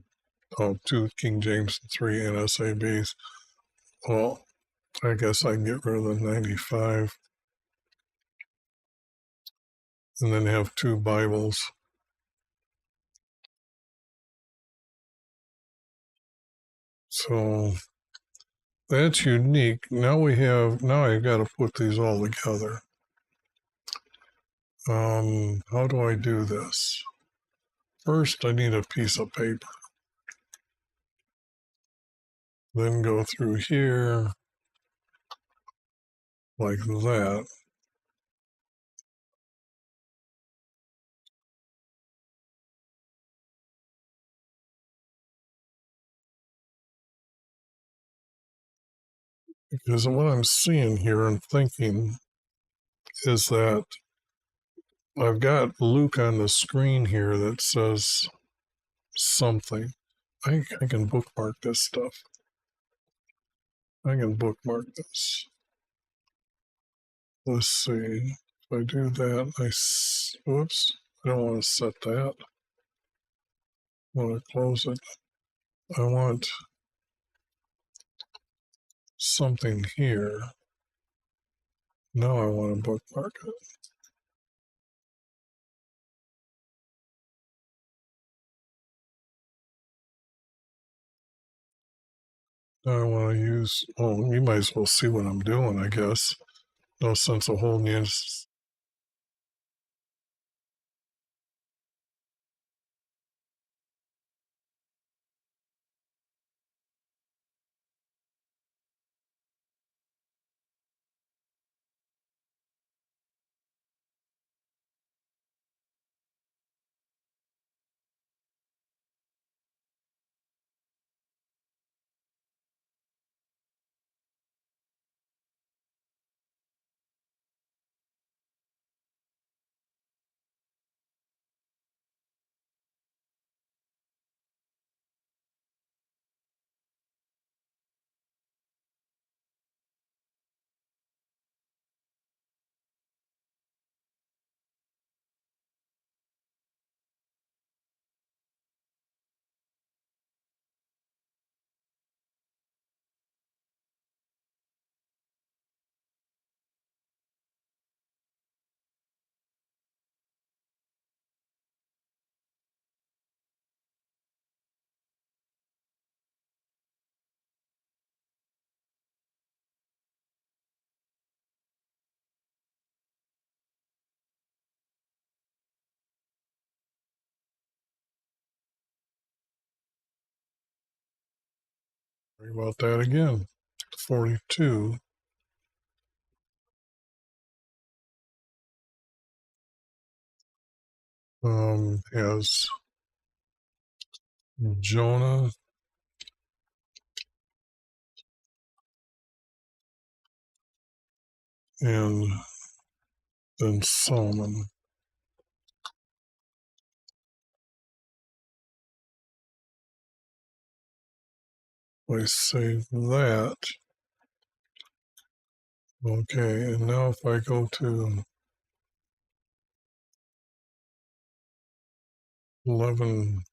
two King James and three NSABs. Well, I guess I can get rid of the 95 and then have two Bibles. So that's unique. Now I've got to put these all together. How do I do this? First, I need a piece of paper. Then go through here like that. Because what I'm seeing here and thinking is that I've got Luke on the screen here that says something. I can bookmark this stuff. I can bookmark this. Let's see. If I do that, whoops, I don't want to set that. I want to close it. I want something here. Now I want to bookmark it. Now I want to use, you might as well see what I'm doing, I guess. No sense of holding you Sorry about that again. 42 has Jonah and then Solomon. I say that. Okay, and now if I go to 11,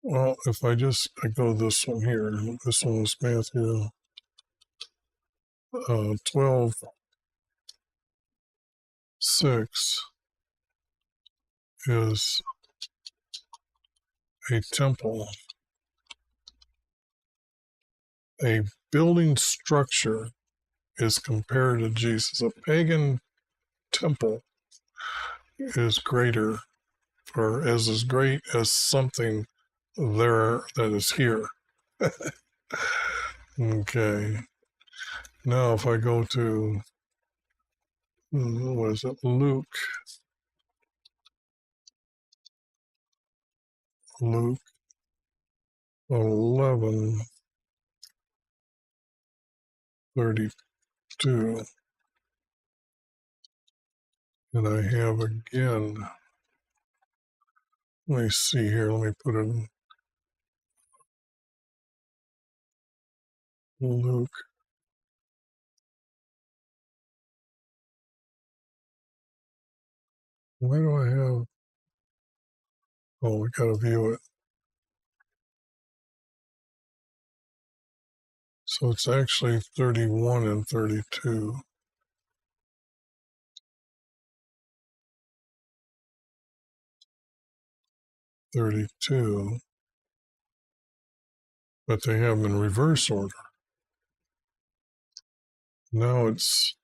well, if I go this one here, this one is Matthew 12:6 is a temple, a building structure is compared to Jesus. A pagan temple is greater, or as great as something there that is here. Okay. Now, if I go to, what is it, Luke 11:32, and I have again, let me see here, let me put it in Luke. Why do I have, oh, I gotta view it. So it's actually 31 and 32. 32, but they have them in reverse order. Now it's,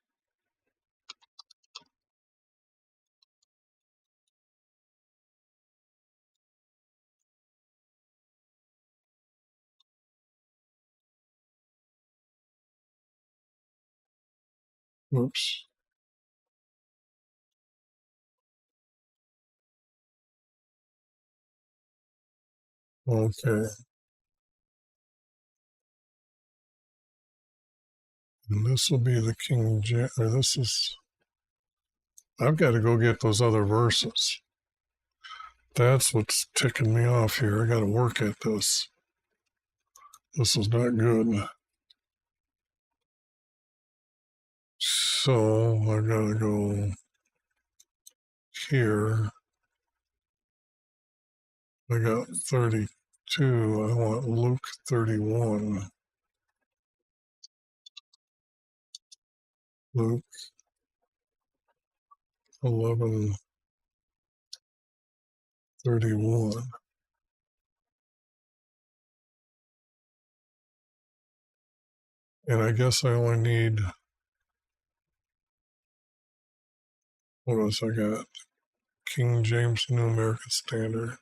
oops. Okay. And this will be the King James, or this is, I've got to go get those other verses. That's what's ticking me off here. I got to work at this. This is not good. So I got to go here. I got 32. I want Luke 31. Luke 11:31. And I guess I only need, what else I got? King James New American Standard.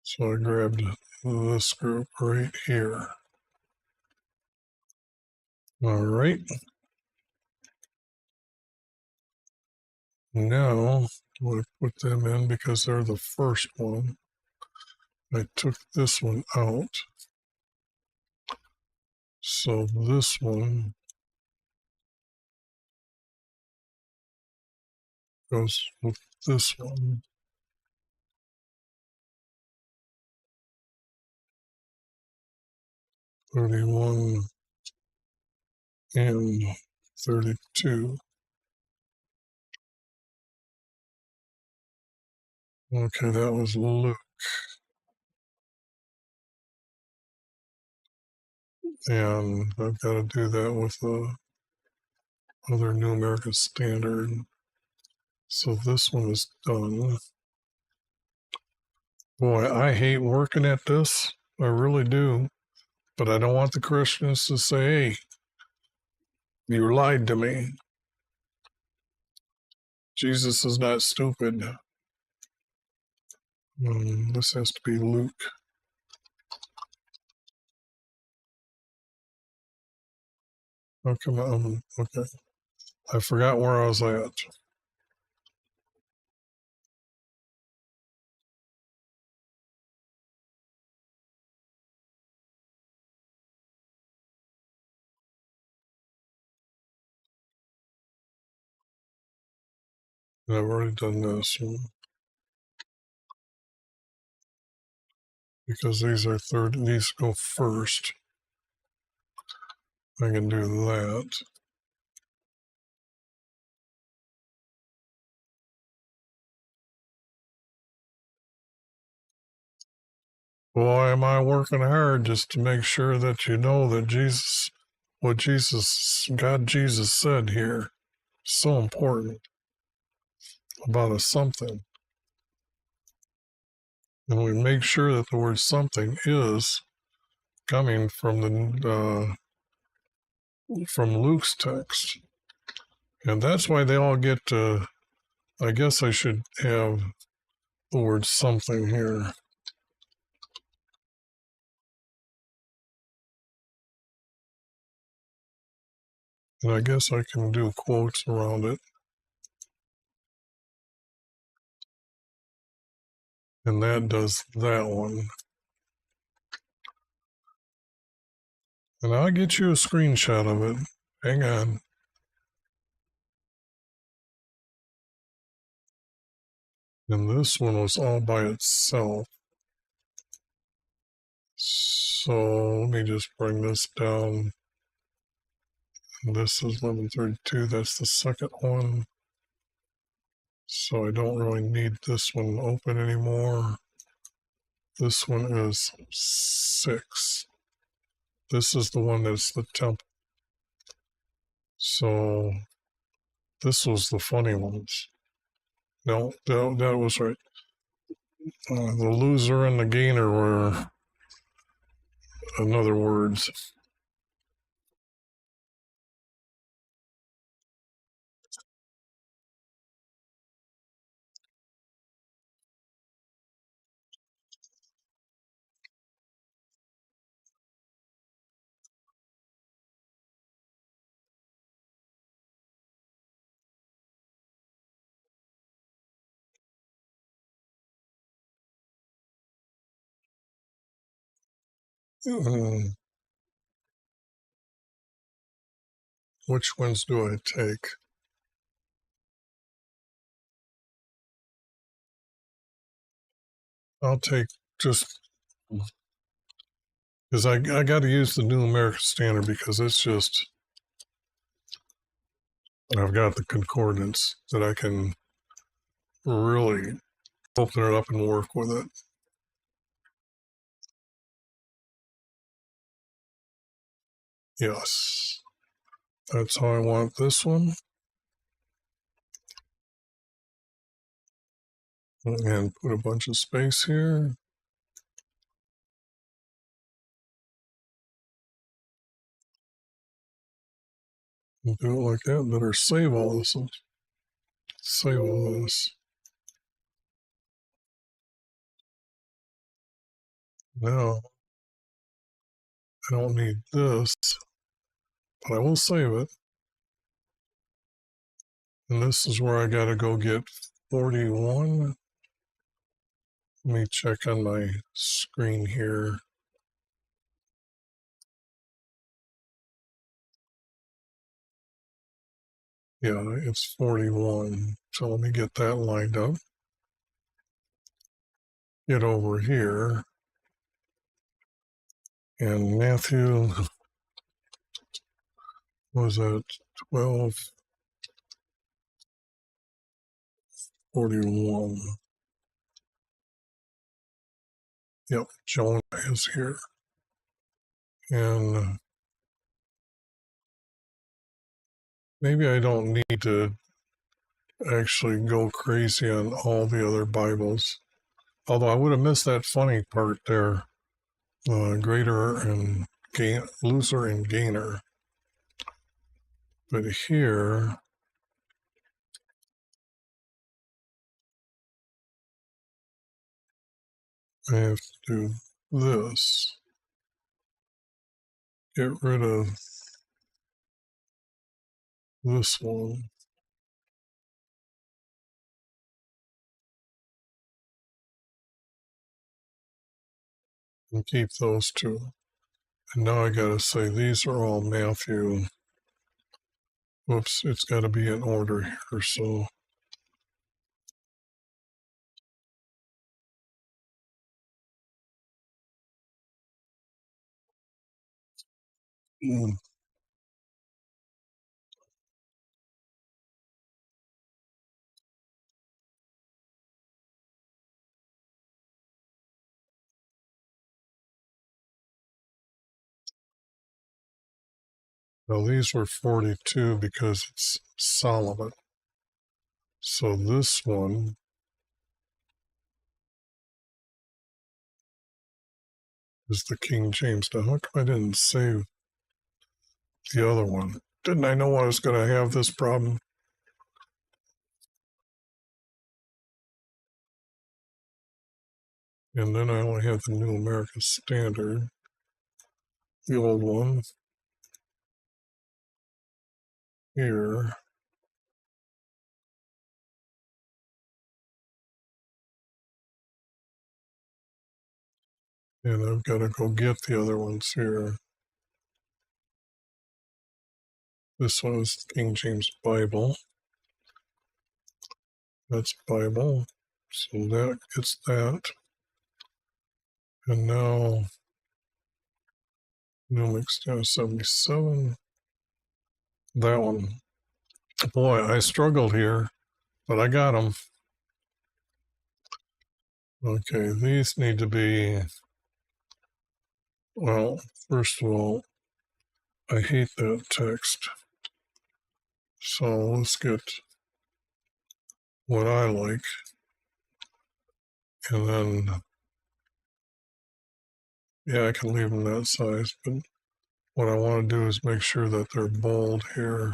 So I grabbed this group right here. All right. Now I'm going to put them in because they're the first one. I took this one out. So this one goes with this one. '31 and 32. Okay, that was Luke. And I've got to do that with the other New American Standard. So this one is done. Boy, I hate working at this. I really do. But I don't want the Christians to say, hey, you lied to me. Jesus is not stupid. This has to be Luke. Oh, come on. Okay. I forgot where I was at. I've already done this because these are these go first. I can do that. Boy, am I working hard just to make sure that you know that what God Jesus said here, so important about a something. And we make sure that the word something is coming from Luke's text. And that's why they all get I guess I should have the word something here. And I guess I can do quotes around it. And that does that one. And I'll get you a screenshot of it. Hang on. And this one was all by itself. So let me just bring this down. This is 1132. That's the second one. So I don't really need this one open anymore. This one is 6. This is the one that's the temple. So this was the funny ones. No, that was right. The loser and the gainer were, in other words. Um, which ones do I take? I'll take just because I got to use the New American Standard because it's just I've got the concordance that I can really open it up and work with it. Yes, that's how I want this one. And put a bunch of space here. And do it like that. Better save all this. Save all this. Now, I don't need this, but I will save it. And this is where I got to go get 41. Let me check on my screen here. Yeah, it's 41. So let me get that lined up. Get over here. And Matthew, was that 12:41? Yep, Jonah is here. And maybe I don't need to actually go crazy on all the other Bibles. Although I would have missed that funny part there, greater and loser and gainer. But here, I have to do this. Get rid of this one. And keep those two. And now I gotta say these are all Matthew. Whoops, it's gotta be in order here, so mm, now these were 42 because it's Solomon. So this one is the King James. Now, how come I didn't save the other one? Didn't I know I was going to have this problem? And then I only have the New American Standard, the old one here. And I've got to go get the other ones here. This one is King James Bible. That's Bible. So that gets that. And now New Mixed 77. That one. Boy, I struggled here, but I got them. Okay, these need to be, well, first of all, I hate that text. So let's get what I like. And then, yeah, I can leave them that size, but what I want to do is make sure that they're bold here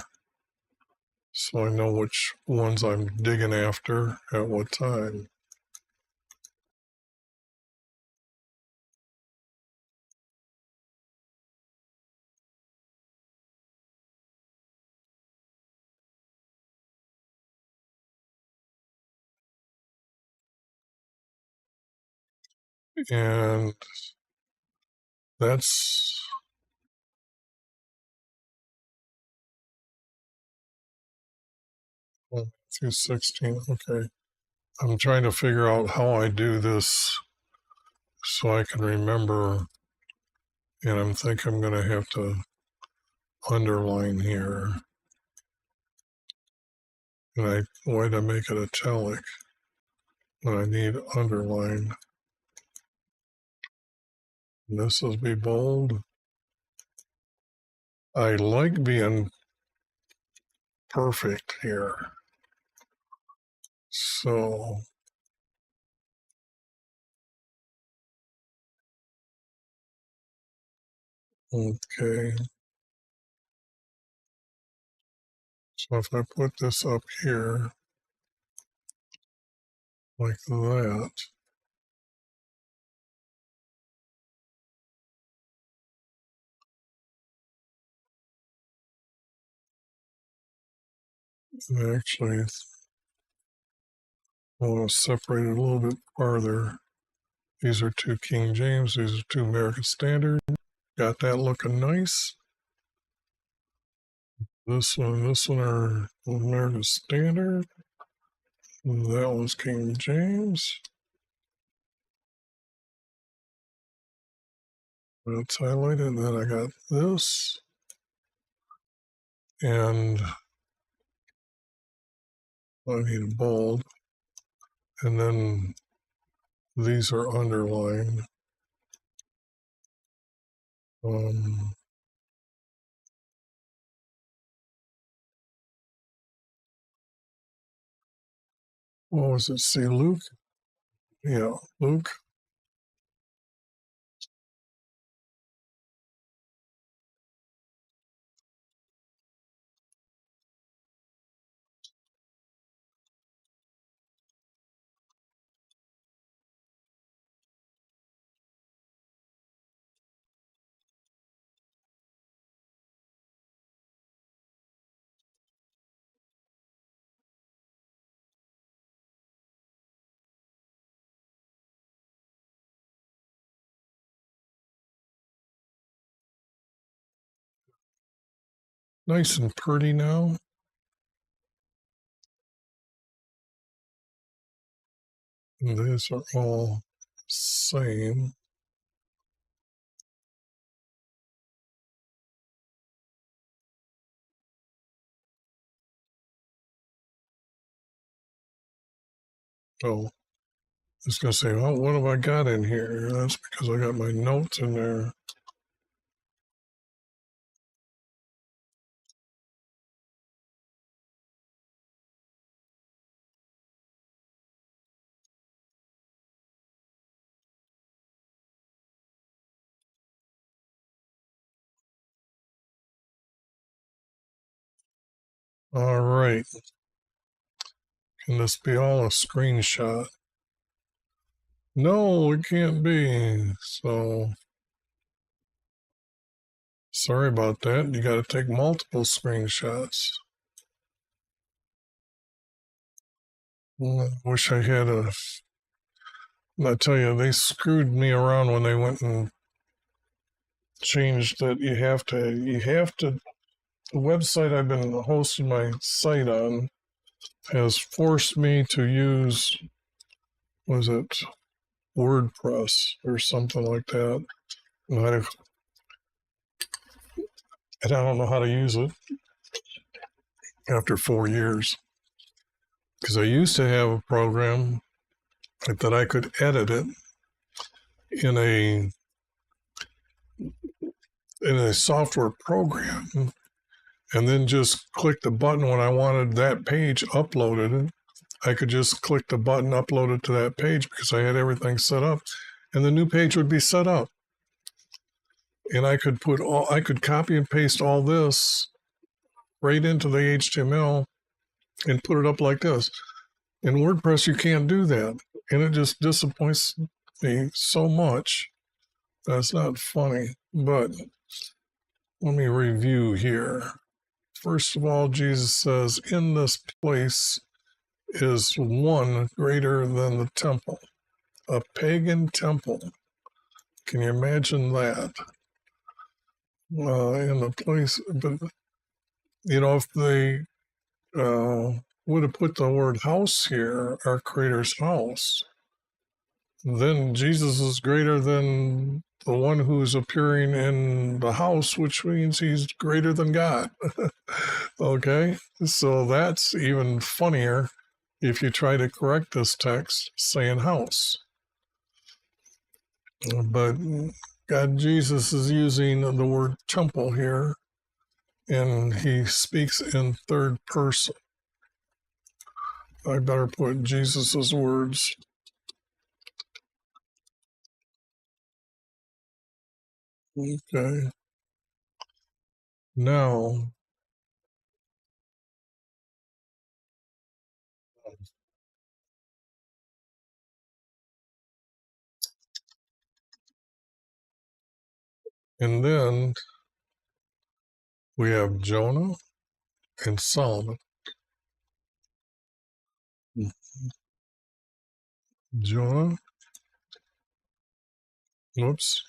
so I know which ones I'm digging after at what time. And that's 216. Okay. I'm trying to figure out how I do this so I can remember. And I'm think I'm going to have to underline here. And why did I make it italic when I need underline? And this will be bold. I like being perfect here. So, okay. So if I put this up here like that, and actually I want to separate it a little bit farther. These are two King James, these are two American Standard. Got that looking nice. This one are American Standard. That one's King James. That's highlighted. And then I got this. And I need a bold. And then these are underlined. What was it? See, Luke? Yeah, Luke. nice and pretty now. And these are all same. Oh, I was going to say, well, what have I got in here? That's because I got my notes in there. All right. Can this be all a screenshot? No, it can't be. So sorry about that. You got to take multiple screenshots. I wish I had a. I tell you, they screwed me around when they went and changed that the website I've been hosting my site on has forced me to use, was it WordPress or something like that? And I don't know how to use it after 4 years because I used to have a program that I could edit it in a software program and then just click the button when I wanted that page uploaded. I could just click the button, upload it to that page because I had everything set up, and the new page would be set up. And I could copy and paste all this right into the HTML and put it up like this. In WordPress, you can't do that, and it just disappoints me so much. That's not funny, but let me review here. First of all, Jesus says, in this place is one greater than the temple, a pagan temple. Can you imagine that? In the place, but if they would have put the word house here, our Creator's house, then Jesus is greater than the one who is appearing in the house, which means he's greater than God. Okay, so that's even funnier if you try to correct this text saying house. But God, Jesus is using the word temple here, and he speaks in third person. I better put Jesus's words. Okay. Now, and then we have Jonah and Solomon. Jonah, whoops,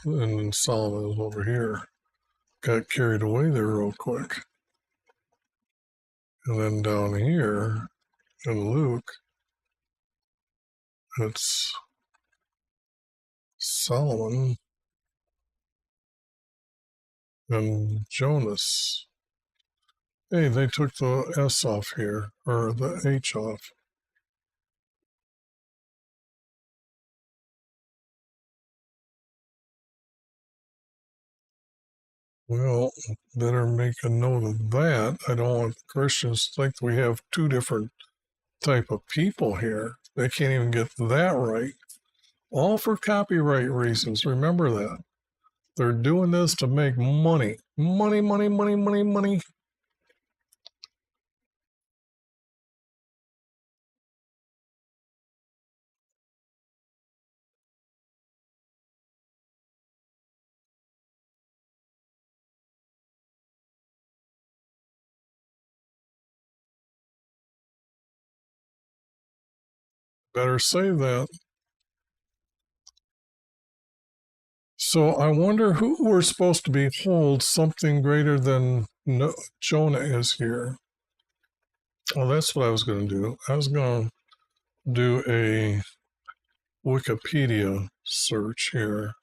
and then Solomon is over here. Got carried away there real quick. And then down here in Luke, it's Solomon and Jonas. Hey, they took the S off here, or the H off. Well, better make a note of that. I don't want Christians to think we have two different type of people here. They can't even get that right. All for copyright reasons. Remember that. They're doing this to make money. Money, money, money, money, money. Better save that. So I wonder who we're supposed to behold something greater than Jonah is here. Well, that's what I was going to do. I was going to do a Wikipedia search here.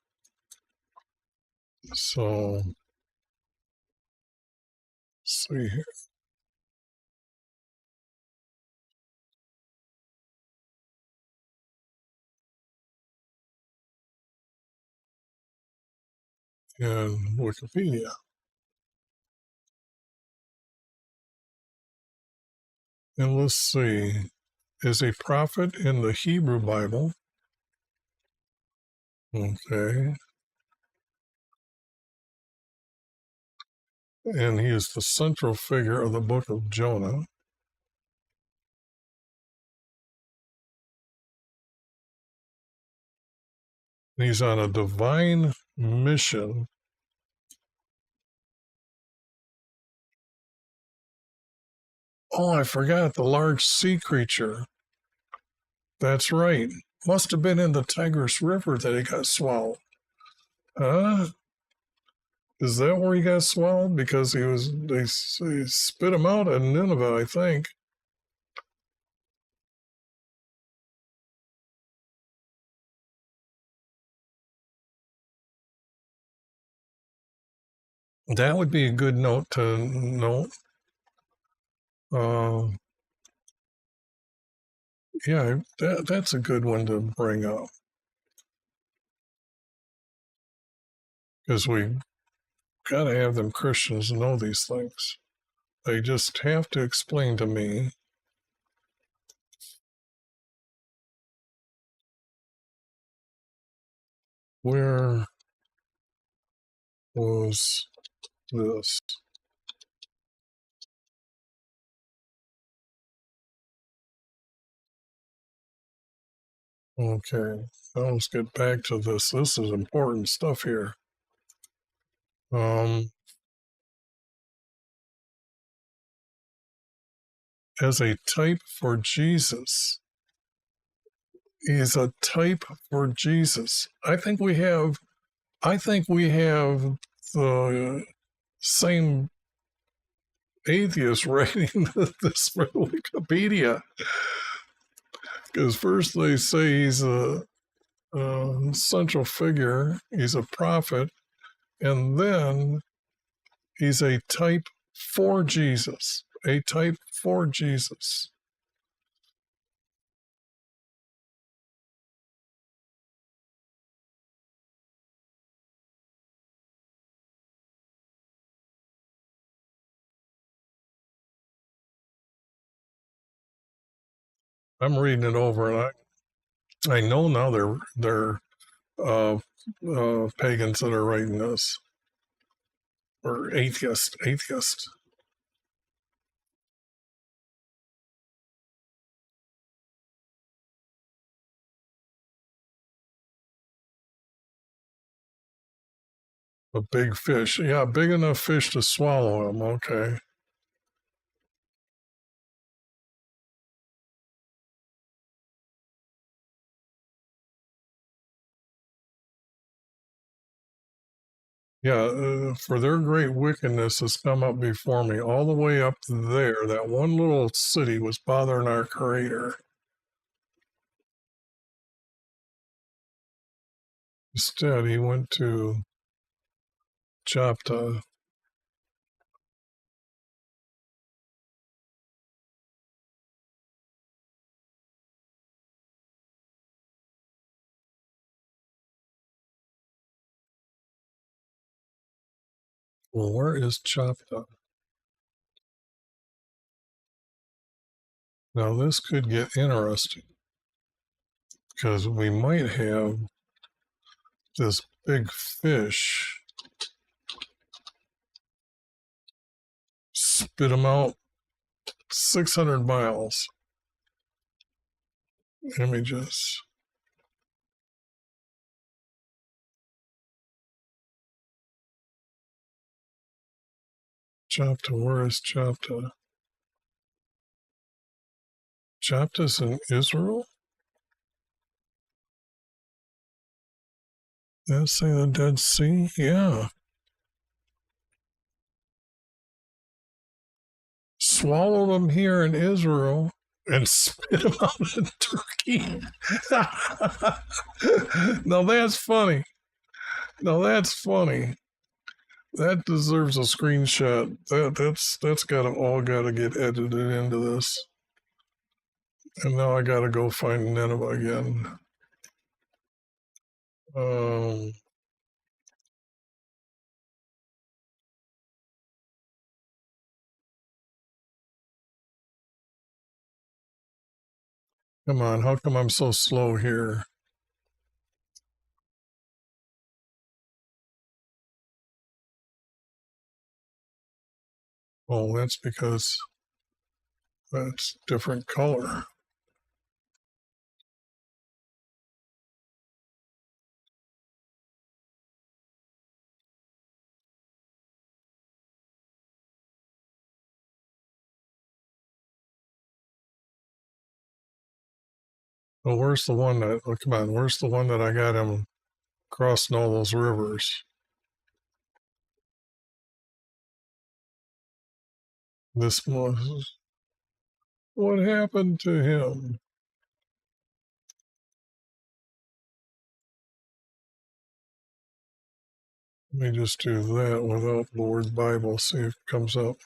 So, let's see here. In Wikipedia. And let's see. Is a prophet in the Hebrew Bible. Okay. And he is the central figure of the book of Jonah. And he's on a divine mission. Oh, I forgot the large sea creature. That's right. Must have been in the Tigris River that he got swallowed. Huh? Is that where he got swallowed? Because they spit him out at Nineveh, I think. That would be a good note to note. Yeah, that's a good one to bring up. Because we got to have them Christians know these things. They just have to explain to me where was this. Okay, now let's get back to this. This is important stuff here. As a type for Jesus. He's a type for Jesus. I think we have the same atheist writing this for Wikipedia. Because first they say he's a central figure, he's a prophet, and then he's a type for Jesus. A type for Jesus. I'm reading it over, and I know now they're pagans that are writing this, or atheist. A big fish, yeah, big enough fish to swallow him. Okay. Yeah, for their great wickedness has come up before me, all the way up there. That one little city was bothering our Creator. Instead, he went to Japta. Well, where is Japta? Now, this could get interesting because we might have this big fish spit him out 600 miles. Let me just. Japta, where is Japta? Japta's in Israel? Did it say the Dead Sea? Yeah. Swallow them here in Israel and spit them out in Turkey. Now that's funny. Now that's funny. That deserves a screenshot. That's gotta all gotta get edited into this. And now I gotta go find Nineveh again. Um, Come on, how come I'm so slow here? Oh, that's because that's different color. Oh, where's the one that? Oh, come on, where's the one that I got him crossing all those rivers? This was what happened to him. Let me just do that without the word Bible. See if it comes up.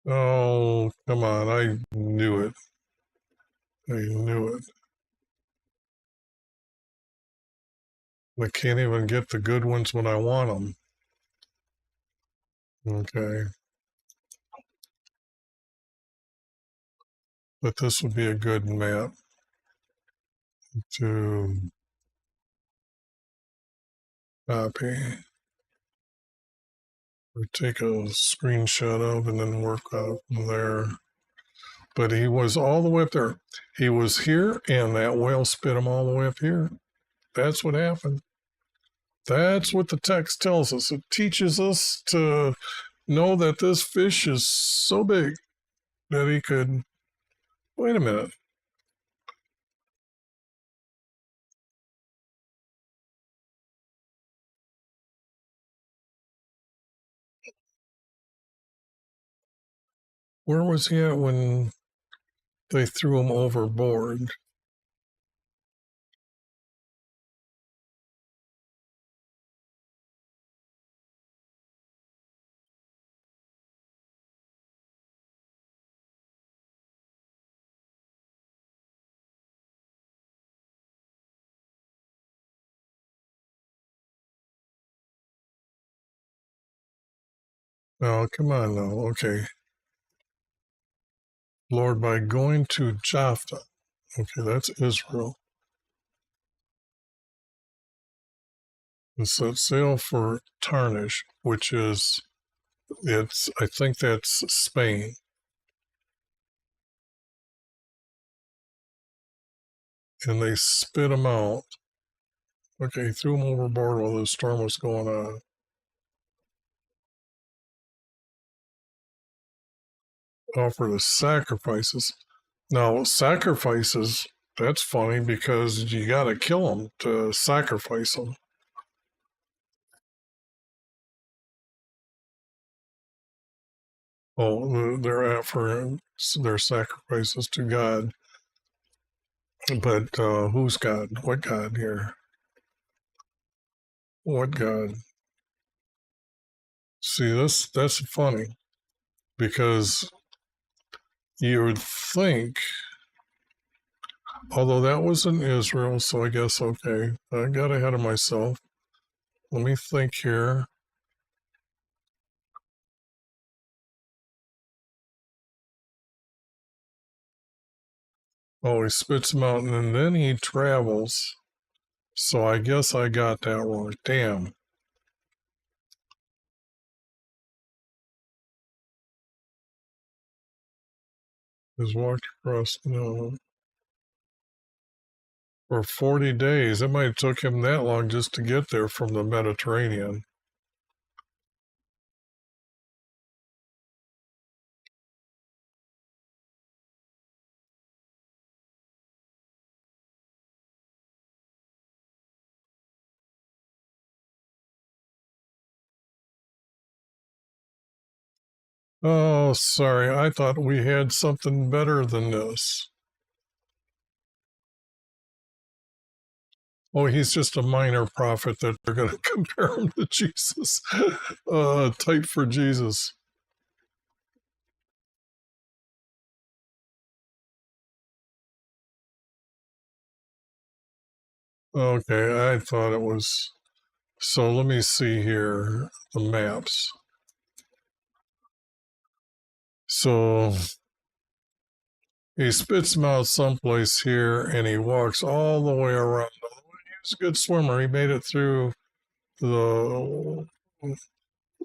Oh, come on! I knew it. I knew it. I can't even get the good ones when I want them. Okay, but this would be a good map to copy or take a screenshot of and then work out from there. But he was all the way up there. He was here, and that whale spit him all the way up here. That's what happened. That's what the text tells us. It teaches us to know that this fish is so big that he could. Wait a minute. Where was he at when they threw him overboard? Oh, come on now. Okay. Lord, by going to Jaffa. Okay, that's Israel. And set sail for Tarnish, which is I think that's Spain. And they spit him out. Okay, threw him overboard while the storm was going on. Offer the sacrifices. Now, sacrifices, that's funny because you got to kill them to sacrifice them. Oh, they're offering their sacrifices to God. But who's God? What God here? What God? See, that's funny because you would think, although that was in Israel, so I guess okay, I got ahead of myself. Let me think here. Oh, he spits him out and then he travels. So I guess I got that wrong. Damn. He's walked across, for 40 days. It might have took him that long just to get there from the Mediterranean. Oh, sorry. I thought we had something better than this. Oh, he's just a minor prophet that they're going to compare him to Jesus. Type for Jesus. Okay, I thought it was. So let me see here the maps. So he spits him out someplace here and he walks all the way around. He's a good swimmer. He made it through the.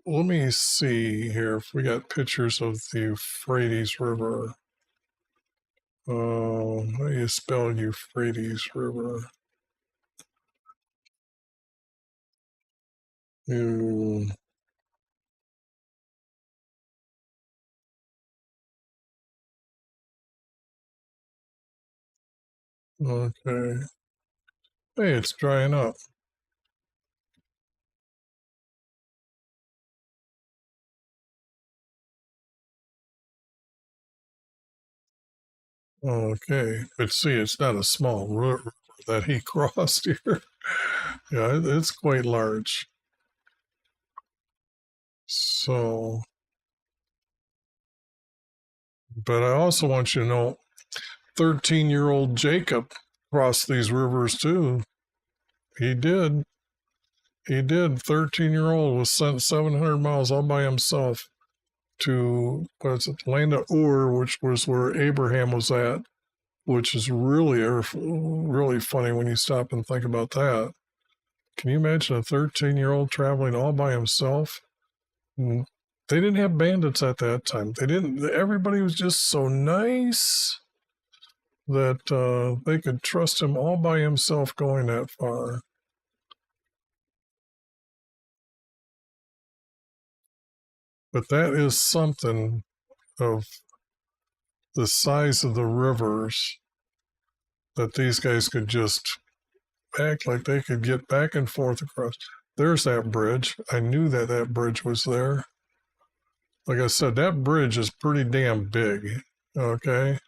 Let me see here if we got pictures of the Euphrates River. How do you spell Euphrates River? You. Okay. Hey, it's drying up. Okay. But see, it's not a small river that he crossed here. Yeah, it's quite large. So, but I also want you to know 13-year-old Jacob crossed these rivers too. He did. He did. 13-year-old was sent 700 miles all by himself to what's it, land of Ur, which was where Abraham was at, which is really funny when you stop and think about that. Can you imagine a 13-year-old traveling all by himself? They didn't have bandits at that time. They didn't. Everybody was just so nice that they could trust him all by himself going that far. But that is something of the size of the rivers that these guys could just act like they could get back and forth across. There's that bridge. I knew that that bridge was there. Like I said, that bridge is pretty damn big. Okay.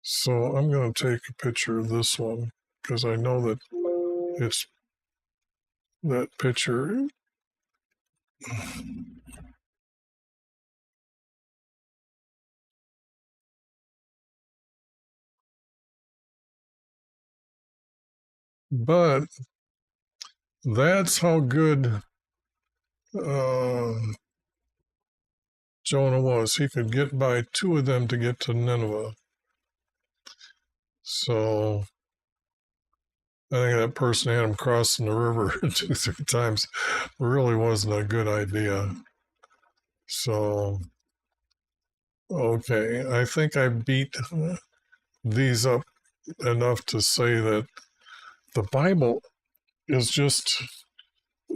So I'm going to take a picture of this one because I know that it's that picture. But that's how good Jonah was. He could get by two of them to get to Nineveh. So I think that person had him crossing the river 2, 3 times. Really wasn't a good idea. So, okay, I think I beat these up enough to say that the Bible is just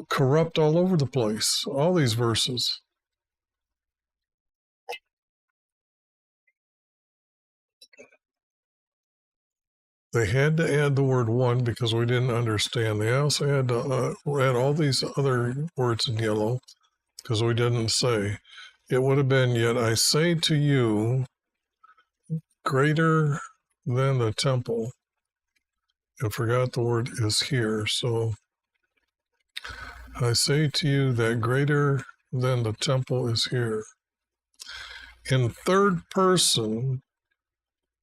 corrupt all over the place. All these verses. They had to add the word one because we didn't understand. They also had to add all these other words in yellow because we didn't say. It would have been, yet I say to you, greater than the temple. And forgot the word is here. So I say to you that greater than the temple is here. In third person,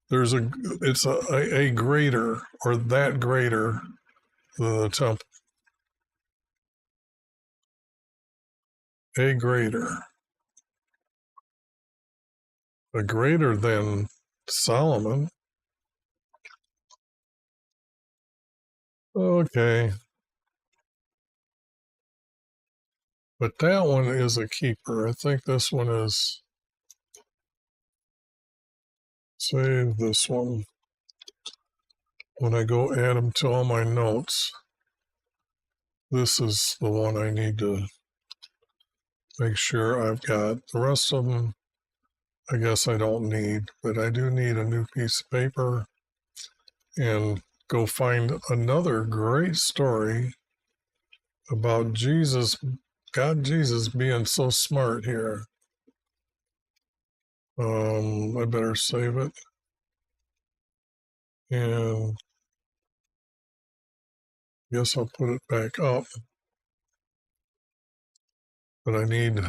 it's a greater or that greater than the temple. A greater. A greater than Solomon. Okay. But that one is a keeper. I think this one is. Save this one. When I go add them to all my notes, this is the one I need to make sure I've got. The rest of them, I guess I don't need, but I do need a new piece of paper and go find another great story about Jesus God, Jesus being so smart here. I better save it. And guess I'll put it back up. But I need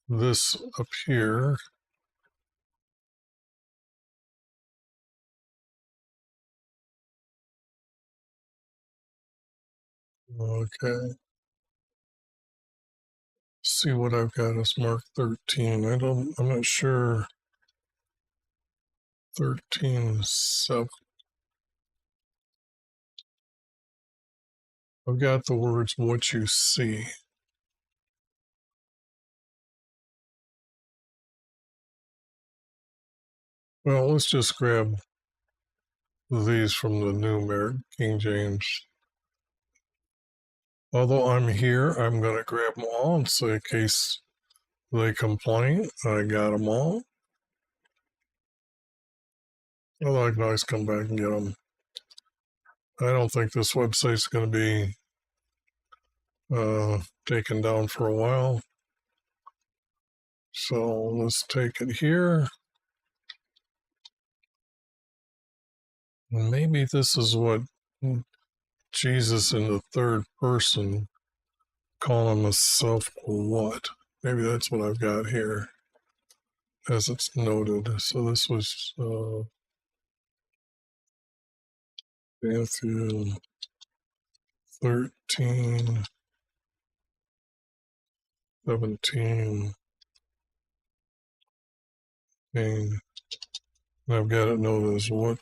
this up here. Okay. See what I've got as Mark 13. I'm not sure. 13:7. I've got the words what you see. Well, let's just grab these from the New King James. Although I'm here, I'm going to grab them all and say, in case they complain, I got them all. Well, I can always come back and get them. I don't think this website's going to be taken down for a while. So let's take it here. Maybe this is what Jesus in the third person calling himself what? Maybe that's what I've got here as it's noted. So this was Matthew 13:17. And I've got it noted as what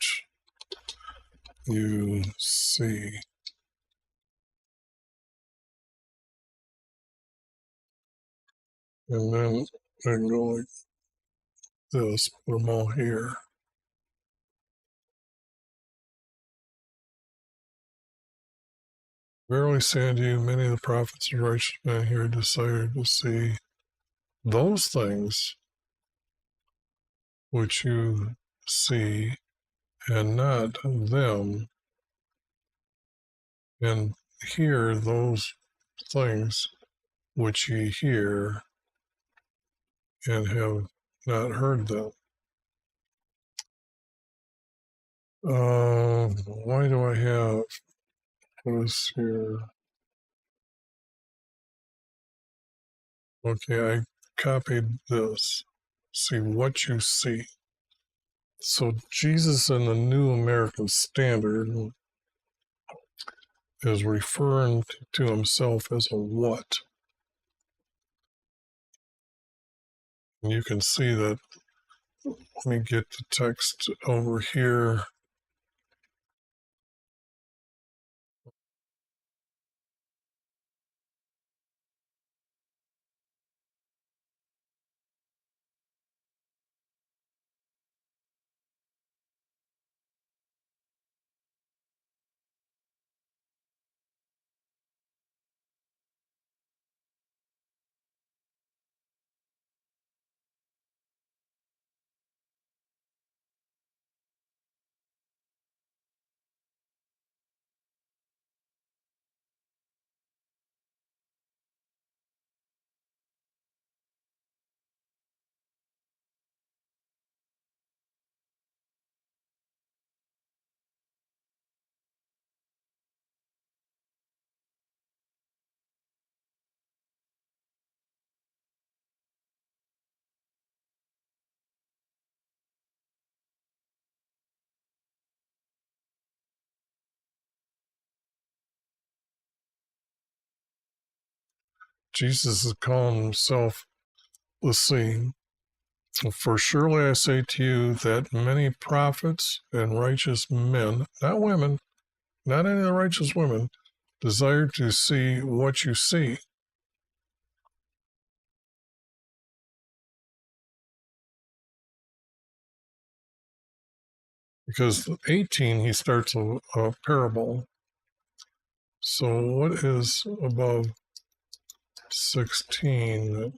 you see. And then I can go like this, put them all here. Verily say unto you, many of the prophets and righteous men here desired to see those things which you see, and not them, and hear those things which ye hear, and have not heard them. Why do I have this here? Okay, I copied this. See what you see. So Jesus in the New American Standard is referring to himself as a what. And you can see that. Let me get the text over here. Jesus is calling himself, let's see, for surely I say to you that many prophets and righteous men, not women, not any of the righteous women, desire to see what you see. Because 18, he starts a parable. So what is above 16?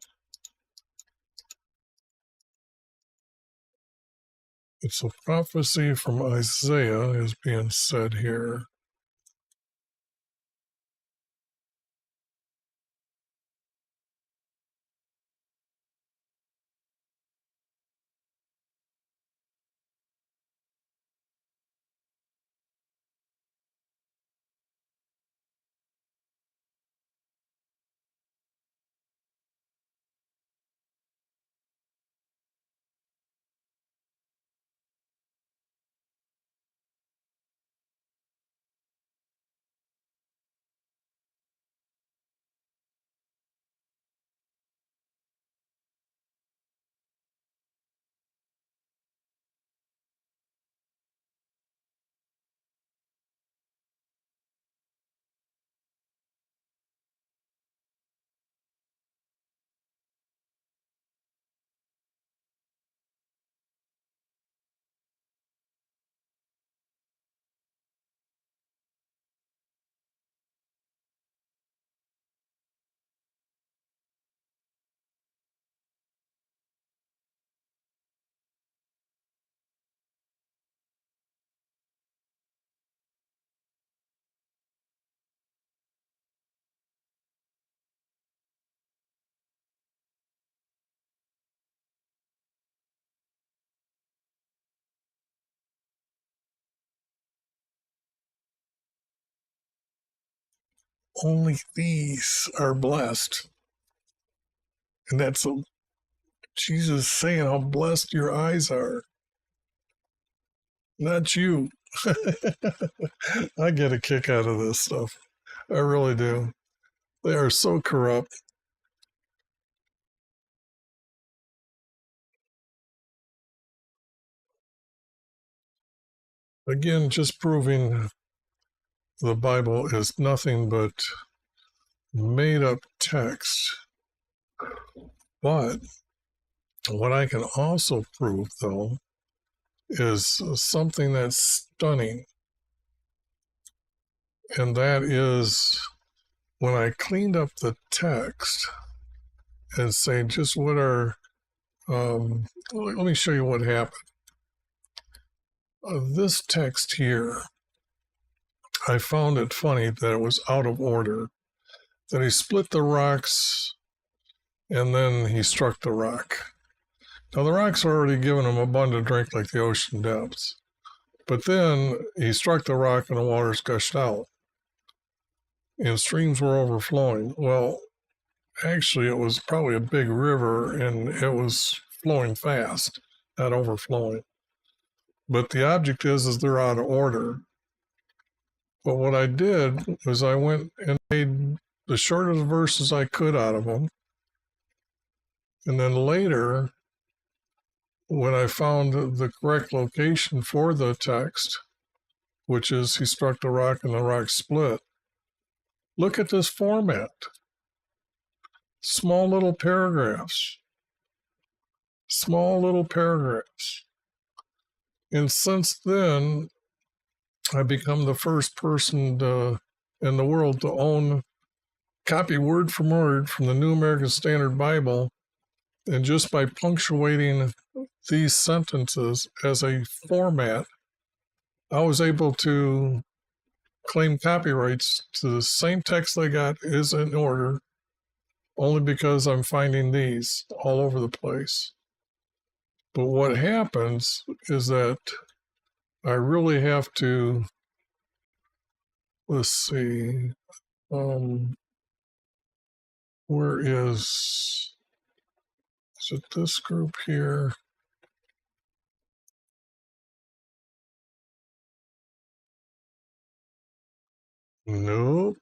It's a prophecy from Isaiah is being said here. only these are blessed. And that's Jesus saying how blessed your eyes are, not you. I get a kick out of this stuff. I really do. They are so corrupt. Again, just proving the Bible is nothing but made up text. But what I can also prove, though, is something that's stunning. And that is when I cleaned up the text and say just what are, let me show you what happened. This text here, I found it funny that it was out of order, that he split the rocks and then he struck the rock. Now, the rocks were already given him abundant drink like the ocean depths. But then he struck the rock and the waters gushed out. And streams were overflowing. Well, actually, it was probably a big river and it was flowing fast, not overflowing. But the object is they're out of order. But what I did was I went and made the shortest verses I could out of them. And then later, when I found the correct location for the text, which is he struck the rock and the rock split, look at this format. Small little paragraphs. Small little paragraphs. And since then, I've become the first person in the world to own copy word for word from the New American Standard Bible. And just by punctuating these sentences as a format, I was able to claim copyrights to the same text I got is in order, only because I'm finding these all over the place. But what happens is that I really have to, let's see, where is it this group here? Nope.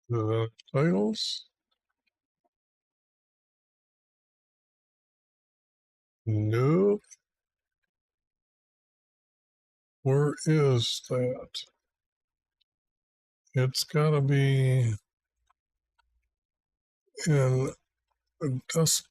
The titles? Nope. Where is that? It's got to be in dust.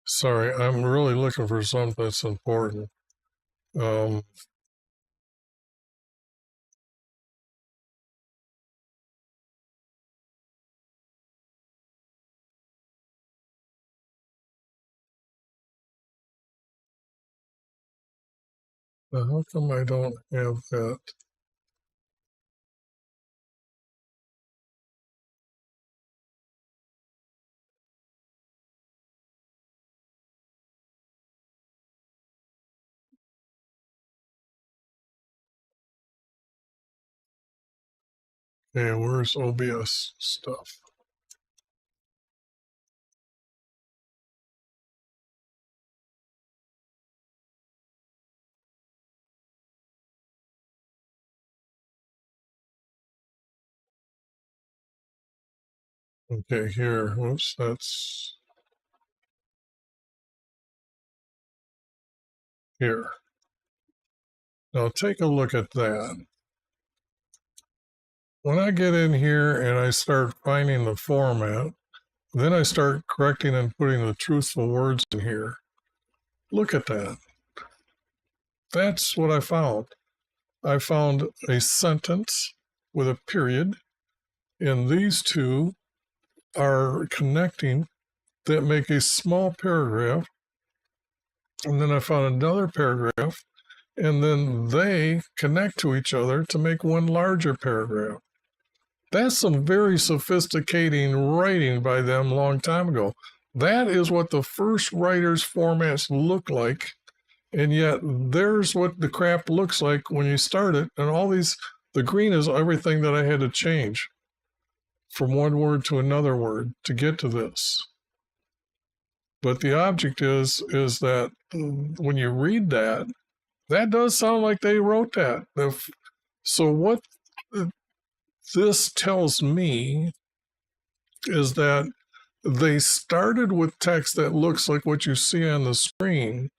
Sorry, I'm really looking for something that's important. Now how come I don't have that? Okay, where's OBS stuff? Okay, here. Whoops, that's here. Now take a look at that. When I get in here and I start finding the format, then I start correcting and putting the truthful words in here. Look at that. That's what I found. I found a sentence with a period, and these two are connecting that make a small paragraph. And then I found another paragraph, and then they connect to each other to make one larger paragraph. That's some very sophisticated writing by them a long time ago. That is what the first writers' formats look like, and yet there's what the crap looks like when you start it. And all these, the green is everything that I had to change from one word to another word to get to this. But the object is that when you read that, that does sound like they wrote that. So what this tells me is that they started with text that looks like what you see on the screen,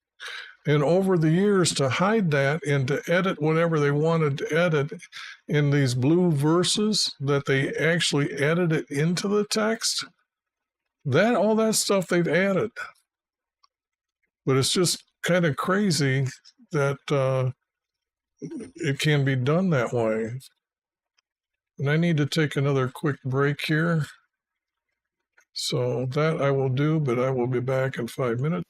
and over the years, to hide that and to edit whatever they wanted to edit in these blue verses, that they actually added it into the text. That all that stuff they've added. But it's just kind of crazy that it can be done that way. And I need to take another quick break here. So that I will do, but I will be back in 5 minutes.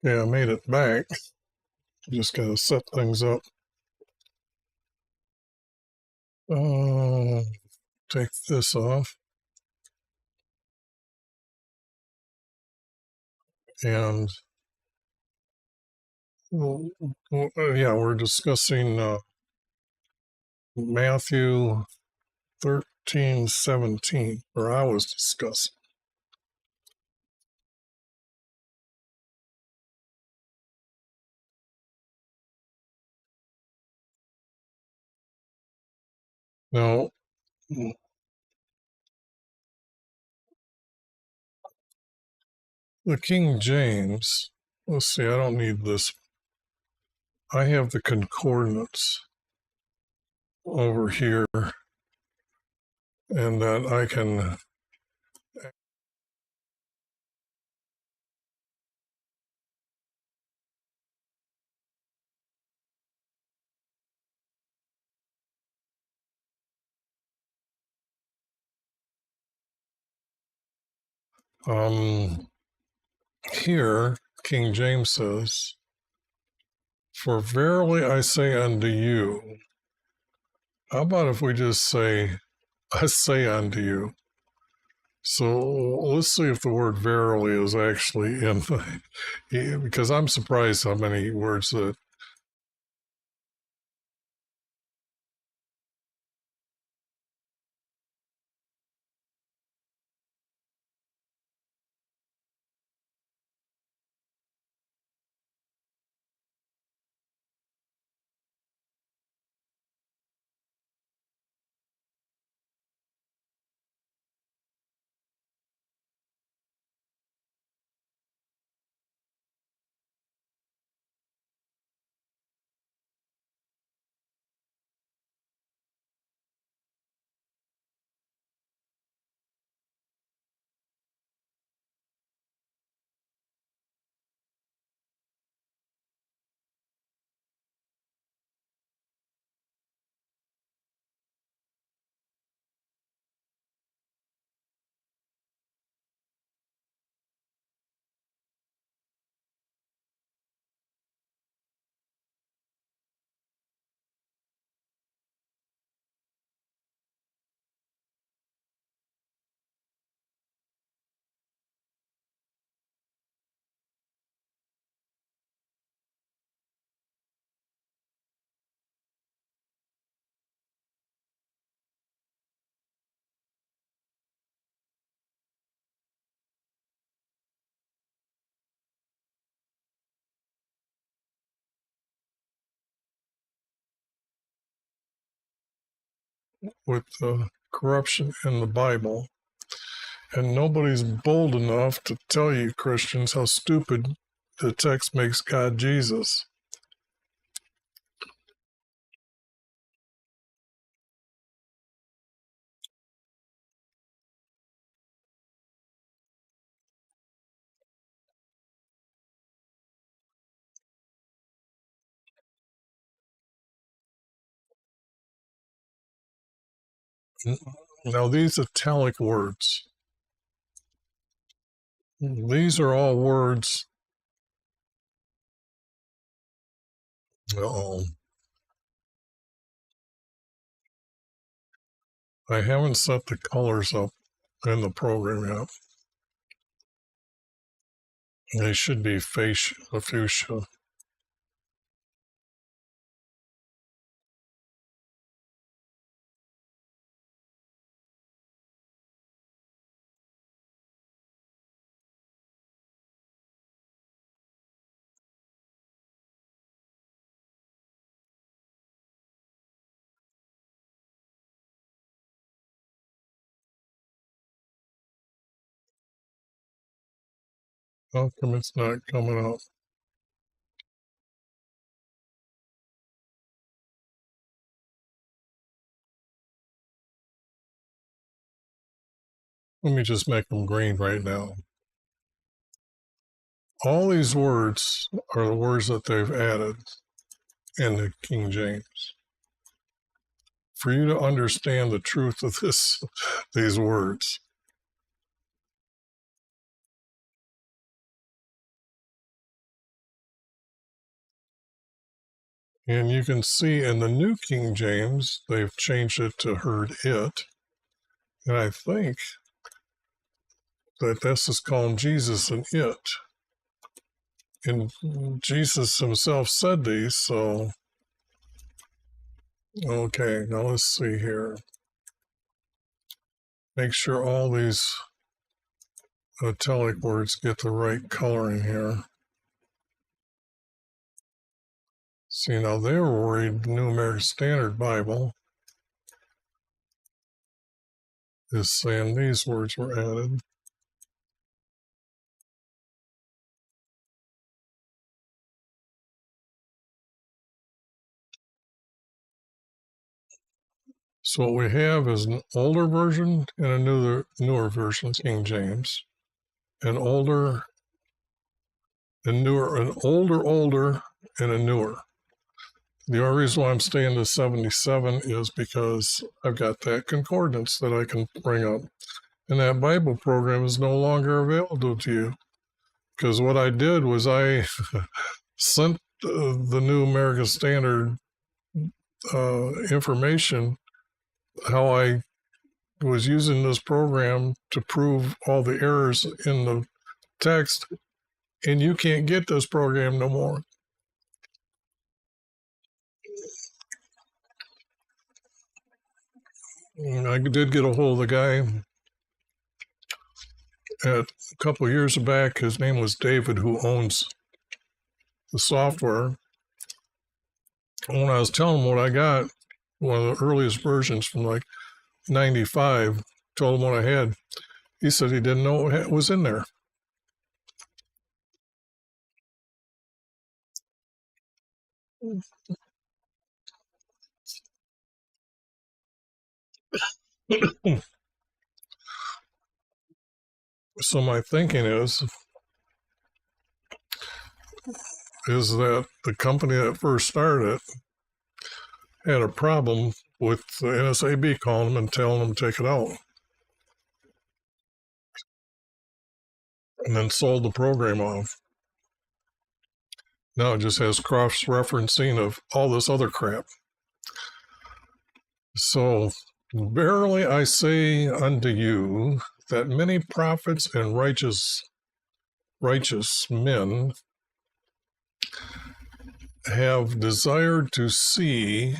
Yeah, I made it back. Just gotta set things up. Take this off. And yeah, we're discussing Matthew 13:17, or I was discussing. Now, the King James, let's see, I don't need this. I have the concordance over here, and that I can. Here, King James says, "For verily I say unto you," how about if we just say, "I say unto you"? So let's see if the word verily is actually in the, because I'm surprised how many words that. With the corruption in the Bible. And nobody's bold enough to tell you, Christians, how stupid the text makes God Jesus. Now, these italic words, these are all words. Oh, I haven't set the colors up in the program yet. They should be fuchsia. How come it's not coming up? Let me just make them green right now. All these words are the words that they've added in the King James. For you to understand the truth of these words, And you can see in the New King James, they've changed it to heard it. And I think that this is calling Jesus an it. And Jesus himself said these, so okay, now let's see here. Make sure all these italic words get the right coloring here. See, now they were worried the New American Standard Bible is saying these words were added. So what we have is an older version and a newer version, King James. An older and newer, an older, and a newer. The only reason why I'm staying to 77 is because I've got that concordance that I can bring up. And that Bible program is no longer available to you. Because what I did was I sent the New American Standard information, how I was using this program to prove all the errors in the text, and you can't get this program no more. And I did get a hold of the guy a couple of years back. His name was David, who owns the software. And when I was telling him what I got, one of the earliest versions from like 95, told him what I had, he said he didn't know what was in there. So my thinking is that the company that first started had a problem with the NSAB calling them and telling them to take it out, and then sold the program off. Now it just has cross-referencing of all this other crap. So, verily I say unto you that many prophets and righteous men have desired to see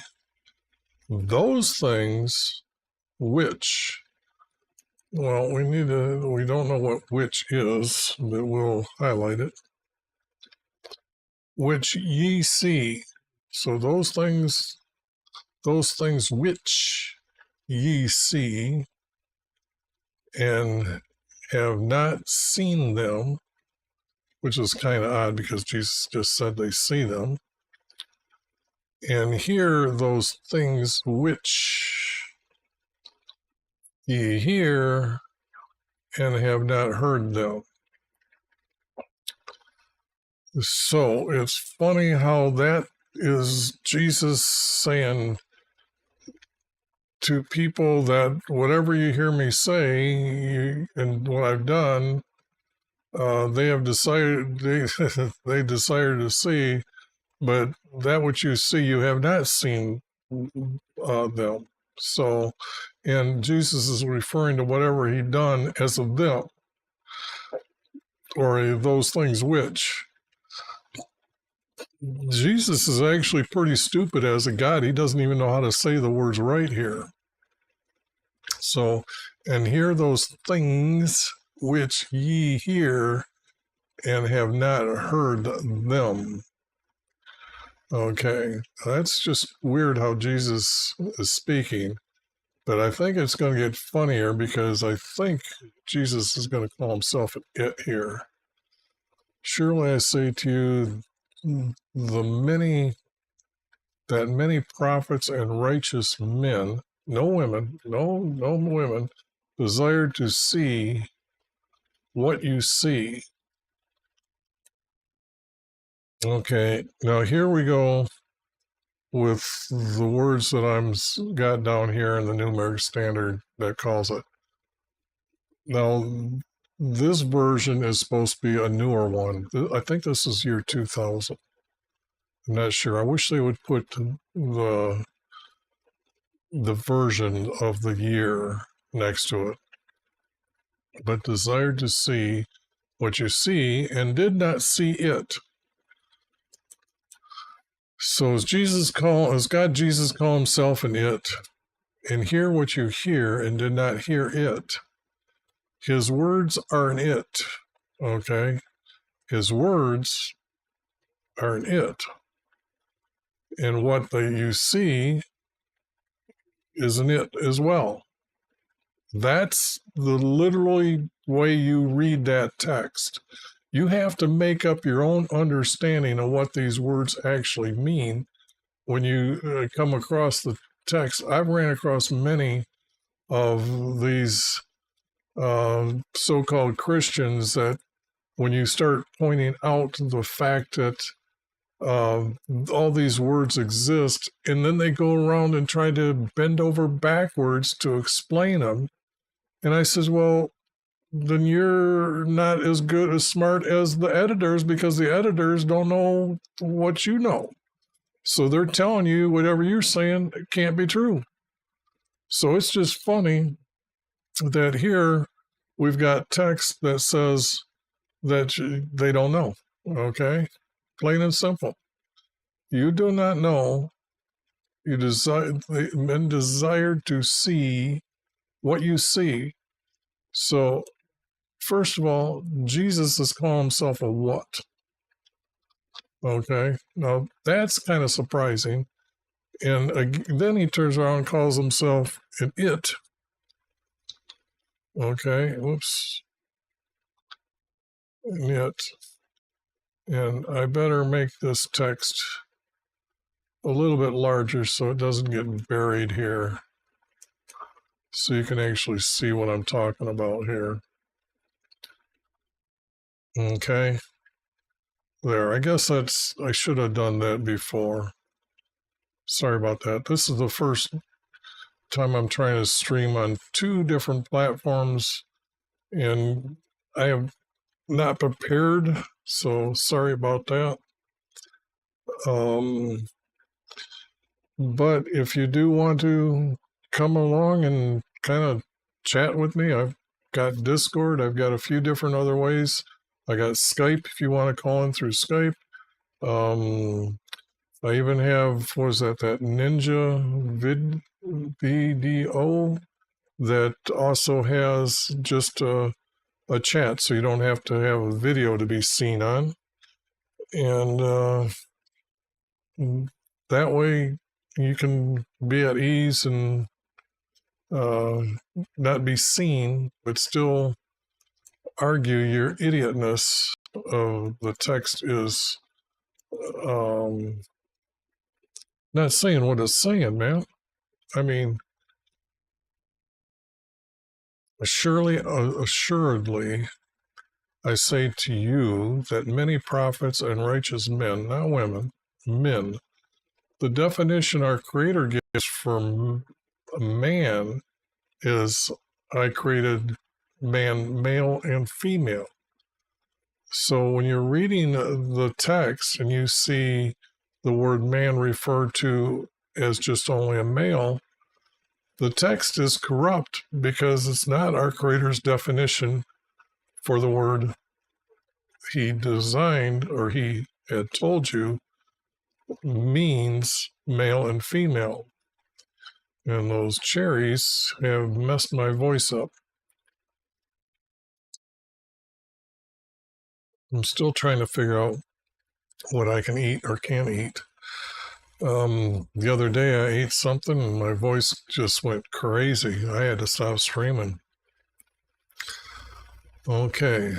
those things which, well, we don't know what which is, but we'll highlight it. Which ye see. So those things which ye see and have not seen them, which is kind of odd because Jesus just said they see them, and hear those things which ye hear and have not heard them. So it's funny how that is Jesus saying to people that whatever you hear me say and what I've done, they have decided they desire to see, but that which you see you have not seen them. So, and Jesus is referring to whatever he done as of them, or those things which. Jesus is actually pretty stupid as a God. He doesn't even know how to say the words right here. So, and hear those things which ye hear and have not heard them. Okay, that's just weird how Jesus is speaking. But I think it's going to get funnier because I think Jesus is going to call himself an it here. Surely I say to you, many prophets and righteous men, no women, desire to see what you see. Okay, now here we go with the words that I'm got down here in the New American Standard that calls it. Now, this version is supposed to be a newer one. I think this is year 2000. I'm not sure. I wish they would put the version of the year next to it. But desired to see what you see and did not see it. So as Jesus call himself an it, and hear what you hear and did not hear it. His words are an it. Okay? His words are an it. And what you see is an it as well. That's the literally way you read that text. You have to make up your own understanding of what these words actually mean when you come across the text. I've ran across many of these so-called Christians that when you start pointing out the fact that all these words exist, and then they go around and try to bend over backwards to explain them. And I says, well, then you're not as smart as the editors, because the editors don't know what you know. So they're telling you whatever you're saying can't be true. So it's just funny that here we've got text that says that they don't know. Okay? Plain and simple. You do not know. Men desire to see what you see. So, first of all, Jesus is calling himself a what? Okay? Now, that's kind of surprising. And then he turns around and calls himself an it. Okay? Whoops. An it. And I better make this text a little bit larger so it doesn't get buried here, so you can actually see what I'm talking about here. Okay. There. I guess I should have done that before. Sorry about that. This is the first time I'm trying to stream on 2 different platforms, and I have not prepared, so sorry about that. But if you do want to come along and kind of chat with me, I've got Discord. I've got a few different other ways. I got Skype if you want to call in through Skype. I even have, that Ninja VDO that also has just a chat, so you don't have to have a video to be seen on. And that way you can be at ease and not be seen, but still argue your idiotness of the text is not saying what it's saying, man. I mean, assuredly, I say to you that many prophets and righteous men, not women, men, the definition our Creator gives for man is, I created man, male and female. So when you're reading the text and you see the word man referred to as just only a male, the text is corrupt because it's not our Creator's definition for the word he designed, or he had told you means male and female. And those cherries have messed my voice up. I'm still trying to figure out what I can eat or can't eat. The other day I ate something and my voice just went crazy. I had to stop streaming. Okay,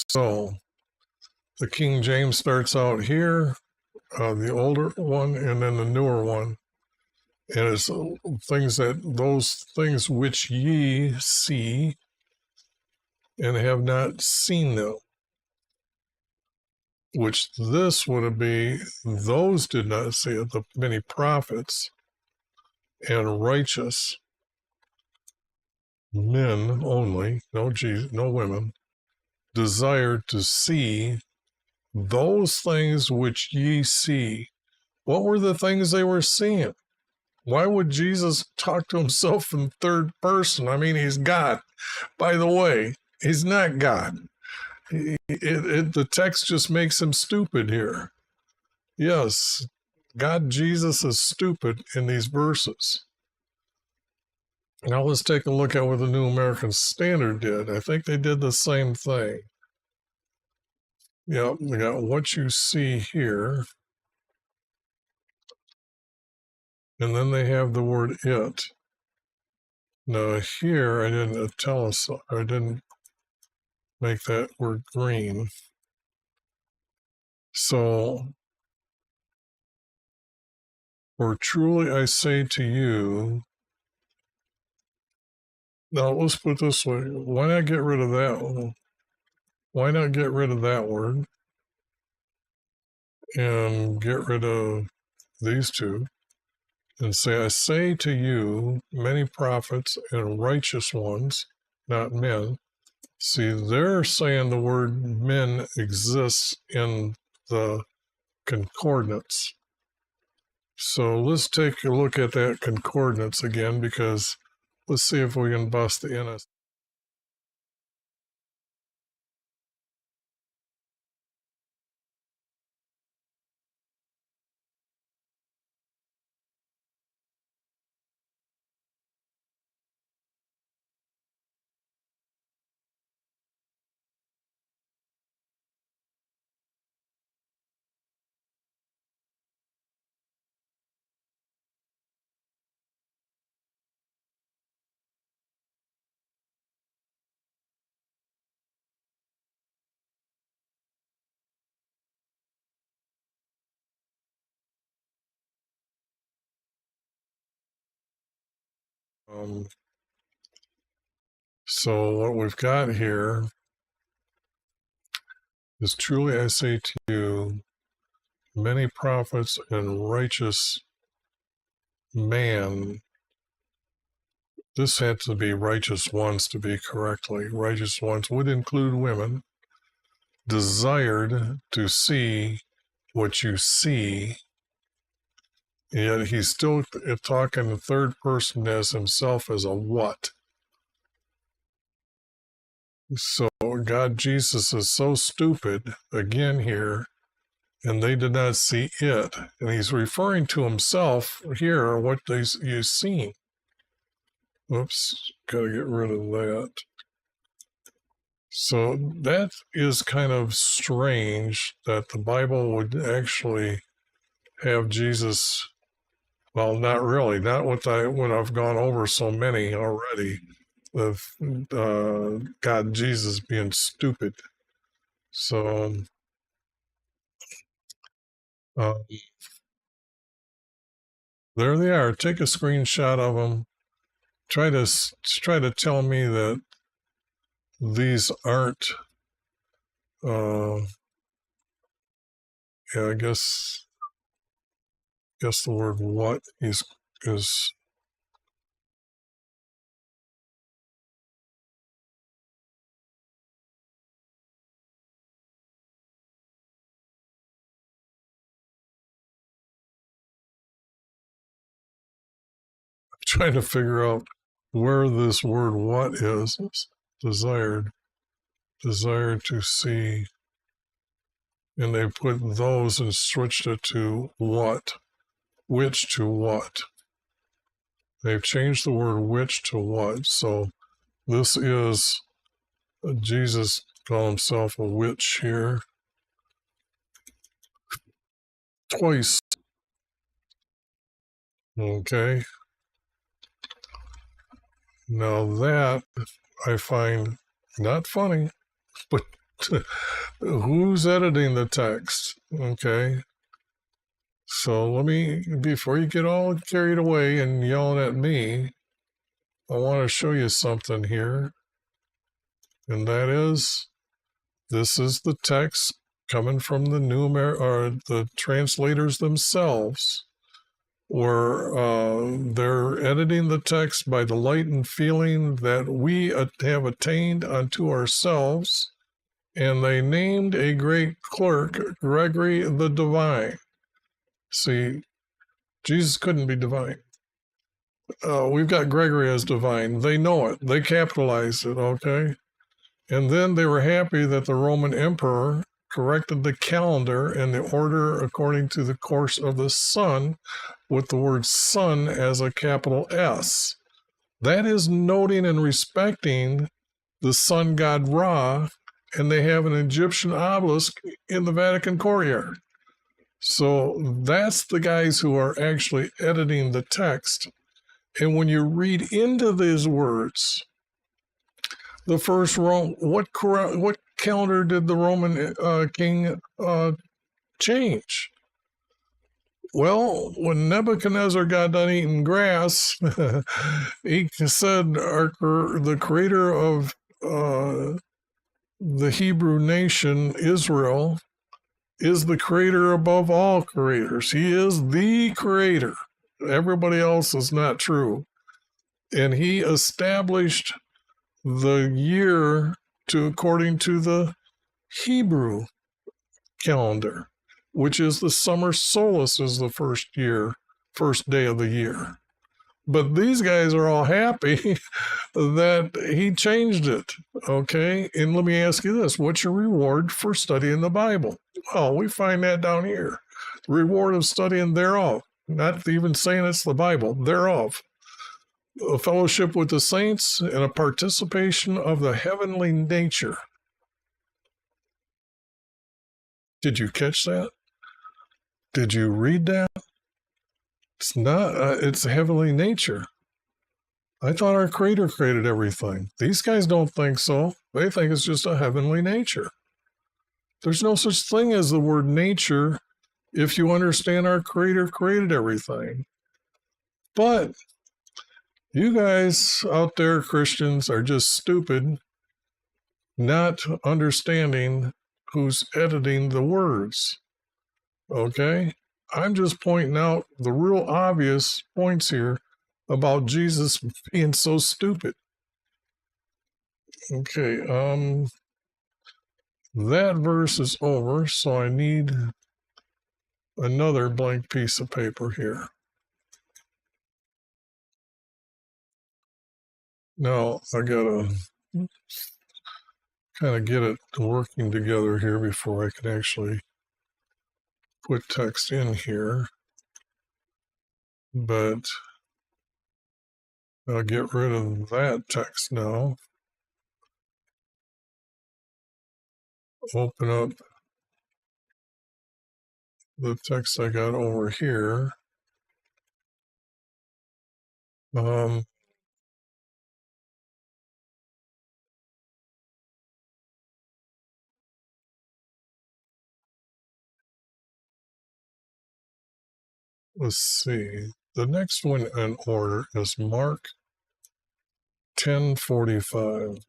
so the King James starts out here, the older one, and then the newer one. And it's those things which ye see and have not seen them. Which this would be, those did not see it, the many prophets and righteous men only, no women, desired to see those things which ye see. What were the things they were seeing? Why would Jesus talk to himself in third person? I mean, he's God. By the way, he's not God. The text just makes him stupid here. Yes, God, Jesus is stupid in these verses. Now let's take a look at what the New American Standard did. I think they did the same thing. Yep, we got what you see here. And then they have the word it. Now here I didn't make that word green. So, for truly I say to you, now let's put it this way, why not get rid of that one? Why not get rid of that word and get rid of these two and say, I say to you, many prophets and righteous ones, not men. See, they're saying the word men exists in the concordance. So let's take a look at that concordance again, because let's see if we can bust the NS. So what we've got here is truly I say to you, many prophets and righteous man. This had to be righteous ones to be correctly. Righteous ones would include women, desired to see what you see. Yet he's still talking in third person as himself as a what. So God, Jesus is so stupid again here, and they did not see it. And he's referring to himself here, what you've seen. Oops, gotta get rid of that. So that is kind of strange that the Bible would actually have Jesus. Well, not really, not what I've gone over so many already of God, Jesus being stupid. So there they are. Take a screenshot of them. Try to tell me that these aren't. Yeah, I guess the word "what" is. Trying to figure out where this word "what" is. Desired to see, and they put those and switched it to what, which to what. They've changed the word which to what. So this is Jesus called himself a witch here twice. Okay. Now that I find not funny, but who's editing the text? Okay. So let me, before you get all carried away and yelling at me, I want to show you something here. And that is, this is the text coming from the the translators themselves, where they're editing the text by the light and feeling that we have attained unto ourselves, and they named a great clerk Gregory the Divine. See, Jesus couldn't be divine. We've got Gregory as divine. They know it. They capitalized it, okay? And then they were happy that the Roman emperor corrected the calendar and the order according to the course of the sun, with the word sun as a capital S. That is noting and respecting the sun god Ra, and they have an Egyptian obelisk in the Vatican courtyard. So that's the guys who are actually editing the text. And when you read into these words, the first Rome, what calendar did the Roman king change? Well, when Nebuchadnezzar got done eating grass, he said, the creator of the Hebrew nation, Israel, is the creator above all creators. He is the creator. Everybody else is not true. And he established the year according to the Hebrew calendar, which is the summer solstice is the first day of the year. But these guys are all happy that he changed it, okay? And let me ask you this. What's your reward for studying the Bible? Well, we find that down here. The reward of studying thereof, not even saying it's the Bible, thereof. A fellowship with the saints and a participation of the heavenly nature. Did you catch that? Did you read that? It's not, it's heavenly nature. I thought our creator created everything. These guys don't think so. They think it's just a heavenly nature. There's no such thing as the word nature if you understand our creator created everything. But you guys out there, Christians, are just stupid, not understanding who's editing the words. Okay? I'm just pointing out the real obvious points here about Jesus being so stupid. Okay, that verse is over, so I need another blank piece of paper here. Now, I gotta kind of get it working together here before I can actually put text in here. But I'll get rid of that text now. Open up the text I got over here. Let's see. The next one in order is Mark 10:45.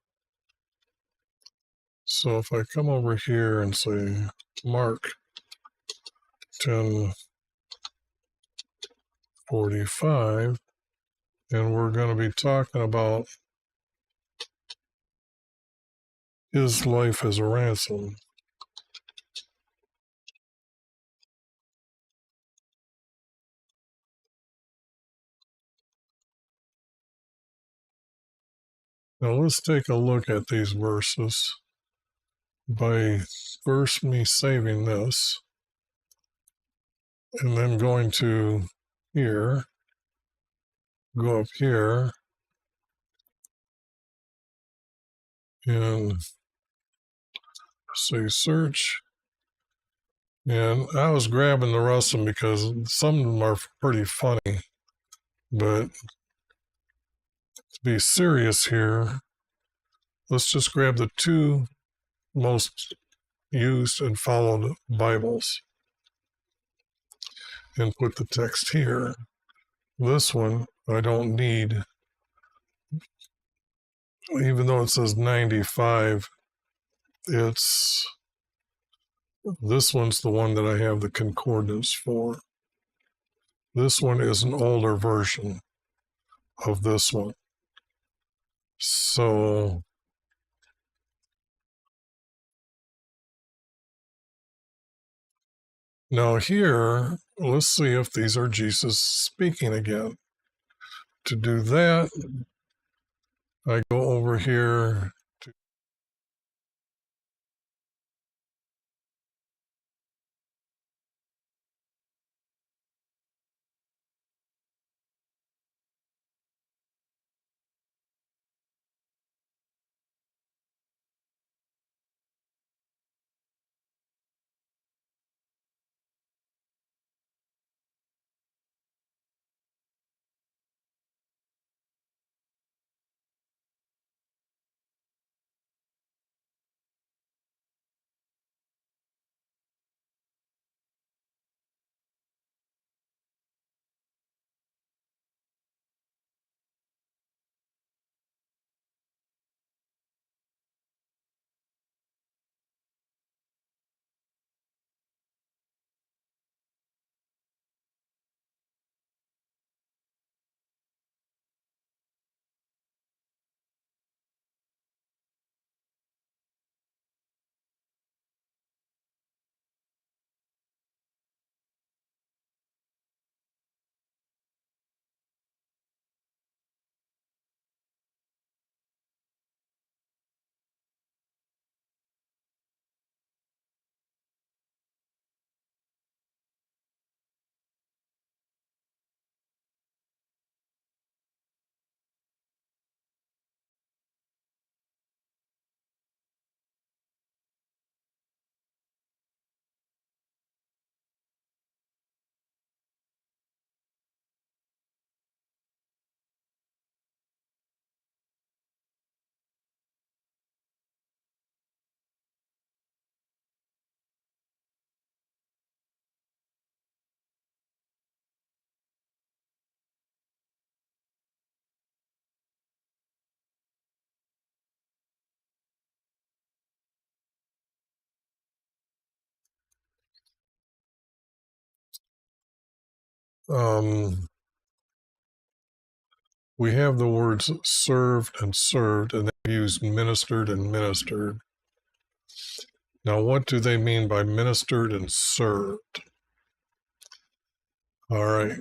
So if I come over here and say Mark 10:45, and we're going to be talking about his life as a ransom. Now let's take a look at these verses by first me saving this and then going to here, go up here, and say search. And I was grabbing the rest of them because some of them are pretty funny. But to be serious here, let's just grab the two most used and followed Bibles and put the text here. This one I don't need, even though it says 95, this one's the one that I have the concordance for. This one is an older version of this one. So now here let's see if these are Jesus speaking again. To do that, I go over here to we have the words served, and they use ministered and ministered. Now, what do they mean by ministered and served? All right.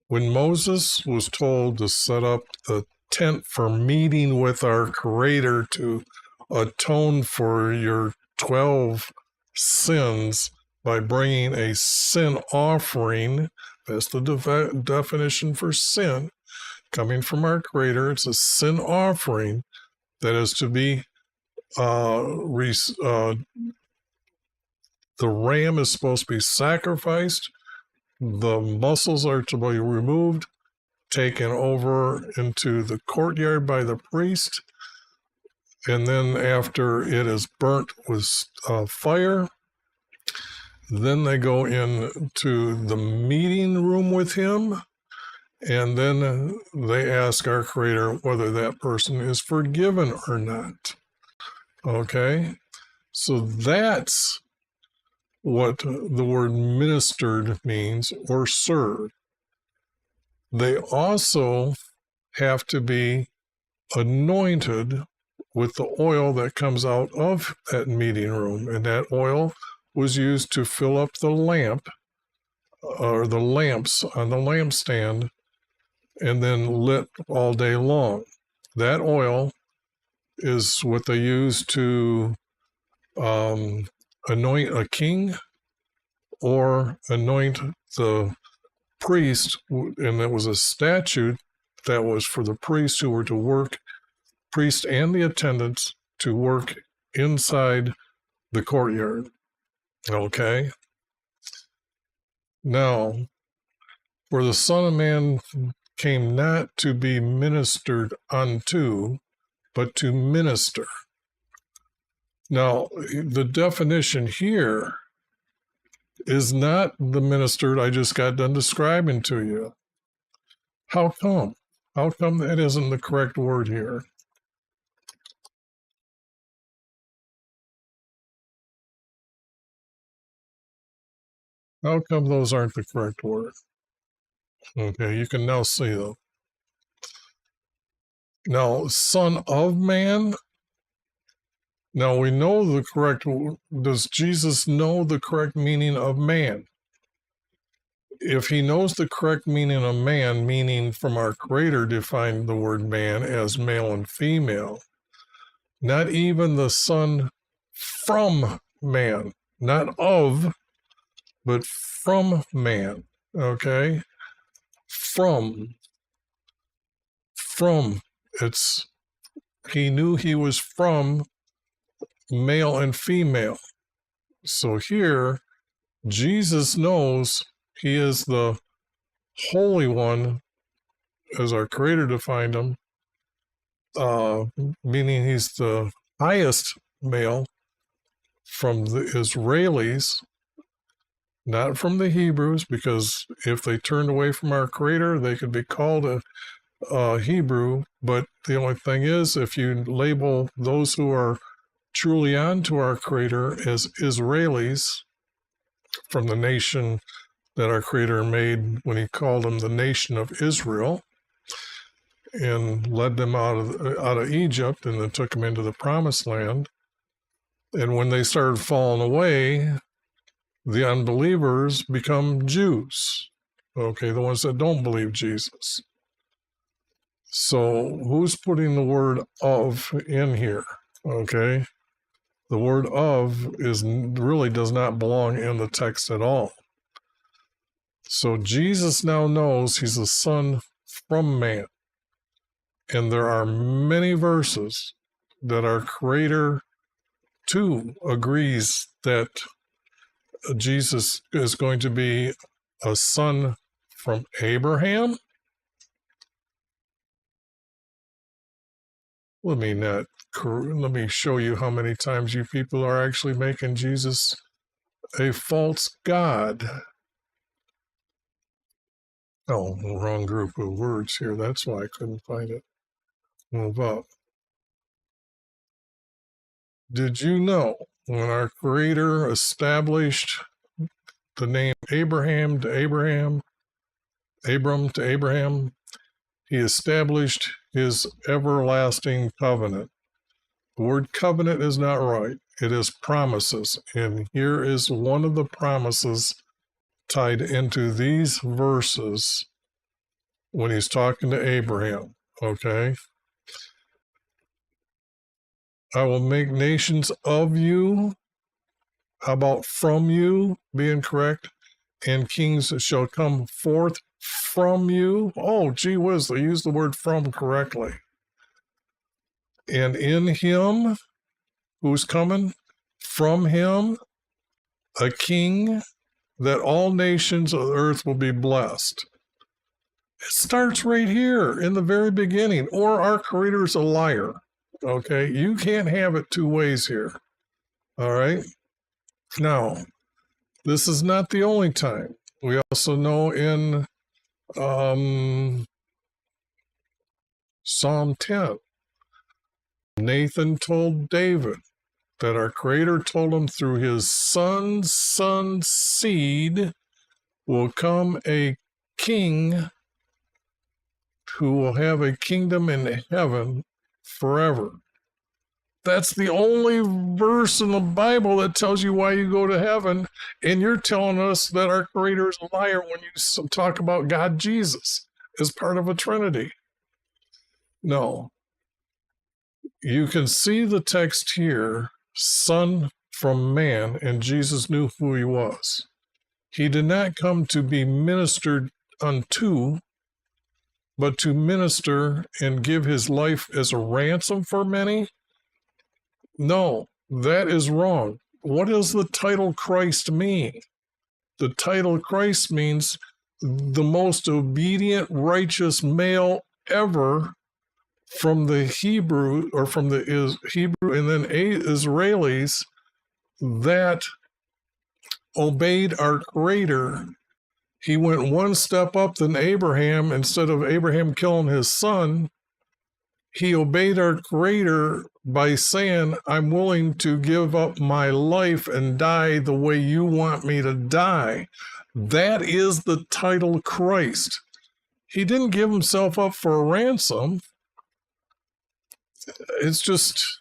When Moses was told to set up the tent for meeting with our Creator to atone for your 12 sins by bringing a sin offering, that's the definition for sin, coming from our Creator. It's a sin offering that is to be, the ram is supposed to be sacrificed. The muscles are to be removed, taken over into the courtyard by the priest, and then after it is burnt with fire, then they go into the meeting room with him, and then they ask our Creator whether that person is forgiven or not. Okay? So that's what the word ministered means, or served. They also have to be anointed with the oil that comes out of that meeting room. And that oil was used to fill up the lamp, or the lamps on the lampstand, and then lit all day long. That oil is what they use to anoint a king or anoint the priest. And it was a statute that was for the priests who were to work, priest and the attendants, to work inside the courtyard. Okay? Now, for the Son of Man came not to be ministered unto, but to minister. Now, the definition here is not the ministered I just got done describing to you. How come? How come that isn't the correct word here? How come those aren't the correct word? Okay, you can now see them. Now, Son of Man, Now we know the correct, does Jesus know the correct meaning of man? If he knows the correct meaning of man, meaning from our Creator defined the word man as male and female, not even the Son from man, not of, but from man, okay? From, it's, he knew he was from male and female. So here, Jesus knows he is the Holy One, as our Creator defined him, meaning he's the highest male from the Israelis, not from the Hebrews, because if they turned away from our Creator, they could be called a Hebrew. But the only thing is, if you label those who are truly onto our Creator as Israelis, from the nation that our Creator made when he called them the nation of Israel and led them out of Egypt and then took them into the promised land. And when they started falling away, the unbelievers become Jews, okay, the ones that don't believe Jesus. So who's putting the word of in here, okay? The word of really does not belong in the text at all. So Jesus now knows he's a son from man. And there are many verses that our Creator too agrees that Jesus is going to be a son from Abraham. Let me show you how many times you people are actually making Jesus a false god. Oh, wrong group of words here. That's why I couldn't find it. Move up. Did you know when our Creator established the name Abraham to Abraham, Abram to Abraham, he established his everlasting covenant. The word covenant is not right. It is promises. And here is one of the promises tied into these verses when he's talking to Abraham, okay? I will make nations of you. How about from you being correct? And kings shall come forth from you. Oh, gee whiz, they used the word from correctly. And in him, who's coming? From him, a king, that all nations of the earth will be blessed. It starts right here in the very beginning, or our Creator's a liar. Okay, you can't have it two ways here. All right. Now, this is not the only time. We also know in Psalm 10, Nathan told David that our Creator told him through his son's seed will come a king who will have a kingdom in heaven forever. That's the only verse in the Bible that tells you why you go to heaven, and you're telling us that our Creator is a liar when you talk about God Jesus as part of a Trinity. No. You can see the text here, son from man, and Jesus knew who he was. He did not come to be ministered unto, but to minister and give his life as a ransom for many. No, that is wrong. What does the title Christ mean? The title Christ means the most obedient, righteous male ever from the Hebrew, or from the Hebrew and then Israelis that obeyed our Creator. He went one step up than Abraham. Instead of Abraham killing his son, he obeyed our Creator by saying, I'm willing to give up my life and die the way you want me to die. That is the title Christ. He didn't give himself up for a ransom. It's just,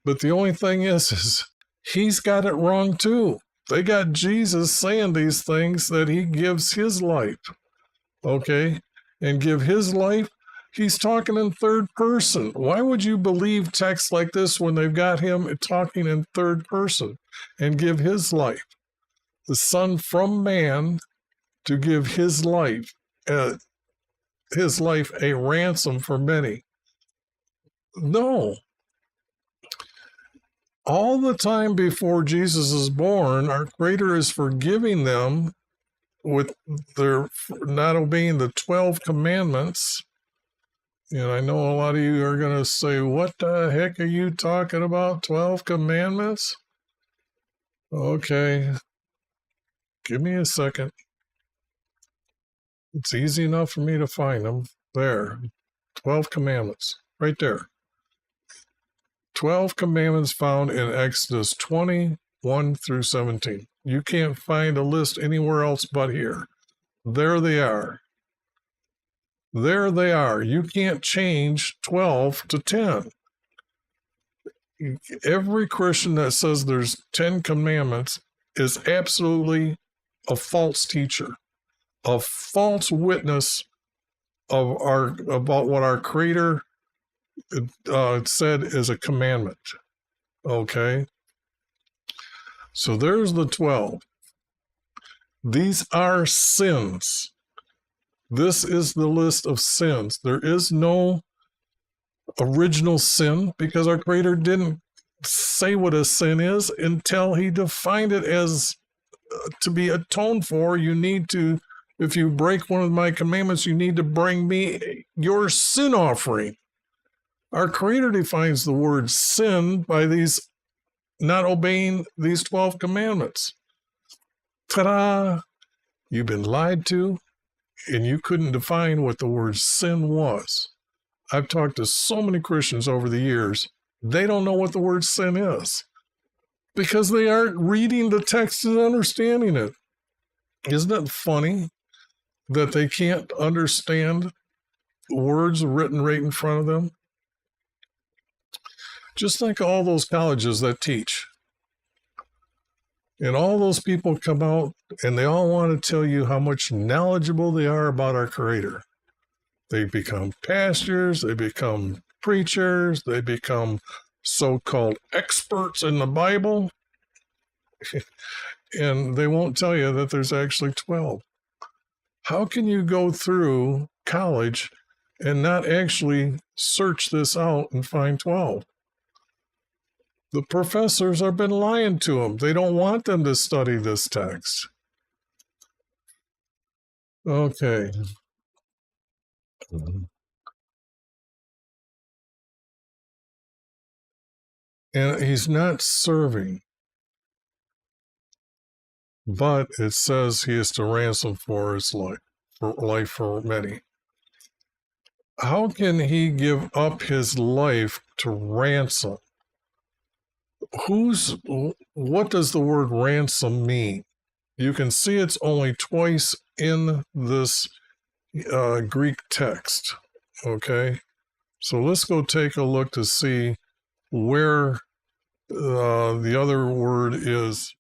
But the only thing is he's got it wrong too. They got Jesus saying these things that he gives his life, okay? And give his life, he's talking in third person. Why would you believe texts like this when they've got him talking in third person and give his life? The Son from man to give his life a ransom for many. No. All the time before Jesus is born, our Creator is forgiving them with their not obeying the 12 commandments. And I know a lot of you are going to say, what the heck are you talking about? 12 commandments? Okay. Give me a second. It's easy enough for me to find them. There. 12 commandments. Right there. 12 commandments found in Exodus 21 through 17. You can't find a list anywhere else but here. There they are. There they are. You can't change 12 to 10. Every Christian that says there's 10 commandments is absolutely a false teacher, a false witness about what our Creator said is a commandment. Okay? So there's the 12. These are sins. This is the list of sins. There is no original sin because our Creator didn't say what a sin is until he defined it as to be atoned for. You need to, if you break one of my commandments, you need to bring me your sin offering. Our Creator defines the word sin by these not obeying these 12 commandments. Ta-da! You've been lied to, and you couldn't define what the word sin was. I've talked to so many Christians over the years, they don't know what the word sin is because they aren't reading the text and understanding it. Isn't it funny that they can't understand words written right in front of them? Just think of all those colleges that teach. And all those people come out and they all want to tell you how much knowledgeable they are about our Creator. They become pastors, they become preachers, they become so-called experts in the Bible, and they won't tell you that there's actually 12. How can you go through college and not actually search this out and find 12? The professors have been lying to them. They don't want them to study this text. Okay. And he's not serving, but it says he is to ransom for his life for many. How can he give up his life to ransom? What does the word ransom mean? You can see it's only twice in this Greek text. Okay, so let's go take a look to see where the other word is.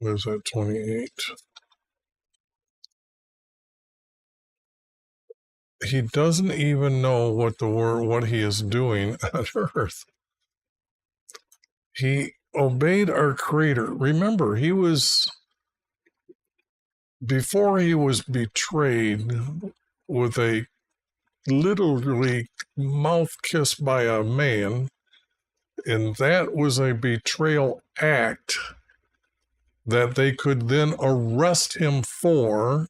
Where's that 28? He doesn't even know what he is doing on earth. He obeyed our Creator. Remember, before he was betrayed with a literally mouth kiss by a man, and that was a betrayal act that they could then arrest him for,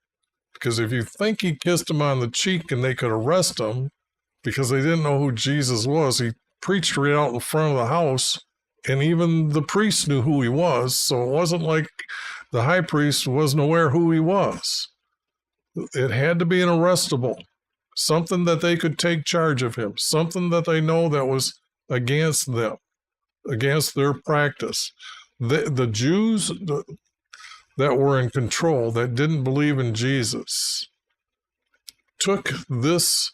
because if you think he kissed him on the cheek and they could arrest him because they didn't know who Jesus was, he preached right out in front of the house, and even the priest knew who he was, so it wasn't like the high priest wasn't aware who he was. It had to be an arrestable, something that they could take charge of him, something that they know that was against them, against their practice. The Jews that were in control, that didn't believe in Jesus, took this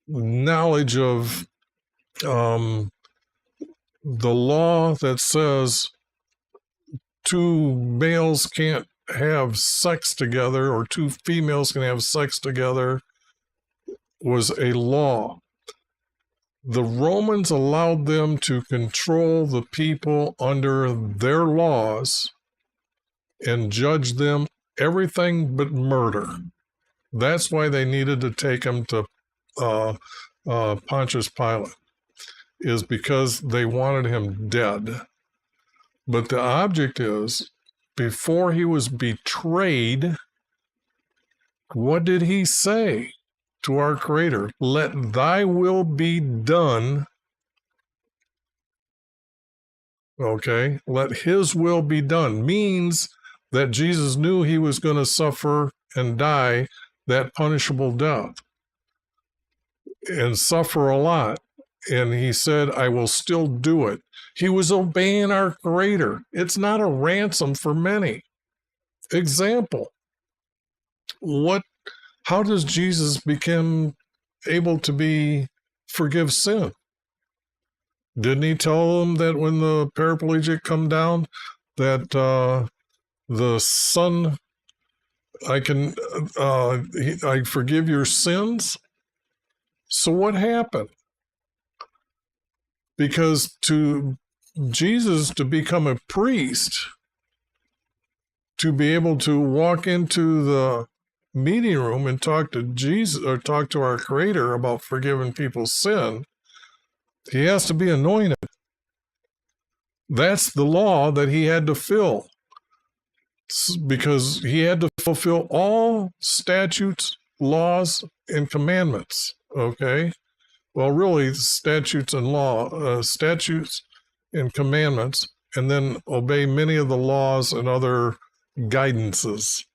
knowledge of the law that says two males can't have sex together or two females can have sex together was a law. The Romans allowed them to control the people under their laws and judge them everything but murder. That's why they needed to take him to Pontius Pilate, is because they wanted him dead. But the object is, before he was betrayed, what did he say to our Creator? Let thy will be done. Okay, let his will be done means that Jesus knew he was going to suffer and die that punishable death and suffer a lot. And he said, I will still do it. He was obeying our Creator. It's not a ransom for many. Example. How does Jesus become able to forgive sin? Didn't he tell them that when the paraplegic come down, that the Son, I forgive your sins? So what happened? Because to Jesus to become a priest, to be able to walk into the meeting room and talk to Jesus or talk to our Creator about forgiving people's sin, he has to be anointed. That's the law that he had to fill, because he had to fulfill all statutes, laws, and commandments. Okay? Well, really, statutes and commandments, and then obey many of the laws and other guidances.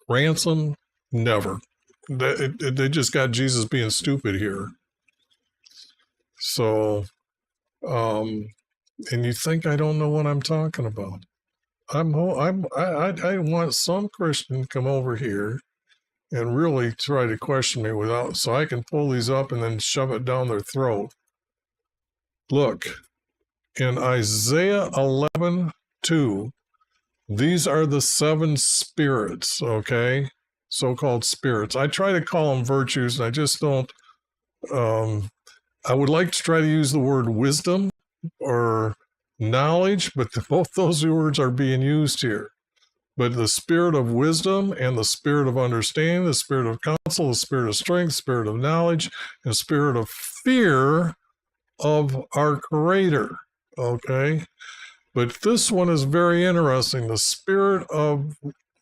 Ransom, never. They just got Jesus being stupid here. So, and you think I don't know what I'm talking about? I want some Christian to come over here and really try to question me so I can pull these up and then shove it down their throat. Look, in Isaiah 11:2, these are the seven spirits, okay? So-called spirits. I try to call them virtues, and I just don't. I would like to try to use the word wisdom or knowledge, but both those words are being used here. But the spirit of wisdom and the spirit of understanding, the spirit of counsel, the spirit of strength, spirit of knowledge, and the spirit of fear of our Creator, okay? But this one is very interesting. The Spirit of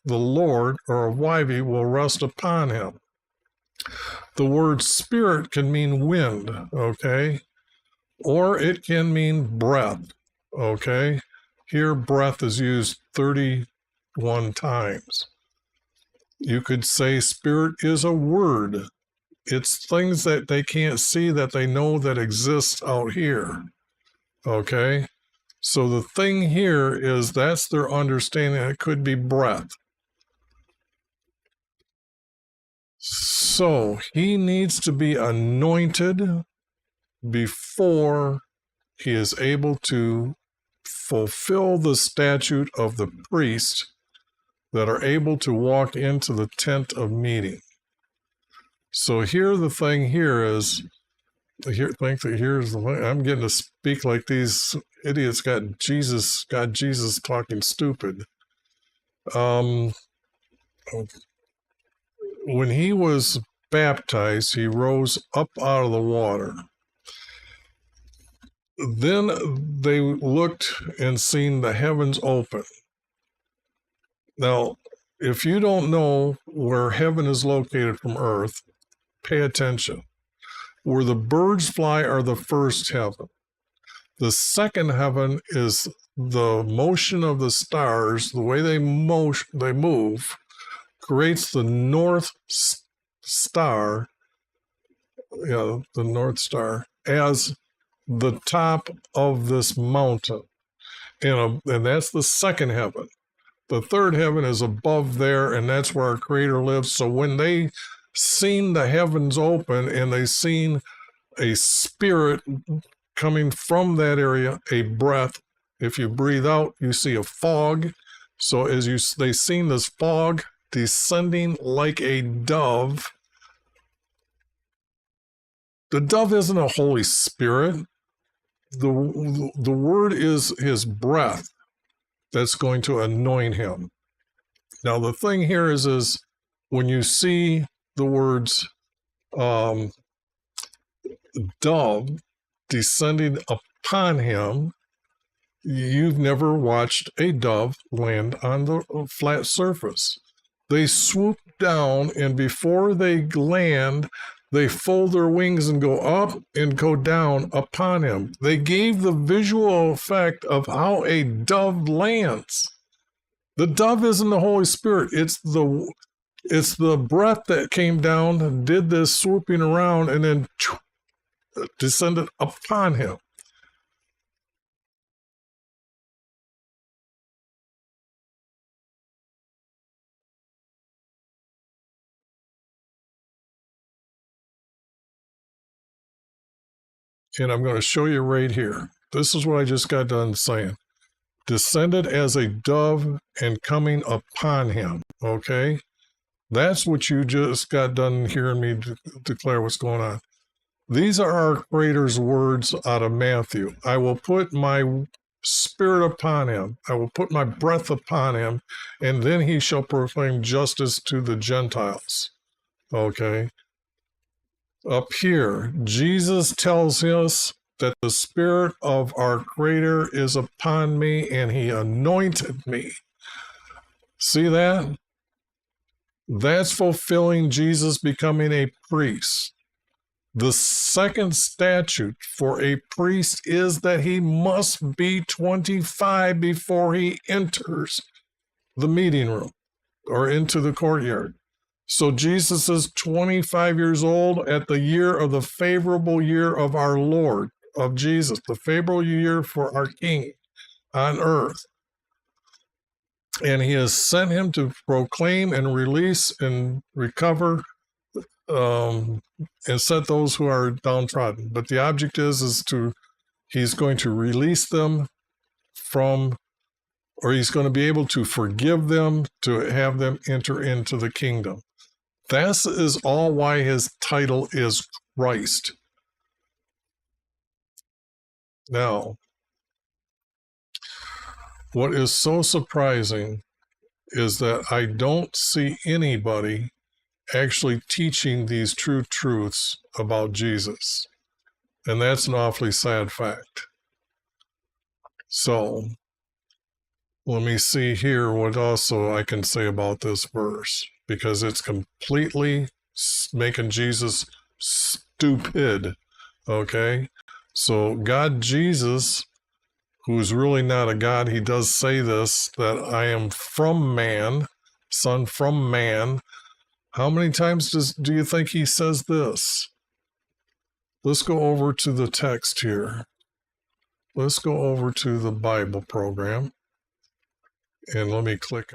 the Lord, or of Yahweh, will rest upon him. The word spirit can mean wind, okay? Or it can mean breath, okay? Here, breath is used 31 times. You could say spirit is a word. It's things that they can't see that they know that exist out here, okay? So the thing here is that's their understanding. It could be breath. So he needs to be anointed before he is able to fulfill the statute of the priest that are able to walk into the tent of meeting. So here, the thing here is, here's the thing. I'm getting to speak like these idiots got Jesus talking stupid. When he was baptized, he rose up out of the water. Then they looked and seen the heavens open. Now, if you don't know where heaven is located from earth, pay attention. Where the birds fly are the first heaven. The second heaven is the motion of the stars, the way they move, creates the North Star, the North Star, as the top of this mountain. And that's the second heaven. The third heaven is above there, and that's where our Creator lives. So when they seen the heavens open and they seen a spirit coming from that area, a breath, if you breathe out, you see a fog. So they seen this fog descending like a dove. The dove isn't a Holy Spirit. The word is his breath that's going to anoint him. Now, the thing here is when you see the words dove descending upon him, you've never watched a dove land on the flat surface. They swoop down, and before they land, they fold their wings and go up and go down upon him. They gave the visual effect of how a dove lands. The dove isn't the Holy Spirit. It's the breath that came down and did this swooping around and then descended upon him. And I'm going to show you right here. This is what I just got done saying. Descended as a dove and coming upon him. Okay? That's what you just got done hearing me declare what's going on. These are our Creator's words out of Matthew. I will put my spirit upon him. I will put my breath upon him, and then he shall proclaim justice to the Gentiles. Okay? Up here, Jesus tells us that the Spirit of our Creator is upon me and he anointed me. See that? That's fulfilling Jesus becoming a priest. The second statute for a priest is that he must be 25 before he enters the meeting room or into the courtyard. So Jesus is 25 years old at the year of the favorable year of our Lord, of Jesus, the favorable year for our King on earth. And he has sent him to proclaim and release and recover and set those who are downtrodden. But the object is he's going to release them from, or he's going to be able to forgive them, to have them enter into the kingdom. This is all why his title is Christ. Now, what is so surprising is that I don't see anybody actually teaching these true truths about Jesus. And that's an awfully sad fact. So, let me see here what also I can say about this verse, because it's completely making Jesus stupid, okay? So God, Jesus, who's really not a God, he does say this, that I am from man, son from man. How many times do you think he says this? Let's go over to the text here. Let's go over to the Bible program. And let me click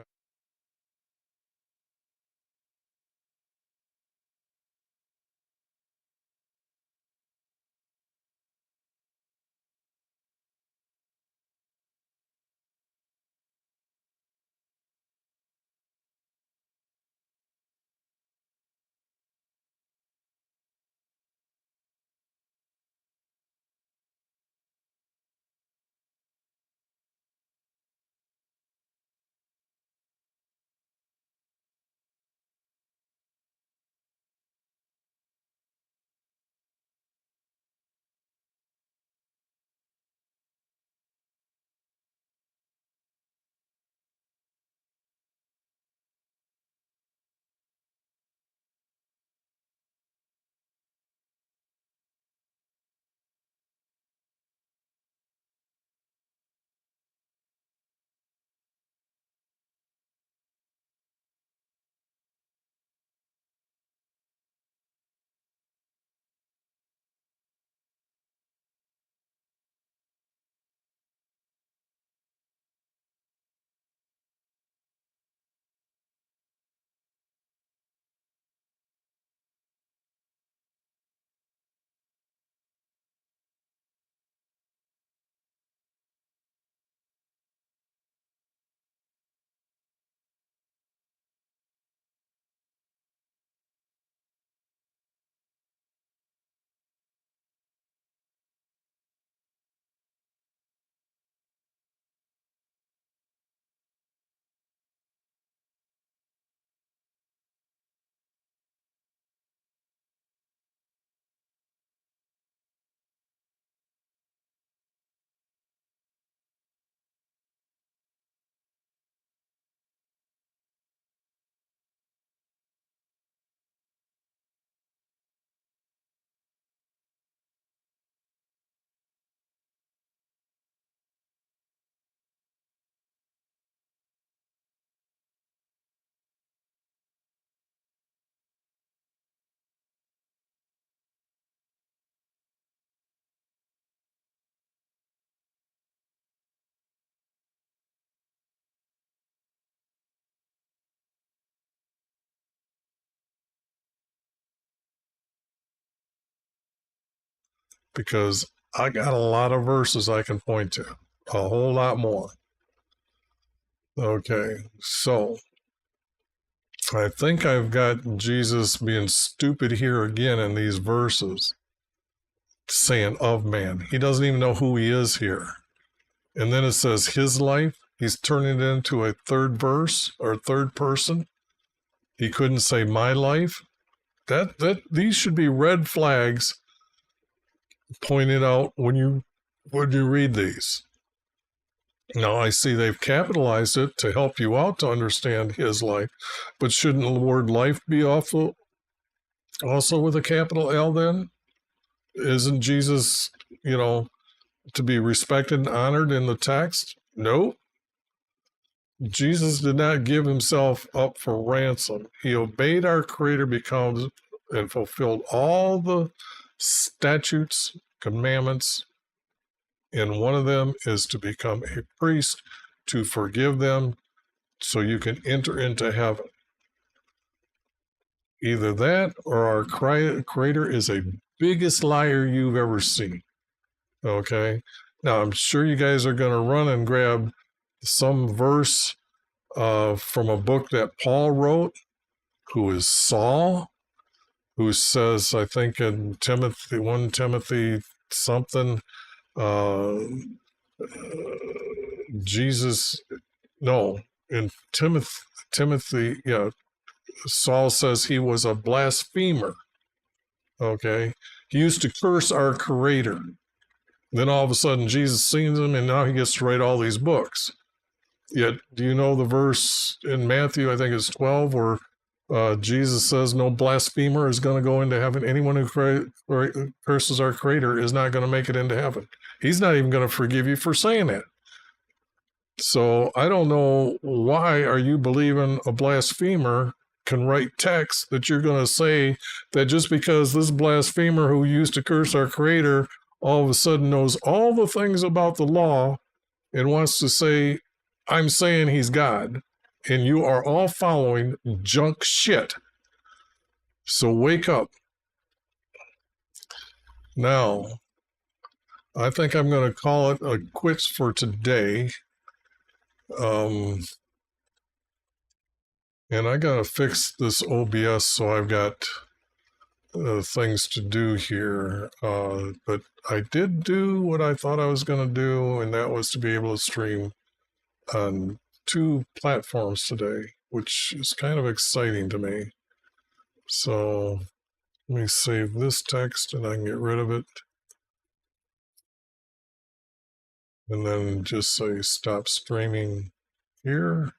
because I got a lot of verses I can point to, a whole lot more. Okay, so I think I've got Jesus being stupid here again in these verses, saying of man. He doesn't even know who he is here. And then it says his life. He's turning it into a third verse or third person. He couldn't say my life. These should be red flags pointed out when you read these. Now I see they've capitalized it to help you out to understand his life, but shouldn't the word life be also with a capital L then? Isn't Jesus, to be respected and honored in the text? No. Jesus did not give himself up for ransom. He obeyed our Creator and fulfilled all the statutes, commandments, and one of them is to become a priest to forgive them so you can enter into heaven. Either that or our Creator is a biggest liar you've ever seen. Okay? Now, I'm sure you guys are going to run and grab some verse from a book that Paul wrote, who is Saul, who says, I think in 1 Timothy something, in Timothy, Saul says he was a blasphemer. Okay? He used to curse our Creator. Then all of a sudden Jesus sees him and now he gets to write all these books. Yet, do you know the verse in Matthew, I think it's 12, where Jesus says no blasphemer is going to go into heaven. Anyone who curses our Creator is not going to make it into heaven. He's not even going to forgive you for saying that. So I don't know, why are you believing a blasphemer can write text that you're going to say that just because this blasphemer who used to curse our Creator all of a sudden knows all the things about the law and wants to say, I'm saying he's God, and you are all following junk shit. So wake up. Now, I think I'm going to call it a quits for today. And I got to fix this OBS, so I've got things to do here. But I did do what I thought I was going to do, and that was to be able to stream on 2 platforms today, which is kind of exciting to me. So let me save this text and I can get rid of it. And then just say stop streaming here.